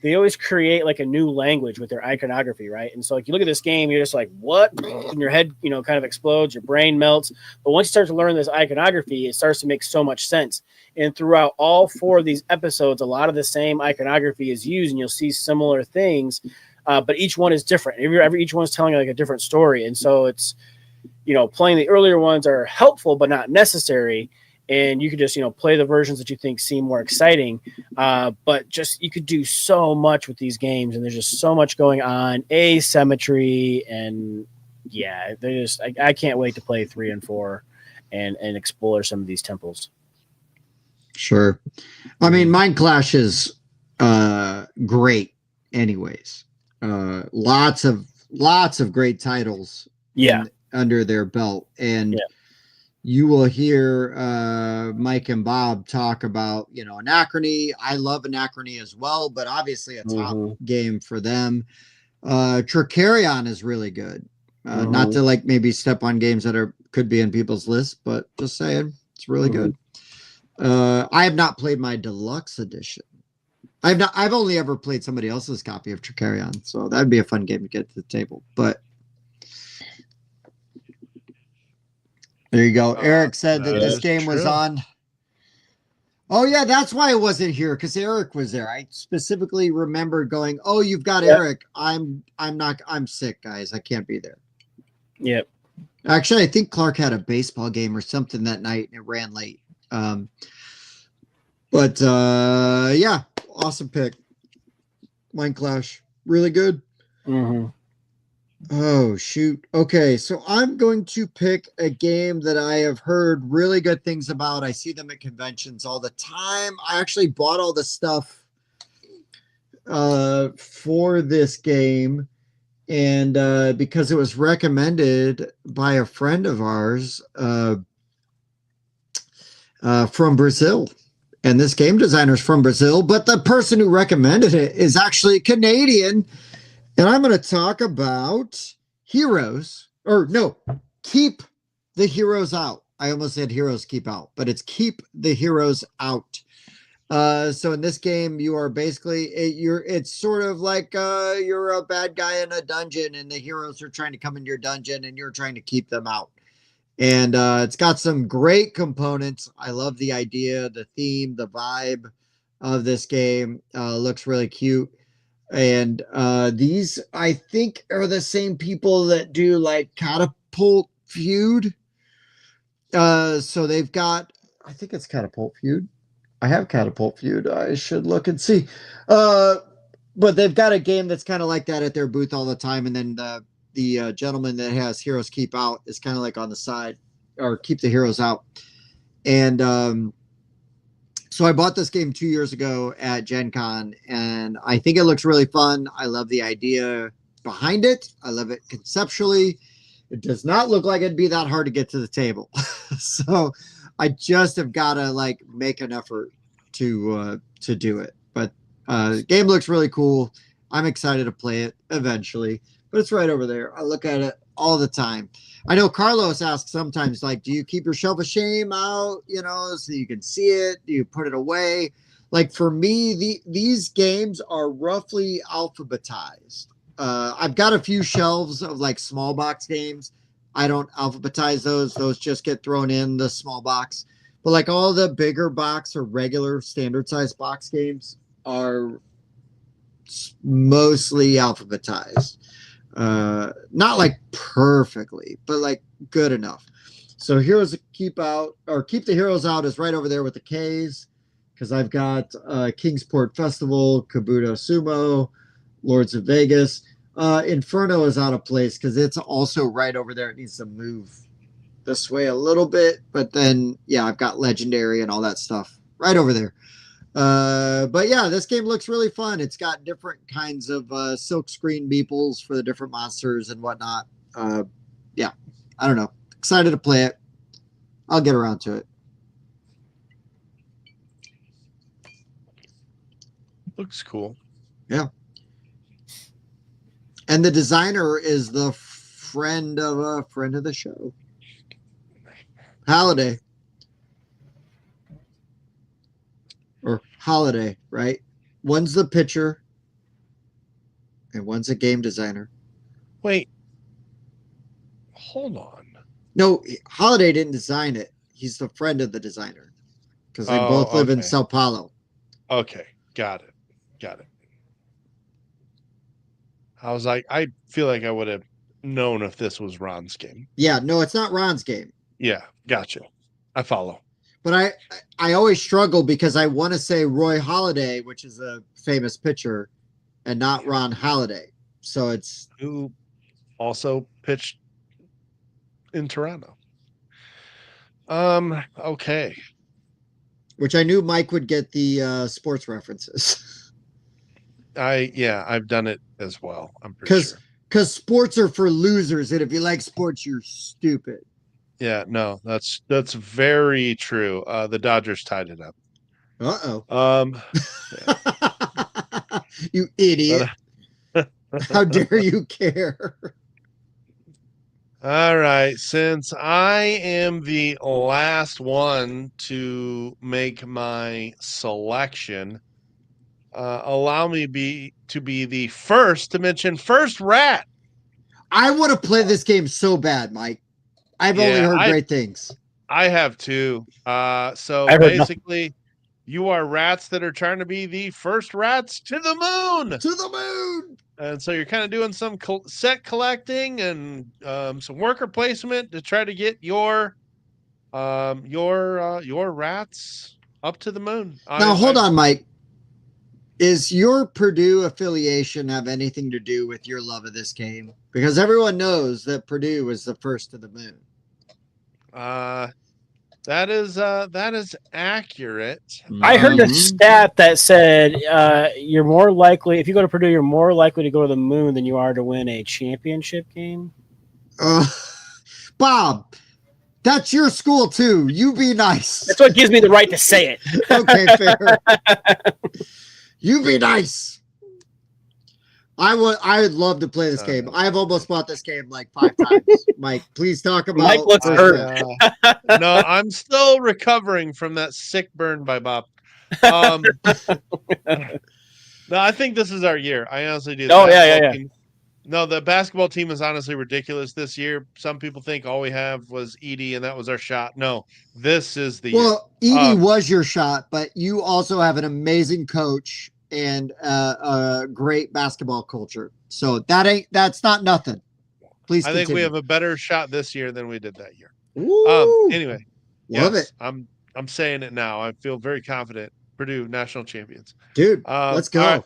they always create like a new language with their iconography, right? And so like you look at this game, you're just like, what? And your head, kind of explodes, your brain melts. But once you start to learn this iconography, it starts to make so much sense. And throughout all 4 of these episodes, a lot of the same iconography is used, and you'll see similar things. But each one is different. Each one's telling like a different story. And so it's, playing the earlier ones are helpful, but not necessary. And you could just, play the versions that you think seem more exciting. But just you could do so much with these games, and there's just so much going on, asymmetry, and yeah, they just I can't wait to play 3 and 4 and explore some of these temples. Sure. I mean, Mind Clash is great anyways. Lots of great titles under their belt. And you will hear Mike and Bob talk about, Anachrony. I love Anachrony as well, but obviously a top game for them. Tricarion is really good. Not to like maybe step on games that could be in people's lists, but just saying, it's really good. I have not played my deluxe edition. I've only ever played somebody else's copy of Tricarion, so that'd be a fun game to get to the table. But there you go. Eric said that this game was on. Oh yeah, that's why I wasn't here, because Eric was there. I specifically remembered going, "Oh, you've got Eric. I'm sick, guys. I can't be there." Yep. Actually, I think Clark had a baseball game or something that night, and it ran late. But yeah, awesome pick. Mind Clash, really good. Oh shoot. Okay, so I'm going to pick a game that I have heard really good things about. I see them at conventions all the time. I actually bought all the stuff for this game, and because it was recommended by a friend of ours from Brazil. And this game designer is from Brazil, but the person who recommended it is actually Canadian. And I'm going to talk about Heroes, or no, Keep the Heroes Out. I almost said Heroes Keep Out, but it's Keep the Heroes Out. So in this game, you are basically, it's sort of like you're a bad guy in a dungeon, and the heroes are trying to come into your dungeon, and you're trying to keep them out. And it's got some great components. I love the idea, the theme, the vibe of this game. Looks really cute. And these, I think, are the same people that do like Catapult Feud. So they've got, I think it's Catapult Feud. I have Catapult Feud. I should look and see. But they've got a game that's kind of like that at their booth all the time. And then the gentleman that has Heroes Keep Out is kind of like on the side, or Keep the Heroes Out. And so I bought this game 2 years ago at Gen Con, and I think it looks really fun. I love the idea behind it. I love it conceptually. It does not look like it'd be that hard to get to the table. So I just have got to like make an effort to do it. But the game looks really cool. I'm excited to play it eventually. But it's right over there. I look at it all the time. I know Carlos asks sometimes, like, do you keep your shelf of shame out, so you can see it? Do you put it away? Like, for me, these games are roughly alphabetized. I've got a few shelves of, like, small box games. I don't alphabetize those. Those just get thrown in the small box. But, like, all the bigger box or regular standard-sized box games are mostly alphabetized. Not like perfectly, but like good enough. So Heroes Keep Out, or Keep the Heroes Out, is right over there with the K's, because I've got Kingsport Festival, Kabuto Sumo, Lords of Vegas. Inferno is out of place because it's also right over there. It needs to move this way a little bit, but then yeah, I've got Legendary and all that stuff right over there. But yeah, this game looks really fun. It's got different kinds of silk screen meeples for the different monsters and whatnot. Yeah, I don't know. Excited to play it. I'll get around to it. Looks cool. And the designer is the friend of a friend of the show, Holiday. Or Holiday, right? One's the pitcher and one's a game designer. Wait. Hold on. No, Holiday didn't design it. He's the friend of the designer because they both live in okay. Sao Paulo. Okay. Got it. I was like, I feel like I would have known if this was Ron's game. Yeah, no, it's not Ron's game. Yeah, gotcha. I follow. But I always struggle because I want to say Roy Halladay, which is a famous pitcher, and not Ron Halladay. So it's Who also pitched in Toronto. Okay. which I knew Mike would get the sports references. I've done it as well. I'm pretty sure. Because sports are for losers, and if you like sports, you're stupid. Yeah, no, that's very true. The Dodgers tied it up. Uh-oh. Yeah. You idiot. How dare you care? All right. Since I am the last one to make my selection, allow me to be the first to mention First Rat. I want to play this game so bad, Mike. I've only heard great things. I have too. So basically, you are rats that are trying to be the first rats to the moon. To the moon. And so you're kind of doing some set collecting and some worker placement to try to get your rats up to the moon. Now, hold on, Mike. Is your Purdue affiliation have anything to do with your love of this game? Because everyone knows that Purdue was the first to the moon. That is accurate. I heard a stat that said you're more likely, if you go to Purdue, you're more likely to go to the moon than you are to win a championship game. Bob, that's your school too. You be nice. That's what gives me the right to say it. Okay, fair. You be nice. I would love to play this game. I've almost bought this game like 5 times. Mike, please talk about. Mike looks hurt. No, I'm still recovering from that sick burn by Bob. No, I think this is our year. I honestly do. Oh yeah. No, the basketball team is honestly ridiculous this year. Some people think all we have was Edie and that was our shot. No, this is the year. Edie was your shot, but you also have an amazing coach and a great basketball culture. So that's not nothing. Please continue. I think we have a better shot this year than we did that year. Anyway, love it. I'm saying it now. I feel very confident. Purdue national champions. Dude, let's go. Right.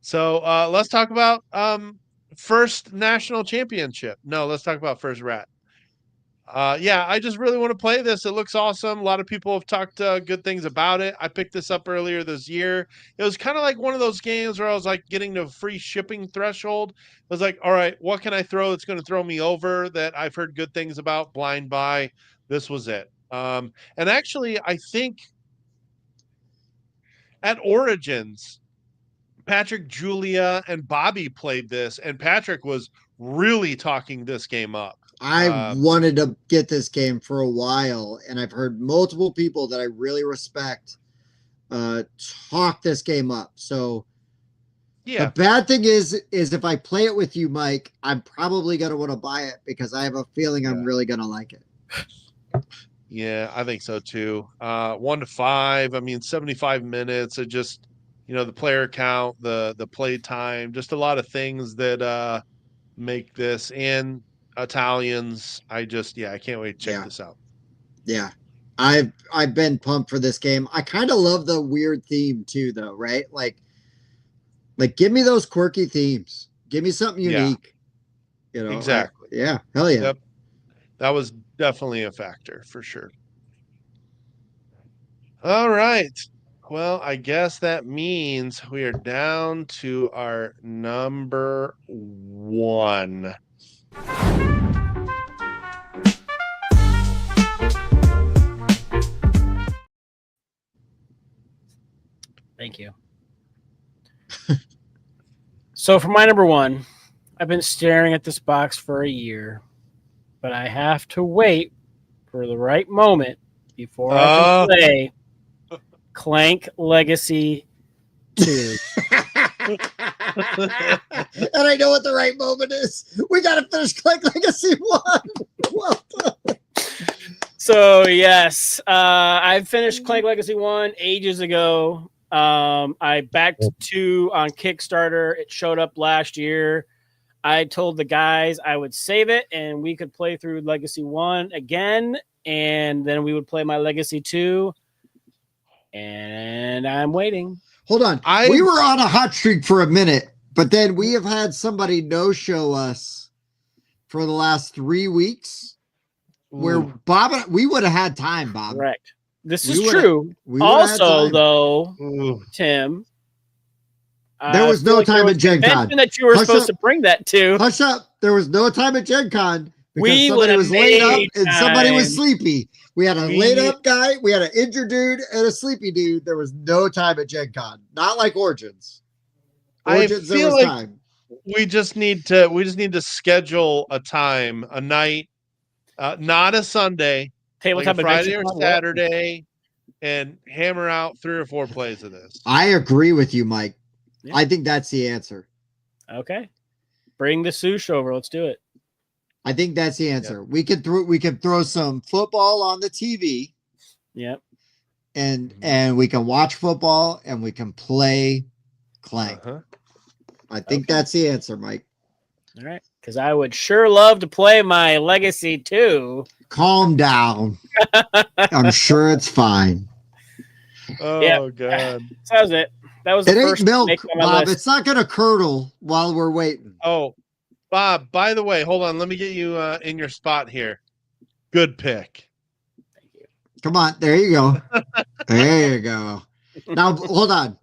So let's talk about first national championship. No, let's talk about first rat. I just really want to play this. It looks awesome. A lot of people have talked good things about it. I picked this up earlier this year. It was kind of like one of those games where I was like getting to free shipping threshold. I was like, all right, what can I throw that's going to throw me over that I've heard good things about? Blind buy. This was it. And actually, I think at Origins, Patrick, Julia, and Bobby played this, and Patrick was really talking this game up. I wanted to get this game for a while, and I've heard multiple people that I really respect talk this game up. So the bad thing is if I play it with you, Mike, I'm probably going to want to buy it because I have a feeling I'm really going to like it. Yeah, I think so too. 1 to 5. I mean, 75 minutes. It just, the player count, the play time, just a lot of things that make this. And Italians, I can't wait to check this out. Yeah. I've been pumped for this game. I kind of love the weird theme too, though, right? Like give me those quirky themes. Give me something unique. Exactly. Yeah. Hell yeah. Yep. That was definitely a factor for sure. All right. Well, I guess that means we are down to our number 1. Thank you. So for my number one, I've been staring at this box for a year, but I have to wait for the right moment before I can play Clank Legacy 2. And I know what the right moment is. We got to finish Clank Legacy 1. Well done. So yes, I finished Clank Legacy 1 ages ago. I backed 2 on Kickstarter. It showed up last year. I told the guys I would save it and we could play through Legacy 1 again, and then we would play my Legacy 2. And I'm waiting. Hold on. We were on a hot streak for a minute, but then we have had somebody no-show us for the last 3 weeks. Where Bob and we would have had time, Bob. Correct. This is true. Also, though, Tim, there was no time at Gen Con. That you were supposed to bring that to. Hush up. There was no time at Gen Con because somebody was laid up and somebody was sleepy. We had a laid up guy, we had an injured dude, and a sleepy dude. There was no time at Gen Con. Not like Origins. Origins, I feel like time. We just need to schedule a time, a night. Not a Sunday, like a Friday or Saturday, and hammer out 3 or 4 plays of this. I agree with you, Mike. Yeah. I think that's the answer. Okay, bring the sush over. Let's do it. I think that's the answer. Yep. We could throw some football on the TV. Yep. And we can watch football and we can play Clank. I think that's the answer, Mike. All right. Because I would sure love to play my Legacy 2. Calm down. I'm sure it's fine. Oh, God. So that was it. That was the first milk, Bob. List. It's not going to curdle while we're waiting. Oh, Bob, by the way, hold on. Let me get you in your spot here. Good pick. Thank you. Come on. There you go. There you go. Now, hold on.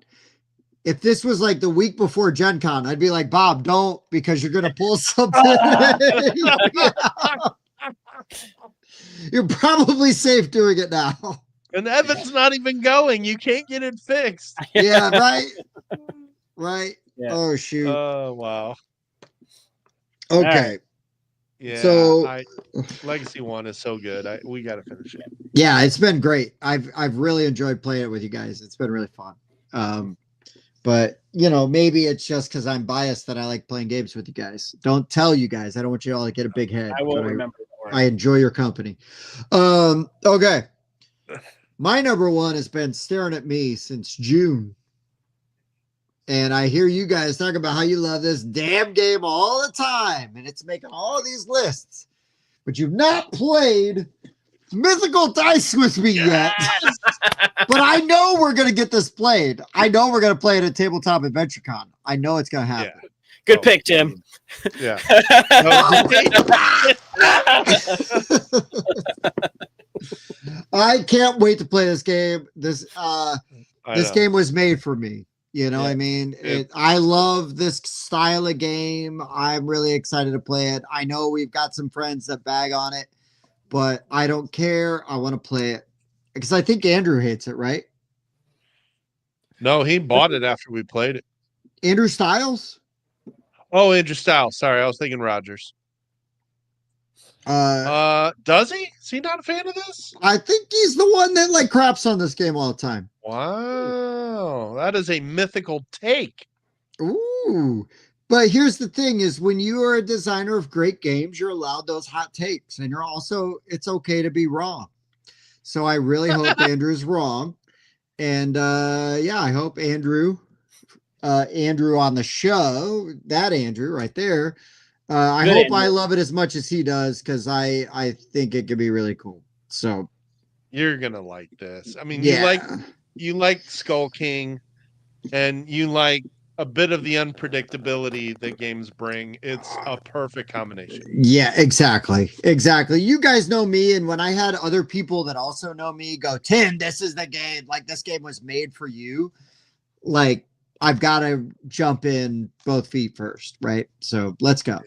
If this was like the week before Gen Con, I'd be like, Bob, don't, because you're going to pull something. You're probably safe doing it now. And Evan's not even going. You can't get it fixed. Yeah, right. Right. Yeah. Oh, shoot. Oh, wow. Okay. Right. Yeah. So Legacy 1 is so good. We got to finish it. Yeah, it's been great. I've really enjoyed playing it with you guys. It's been really fun. But, maybe it's just because I'm biased that I like playing games with you guys. Don't tell you guys. I don't want you all to get a big head. I will remember more. I enjoy your company. Okay. My number one has been staring at me since June. And I hear you guys talk about how you love this damn game all the time. And it's making all these lists. But you've not played Mythical Dice with me yet. But I know we're going to get this played. I know we're going to play it at Tabletop Adventure Con. I know it's going to happen. Yeah. Good pick, Tim. Yeah. I can't wait to play this game. This game was made for me. What I mean? I love this style of game. I'm really excited to play it. I know we've got some friends that bag on it, but I don't care. I want to play it because I think Andrew hates it, right? No, he bought it after we played it. Andrew Styles? Oh, Andrew Styles. Sorry, I was thinking Rogers. Does he? Is he not a fan of this? I think he's the one that craps on this game all the time. Wow, that is a mythical take. Ooh, but here's the thing: is when you are a designer of great games, you're allowed those hot takes, and it's okay to be wrong. So I really hope Andrew's wrong, and I hope Andrew on the show, that Andrew right there. I hope I love it as much as he does because I think it could be really cool. So you're gonna like this. I mean, you like Skull King, and you like a bit of the unpredictability that games bring. It's a perfect combination. Yeah, exactly. You guys know me, and when I had other people that also know me go, Tim, this is the game. This game was made for you. I've got to jump in both feet first, right? So let's go.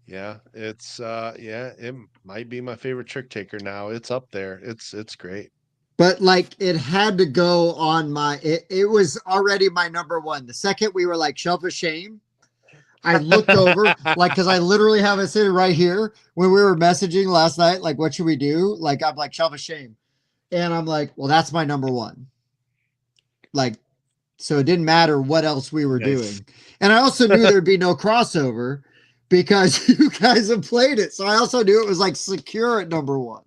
It might be my favorite trick taker now. It's up there. It's great. But like it had to go on my it was already my number one. The second we were like Shelf of Shame, I looked over like because I literally have it sitting right here when we were messaging last night, like what should we do? Like I'm like Shelf of Shame. And I'm like, well, that's my number one. Like, so it didn't matter what else we were doing. And I also knew there'd be no crossover because you guys have played it. So I also knew it was like secure at number one.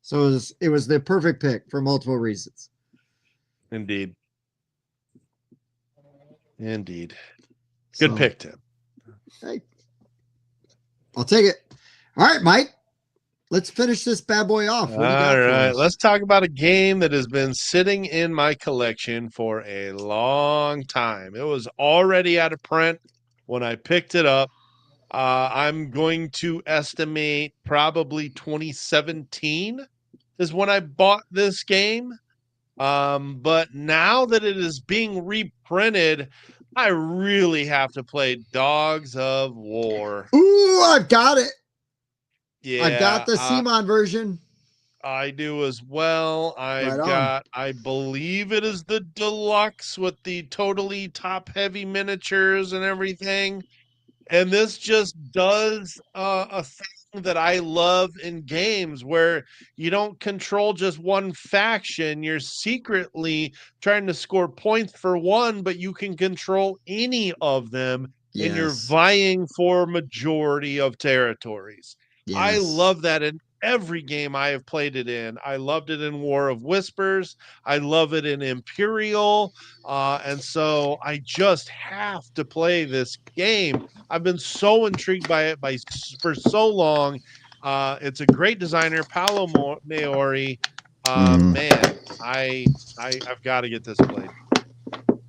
So it was the perfect pick for multiple reasons. Indeed. Good So, pick, Tim. Hey, I'll take it. All right, Mike. Let's finish this bad boy off. All right, let's talk about a game that has been sitting in my collection for a long time. It was already out of print when I picked it up. I'm going to estimate probably 2017 is when I bought this game. But now that it is being reprinted, I really have to play Dogs of War. Ooh, I've got it. Yeah, I've got the CMON version. I do as well. I believe it is the deluxe with the totally top heavy miniatures and everything. And this just does a thing that I love in games where you don't control just one faction. You're secretly trying to score points for one, but you can control any of them, and you're vying for majority of territories. Yes. I love that in every game I have played it in. I loved it in War of Whispers. I love it in Imperial. And so I just have to play this game. I've been so intrigued by it for so long. It's a great designer, Paolo Maori. Man, I've got to get this played.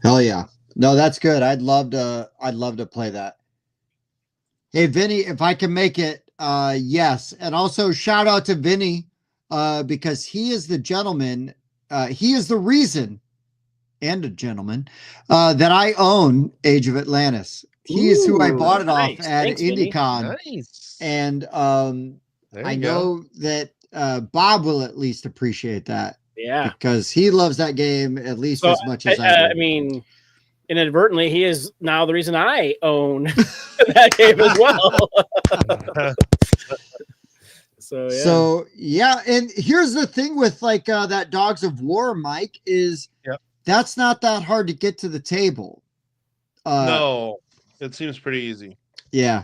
Hell yeah. No, that's good. I'd love to play that. Hey, Vinny, if I can make it, yes. And also shout out to Vinny, because he is the gentleman. He is the reason and a gentleman, that I own Age of Atlantis. He is who I bought it off at IndieCon. Nice. And I know that Bob will at least appreciate that. Yeah. Because he loves that game at least as much as I do. I mean, inadvertently, he is now the reason I own that game as well. So yeah, and here's the thing with like that Dogs of War, Mike, is that's not that hard to get to the table. No, it seems pretty easy. Yeah.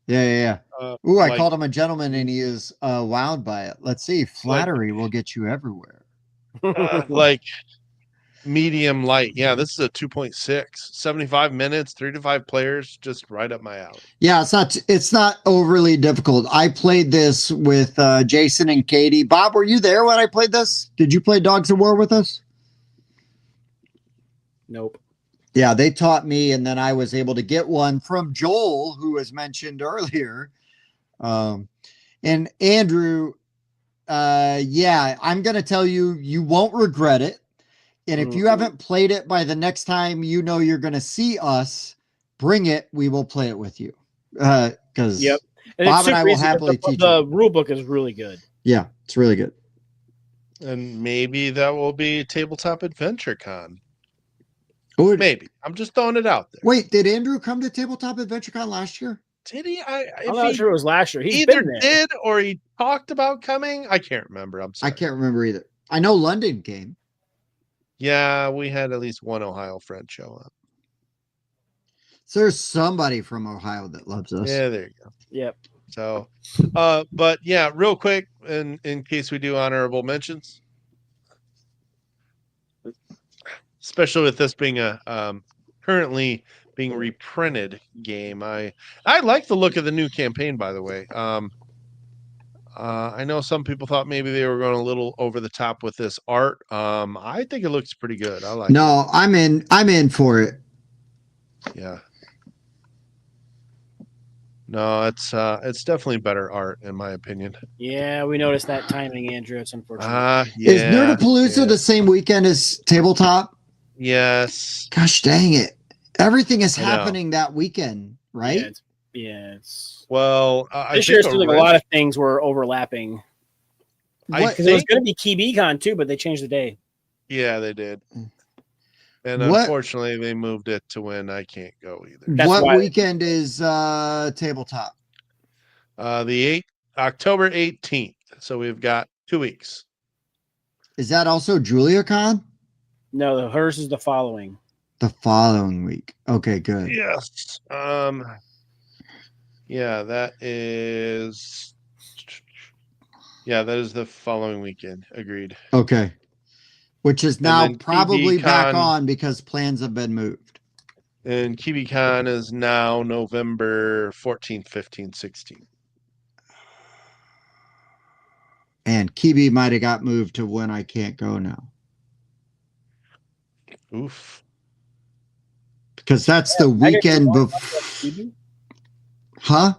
Ooh, I called him a gentleman, and he is wowed by it. Let's see, flattery will get you everywhere. Like medium light. Yeah, this is a 2.6, 75 minutes, 3 to 5 players, just right up my alley. Yeah, it's not overly difficult. I played this with Jason and Katie. Bob, were you there when I played this? Did you play Dogs of War with us? Nope. Yeah, they taught me, and then I was able to get one from Joel, who was mentioned earlier. And Andrew, I'm going to tell you, you won't regret it. And if you haven't played it by the next time you know you're going to see us, bring it. We will play it with you. Because Bob and I will happily teach you. The rule book is really good. Yeah, it's really good. And maybe that will be Tabletop Adventure Con. Oh, maybe. I'm just throwing it out there. Wait, did Andrew come to Tabletop Adventure Con last year? Did he? I'm not sure it was last year. He's either been there. did or he talked about coming. I can't remember. I'm sorry. I can't remember either. I know London came. Yeah, we had at least one Ohio friend show up. So there's somebody from Ohio that loves us. Yeah, there you go. Yep. So, but yeah, real quick, in case we do honorable mentions, especially with this being a currently being reprinted game, I like the look of the new campaign. By the way, I know some people thought maybe they were going a little over the top with this art. I think it looks pretty good. I like. No, it. I'm in for it. Yeah. No, it's definitely better art in my opinion. Yeah, we noticed that timing, Andrew. It's unfortunate. Yeah, is Nerdapalooza the same weekend as Tabletop? Yes. Gosh dang it! Everything is happening that weekend, right? Yeah, it's well. This year, it seems like a lot of things were overlapping. Because it was going to be KeyBCon too, but they changed the day. Yeah, they did. And What- unfortunately, they moved it to when I can't go either. That's what why- weekend is tabletop? October 18th. So we've got 2 weeks. Is that also JuliaCon? No, hers is the following. The following week. Okay, good. Yes. Yeah, that is. Yeah, that is the following weekend. Agreed. Okay. Which is now then probably back KeyBCon on because plans have been moved. And KeyBCon is now November 14th, 15th, 16th. And Kibi might have got moved to when I can't go now. Oof. Because that's the weekend before. Huh?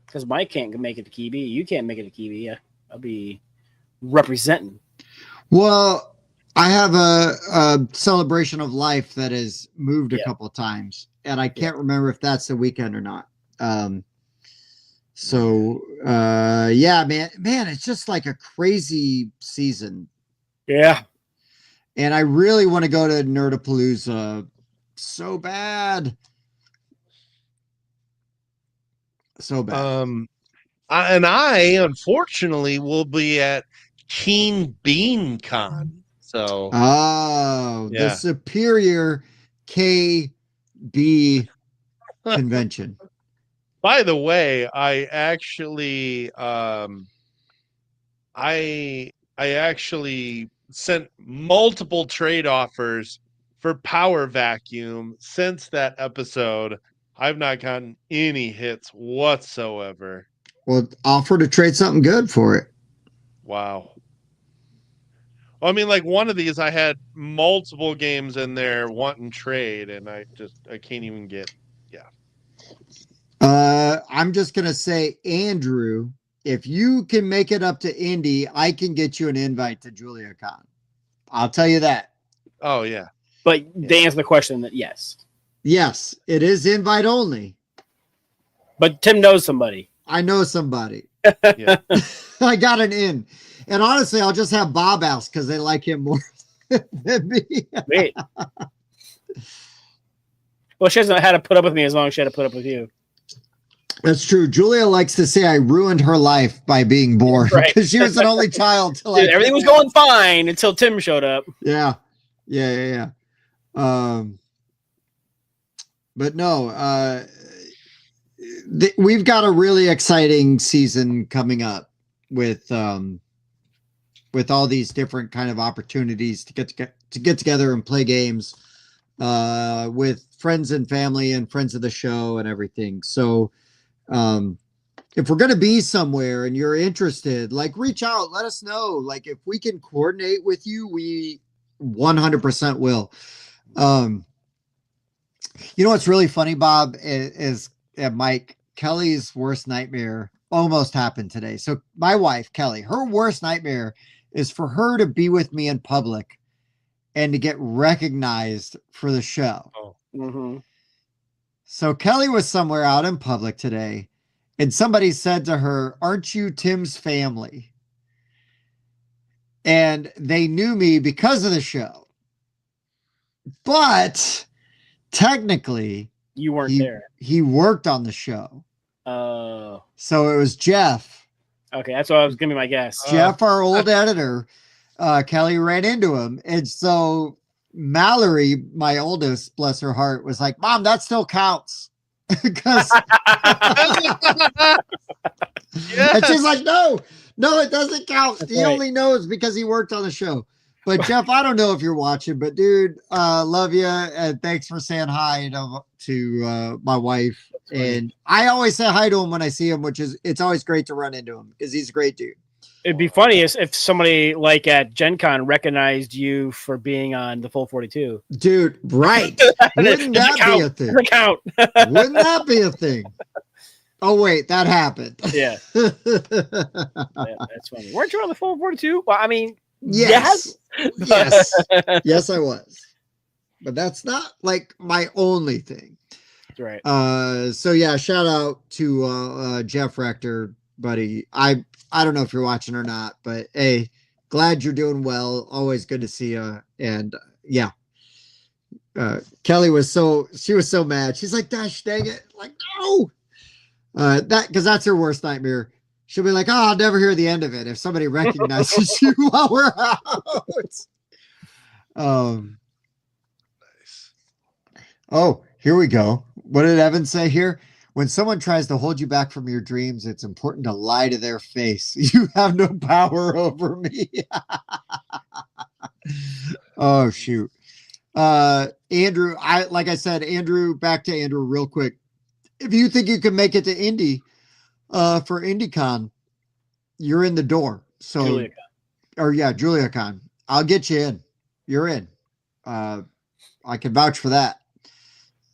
Because Mike can't make it to KeyB. You can't make it to KeyB. Yeah, I'll be representing. Well, I have a celebration of life that has moved a couple of times, and I can't remember if that's the weekend or not. Yeah, man, it's just like a crazy season. Yeah. And I really want to go to Nerdapalooza so bad. So bad. I unfortunately will be at Keen Bean Con. So The Superior KB convention. by the way, I actually I actually sent multiple trade offers for Power Vacuum since that episode. I've not gotten any hits whatsoever. Well, offer to trade something good for it. Wow. I mean, like one of these, I had multiple games in there wanting trade, and I can't even get. Yeah. I'm just gonna say, Andrew, if you can make it up to Indy, I can get you an invite to JuliaCon. I'll tell you that. Oh yeah. But they answer the question that yes. Yes, it is invite only. But Tim knows somebody. I know somebody. Yeah. I got an in. And honestly, I'll just have Bob ask because they like him more than me. Wait. Well, she hasn't had to put up with me as long as she had to put up with you. That's true. Julia likes to say I ruined her life by being born because Right. she was an only child. Till Dude, everything was going fine until Tim showed up. Yeah. But no, we've got a really exciting season coming up with all these different kind of opportunities to get together and play games with friends and family and friends of the show and everything. So if we're going to be somewhere and you're interested, like reach out, let us know. Like if we can coordinate with you, we 100% will. You know what's really funny, Bob, is Mike, Kelly's worst nightmare almost happened today. So my wife, Kelly, her worst nightmare is for her to be with me in public and to get recognized for the show. Oh. Mm-hmm. So Kelly was somewhere out in public today, and somebody said to her, "Aren't you Tim's family?" And they knew me because of the show. But technically, You weren't there. he worked on the show. Oh. So it was Jeff. Okay, that's what I was gonna be my guess. Jeff, our old editor. Kelly ran into him. And so Mallory, my oldest, bless her heart, was like, "Mom, that still counts." Because and she's like, no, it doesn't count. That's He right. only knows because he worked on the show. But Jeff, I don't know if you're watching, but dude, love you. And thanks for saying hi to my wife. And I always say hi to him when I see him, it's always great to run into him because he's a great dude. It'd be funny if somebody like at Gen Con recognized you for being on the Full 42. Dude, right. Wouldn't Does it that be a thing? Does it count? Wouldn't that be a thing? Oh, wait, that happened. Yeah. Yeah, that's funny. Weren't you on the Full 42? Well, I mean, Yes. Yes. Yes, I was. But that's not like my only thing. That's right. So yeah, shout out to Jeff Rector. buddy. I don't know if you're watching or not, but hey, glad you're doing well. Always good to see you. And yeah, Kelly was so mad. She's like, "Gosh, dang it!" Like, no, because that's her worst nightmare. She'll be like, "Oh, I'll never hear the end of it if somebody recognizes you while we're out." Nice. Oh, here we go. What did Evan say here? When someone tries to hold you back from your dreams, it's important to lie to their face. You have no power over me. Oh, shoot. Andrew, like I said, Andrew, back to Andrew real quick. If you think you can make it to Indy for IndyCon, you're in the door. So, JuliaCon. or yeah, JuliaCon. I'll get you in. You're in. I can vouch for that.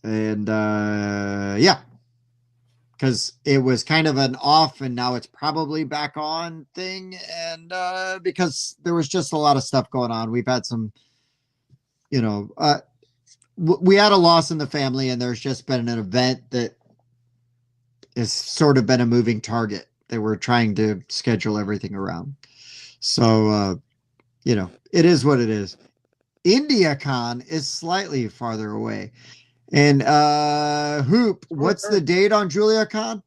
And yeah, because it was kind of an off and now it's probably back on thing. And because there was just a lot of stuff going on. We've had some, we had a loss in the family, and there's just been an event that has sort of been a moving target that we're trying to schedule everything around. So, it is what it is. IndiaCon is slightly farther away. And Hoop, what's the date on JuliaCon?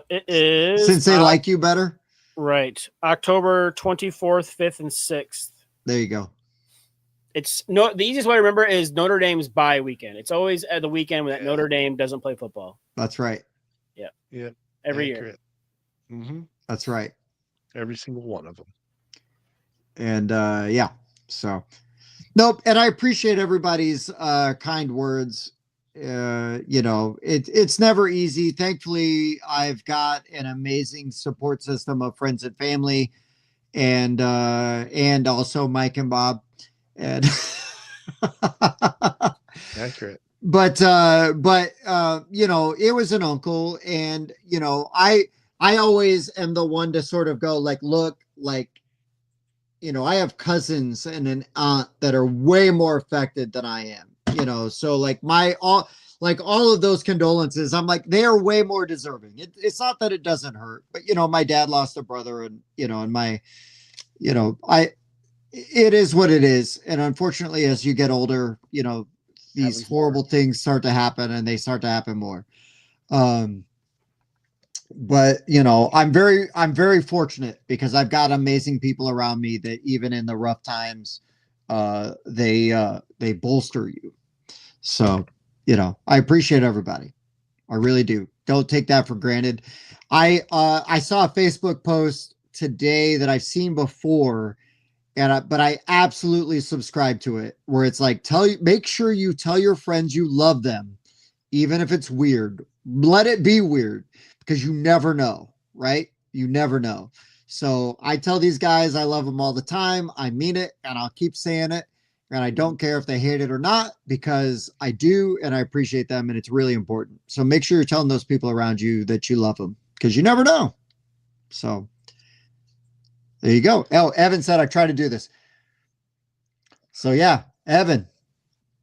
It is, Since they like you better. Right. October 24th, 5th, and 6th. There you go. It's the easiest way to remember is Notre Dame's bye weekend. It's always at the weekend when Notre Dame doesn't play football. That's right. Yeah. Every year. Accurate. Mm-hmm. That's right. Every single one of them. And yeah, so nope. And I appreciate everybody's kind words. It's never easy. Thankfully, I've got an amazing support system of friends and family, and also Mike and Bob. And it Accurate. was an uncle, and I always am the one to sort of go like, look, like, I have cousins and an aunt that are way more affected than I am, so like all of those condolences, I'm like, they are way more deserving. It's not that it doesn't hurt, but my dad lost a brother, and and my, it is what it is. And unfortunately, as you get older, these horrible things start to happen, and they start to happen more. But I'm very fortunate because I've got amazing people around me that even in the rough times, they bolster you. So, I appreciate everybody. I really do. Don't take that for granted. I saw a Facebook post today that I've seen before, but I absolutely subscribe to it, where it's like, make sure you tell your friends you love them, even if it's weird. Let it be weird, because you never know, right? You never know. So I tell these guys I love them all the time. I mean it, and I'll keep saying it. And I don't care if they hate it or not, because I do, and I appreciate them, and it's really important. So make sure you're telling those people around you that you love them, because you never know. So there you go. Oh, Evan said I try to do this. So yeah, Evan,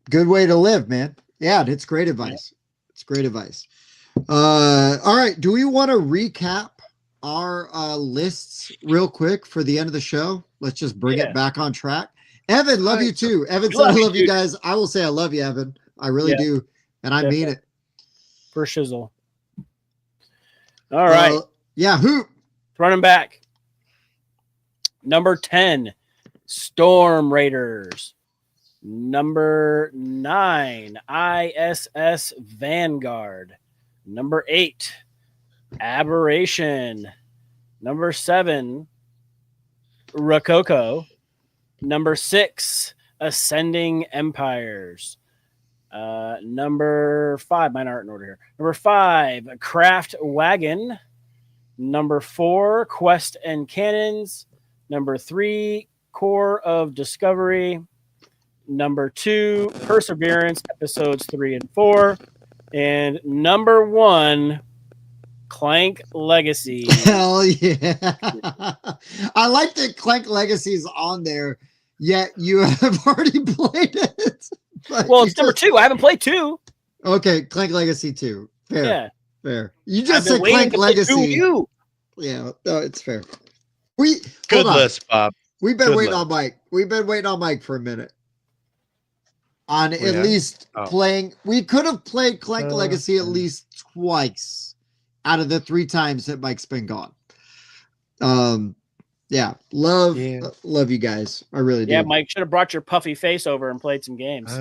good way to live, man. Yeah, it's great advice. It's great advice. All right. Do we want to recap our lists real quick for the end of the show? Let's just bring it back on track. Evan, love you too. Evan said, I love you guys. I will say I love you, Evan. I really do. And I mean it. For shizzle. All right. Yeah. Hoop. Running back. Number 10, Storm Raiders. Number 9, ISS Vanguard. Number 8, Aberration. Number 7, Rococo. Number 6, Ascending Empires. Number 5, mine aren't in order here. Number 5, Craft Wagon. Number 4, Quest and Cannons. Number 3, Core of Discovery. Number 2, Perseverance, episodes 3 and 4. And number 1, Clank Legacy. Hell yeah. I like that Clank Legacy is on there, yet you have already played it. Well, it's number 2. I haven't played 2. Okay, Clank Legacy 2. Fair. Yeah. Fair. You I've just been said waiting Clank to put two Legacy. you. Yeah, no, it's fair. We Good hold on. list, Bob. We've been Good waiting list. on Mike. We've been waiting on Mike for a minute. On at Yeah? least Oh. playing. We could have played Clank Legacy at Okay. least twice out of the 3 times that Mike's been gone. Yeah, love you guys. I really do. Yeah, Mike should have brought your puffy face over and played some games.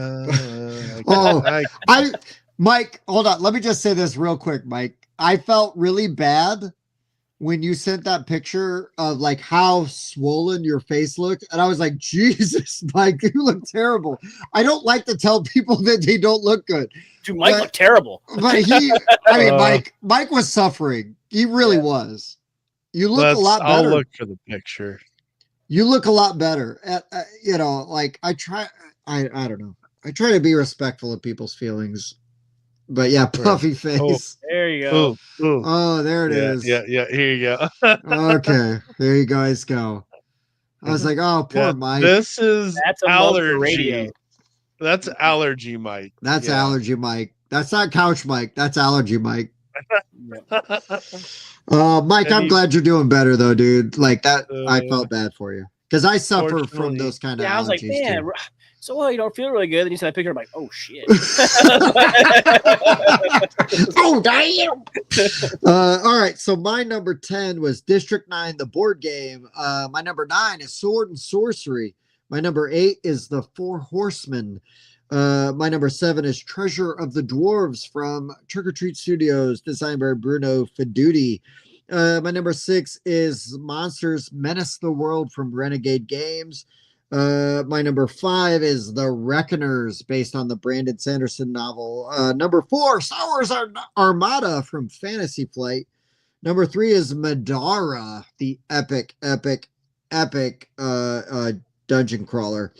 Mike, hold on. Let me just say this real quick, Mike. I felt really bad when you sent that picture of like how swollen your face looked. And I was like, Jesus, Mike, you look terrible. I don't like to tell people that they don't look good. Dude, Mike looked terrible. But Mike was suffering. He really was. You look a lot better. I'll look for the picture. You look a lot better. You know, like I don't know. I try to be respectful of people's feelings. But yeah, puffy face. Oh, there you go. Oh, there it is. Yeah. Here you go. Okay, there you guys go. I was like, oh, poor Mike. That's allergy. That's allergy, Mike. That's allergy, Mike. That's not couch, Mike. That's allergy, Mike. Mike, I'm glad you're doing better though, dude. Like that, I felt bad for you because I suffer from those kind of allergies. I was like, man. Too. So you don't feel really good. Then you sent that picture. I'm like, oh shit. Oh damn. All right. So my number 10 was District 9, the board game. My number 9 is Sword and Sorcery. My number 8 is The Four Horsemen. My number 7 is Treasure of the Dwarves from Trick or Treat Studios, designed by Bruno Feduti. My number 6 is Monsters Menace the World from Renegade Games. My number 5 is The Reckoners, based on the Brandon Sanderson novel. Number 4, Star Wars Armada from Fantasy Flight. Number 3 is Madara, the epic dungeon crawler.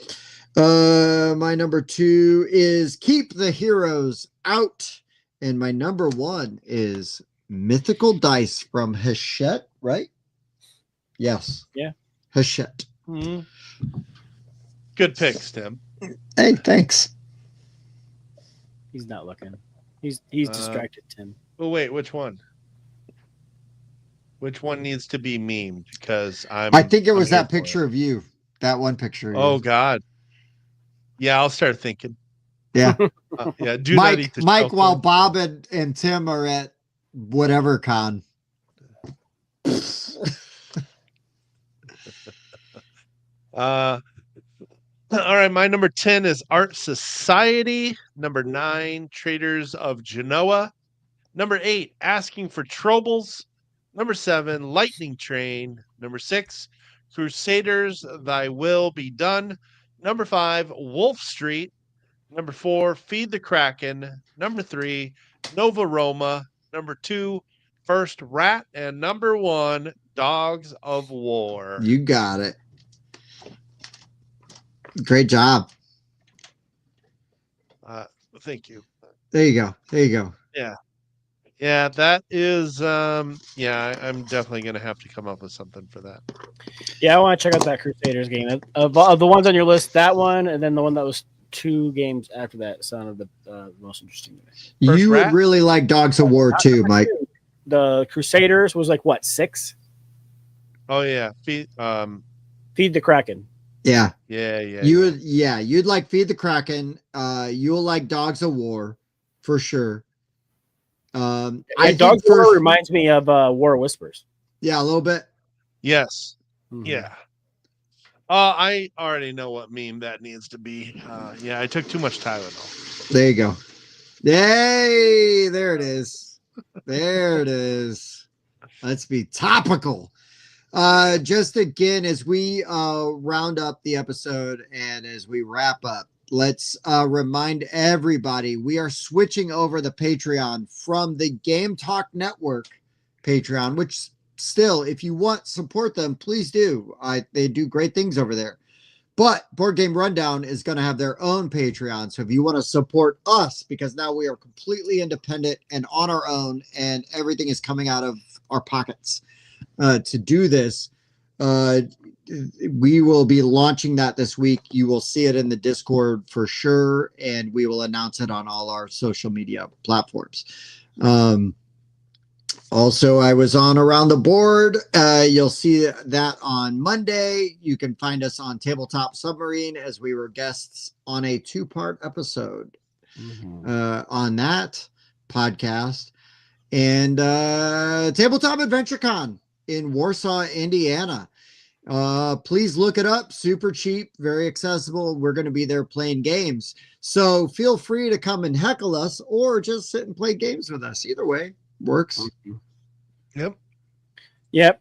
My number 2 is Keep the Heroes Out. And my number 1 is Mythical Dice from Hachette, right? Yes. Yeah. Hachette. Mm-hmm. Good picks, Tim. Hey, thanks. He's not looking. He's distracted, Tim. Oh wait, which one? Which one needs to be memed? Because I think it was that picture of you. That one picture. Oh God. Yeah, I'll start thinking. Yeah. Yeah. Mike, while Bob and Tim are at whatever con. All right, my number 10 is Art Society. Number 9, Traders of Genoa. Number 8, Asking for Troubles. Number 7, Lightning Train. Number 6, Crusaders, Thy Will Be Done. Number 5, Wolf Street. Number 4, Feed the Kraken. Number 3, Nova Roma. Number 2, First Rat. And number 1, Dogs of War. You got it. Great job. Thank you. There you go. Yeah, that is I'm definitely gonna have to come up with something for that. Yeah, I want to check out that Crusaders game. Of the ones on your list, that one, and then the one that was 2 games after that sounded the most interesting to me. You would really like Dogs of War too, Mike. The Crusaders was like what, 6? Oh yeah. Feed the Kraken. Yeah. You'd like Feed the Kraken. You'll like Dogs of War for sure. Dogs of War reminds me of War Whispers. Yeah, a little bit. Yes. Mm-hmm. Yeah. I already know what meme that needs to be. I took too much Tylenol. There you go. Yay! There it is. There it is. Let's be topical. Just again, as we round up the episode and as we wrap up, let's remind everybody we are switching over the Patreon from the Game Talk Network Patreon, which still, if you want support them, please do. They do great things over there. But Board Game Rundown is going to have their own Patreon. So if you want to support us, because now we are completely independent and on our own, and everything is coming out of our pockets to do this, we will be launching that this week. You will see it in the Discord for sure, and we will announce it on all our social media platforms. Also, I was on Around the Board. You'll see that on Monday. You can find us on Tabletop Submarine as we were guests on a 2-part episode on that podcast. And Tabletop Adventure Con in Warsaw, Indiana. Please look it up. Super cheap, very accessible. We're going to be there playing games. So feel free to come and heckle us or just sit and play games with us. Either way works. Yep.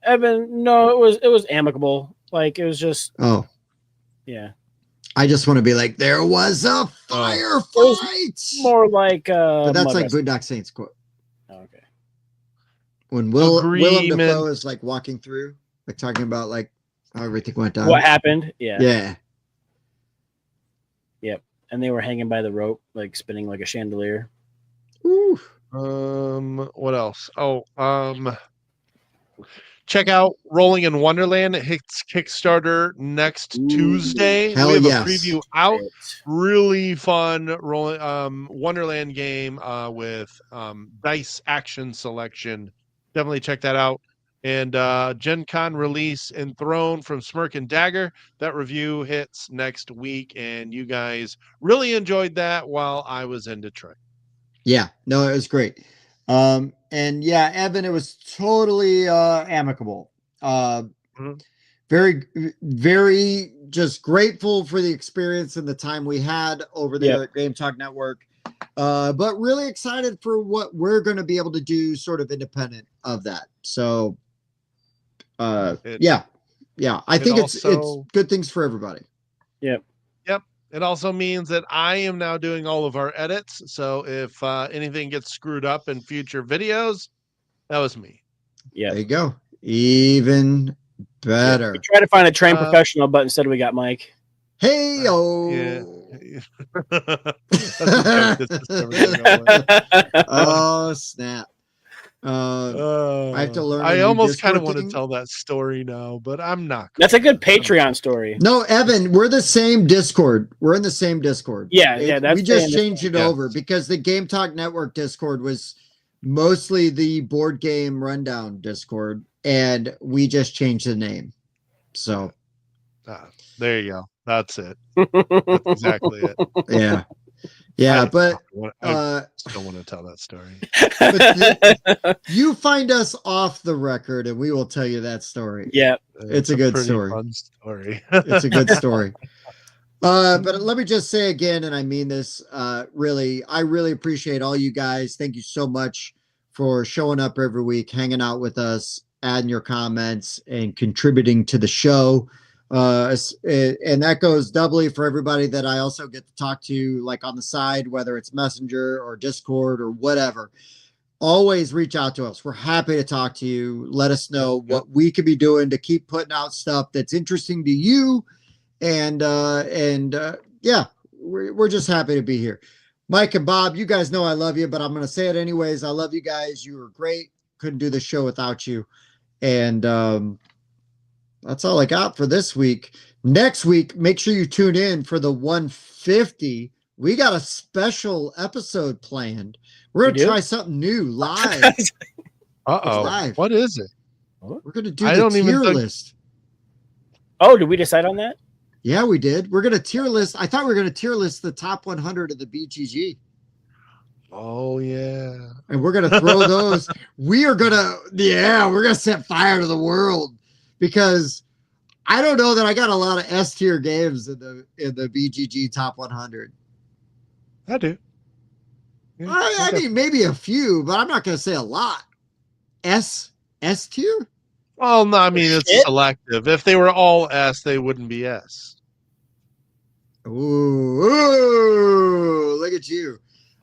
Evan, no, it was amicable. Like, it was just, yeah. I just want to be like, there was a firefight. More like but that's like Boondock Saints quote. Oh, okay. When Willem Dafoe is like walking through, like talking about like how everything went down. What happened? Yeah. Yeah. Yep. And they were hanging by the rope, like spinning like a chandelier. Ooh. What else? Check out Rolling in Wonderland. It hits Kickstarter next Tuesday. Hell we have yes. a preview out. Really fun rolling Wonderland game with dice action selection. Definitely check that out. And Gen Con release Enthroned from Smirk and Dagger. That review hits next week, and you guys really enjoyed that while I was in Detroit. Yeah, no, it was great. And yeah, Evan, it was totally amicable. Very, very just grateful for the experience and the time we had over there at Game Talk Network. But really excited for what we're going to be able to do sort of independent of that. So I think it's good things for everybody. Yep. It also means that I am now doing all of our edits. So if anything gets screwed up in future videos, that was me. Yeah. There you go. Even better. We tried to find a trained professional, but instead we got Mike. Hey, oh. Oh, snap. I have to learn. I almost kind of want to tell that story now, but I'm not. That's a good Patreon story. No, Evan, we're the same Discord. We're in the same Discord. Yeah. We just changed it over because the Game Talk Network Discord was mostly the board game rundown Discord, and we just changed the name. So there you go. That's it. That's exactly it. Yeah, but I still want to tell that story. But you find us off the record, and we will tell you that story. Yeah, it's a good story. Fun story. It's a good story. But let me just say again, and I mean this, I really appreciate all you guys. Thank you so much for showing up every week, hanging out with us, adding your comments, and contributing to the show. And that goes doubly for everybody that I also get to talk to, like on the side, whether it's Messenger or Discord or whatever. Always reach out to us. We're happy to talk to you. Let us know what we could be doing to keep putting out stuff that's interesting to you. And we're just happy to be here. Mike and Bob, you guys know I love you, but I'm going to say it anyways. I love you guys. You were great. Couldn't do the show without you. And, that's all I got for this week. Next week, make sure you tune in for the 150. We got a special episode planned. We're going to try something new live. Live. What is it? We're going to do the tier list. Oh, did we decide on that? Yeah, we did. We're going to tier list. I thought we were going to tier list the top 100 of the BGG. Oh, yeah. And we're going to throw those. We're going to set fire to the world. Because I don't know that I got a lot of S tier games in the BGG top 100. I do. Yeah, I mean, maybe a few, but I'm not going to say a lot. S tier? Well, no, I mean, it's selective. If they were all S, they wouldn't be S. Ooh, look at you.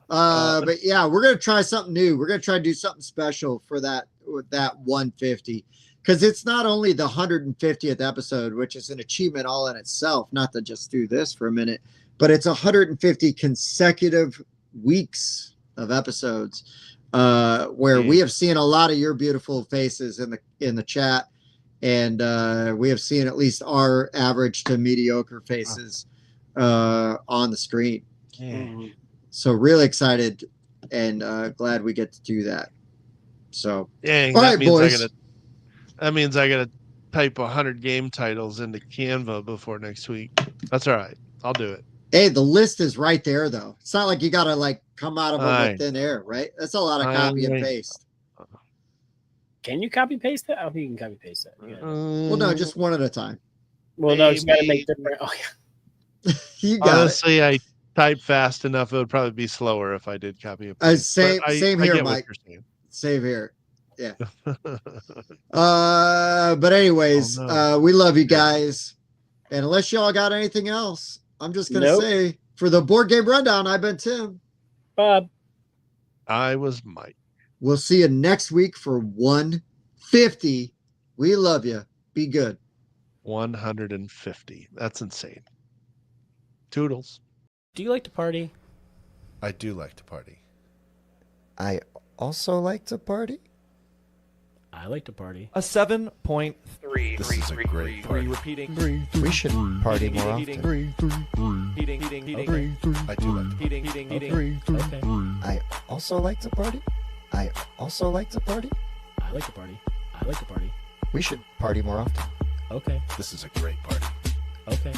But yeah, we're going to try something new. We're going to try to do something special for that 150. Because it's not only the 150th episode, which is an achievement all in itself, not to just do this for a minute, but it's 150 consecutive weeks of episodes where we have seen a lot of your beautiful faces in the chat, and we have seen at least our average to mediocre faces on the screen. So really excited and glad we get to do that. So, Dang, all that right, means boys. that means I gotta type 100 game titles into Canva before next week. That's all right. I'll do it. Hey, the list is right there, though. It's not like you got to like come out of it Fine. with thin air, right? That's a lot of I copy and know. paste. Can you copy paste that? I don't think you can copy paste that. Yeah. Well, no, just one at a time. Well, no, just got to make maybe- different. Oh, yeah. You got honestly, I type fast enough. It would probably be slower if I did copy and it. paste. Same But here, I get Mike. what you're Same here. Yeah. saying. But anyways, Oh, no. we love you guys. And unless y'all got anything else, I'm just gonna Nope. say for the board game rundown, I've been Tim. Bob. I was Mike. We'll see you next week for 150. We love you. Be good. 150. That's insane. Toodles. Do you like to party? I do like to party. I also like to party. I like to party. A 7.3. This is a great party. Repeating. We should party more often. Heating. I do like to party. Heating. Okay. I also like to party. I also like to party. I like to party. I like to party. We should party more often. Okay. This is a great party. Okay.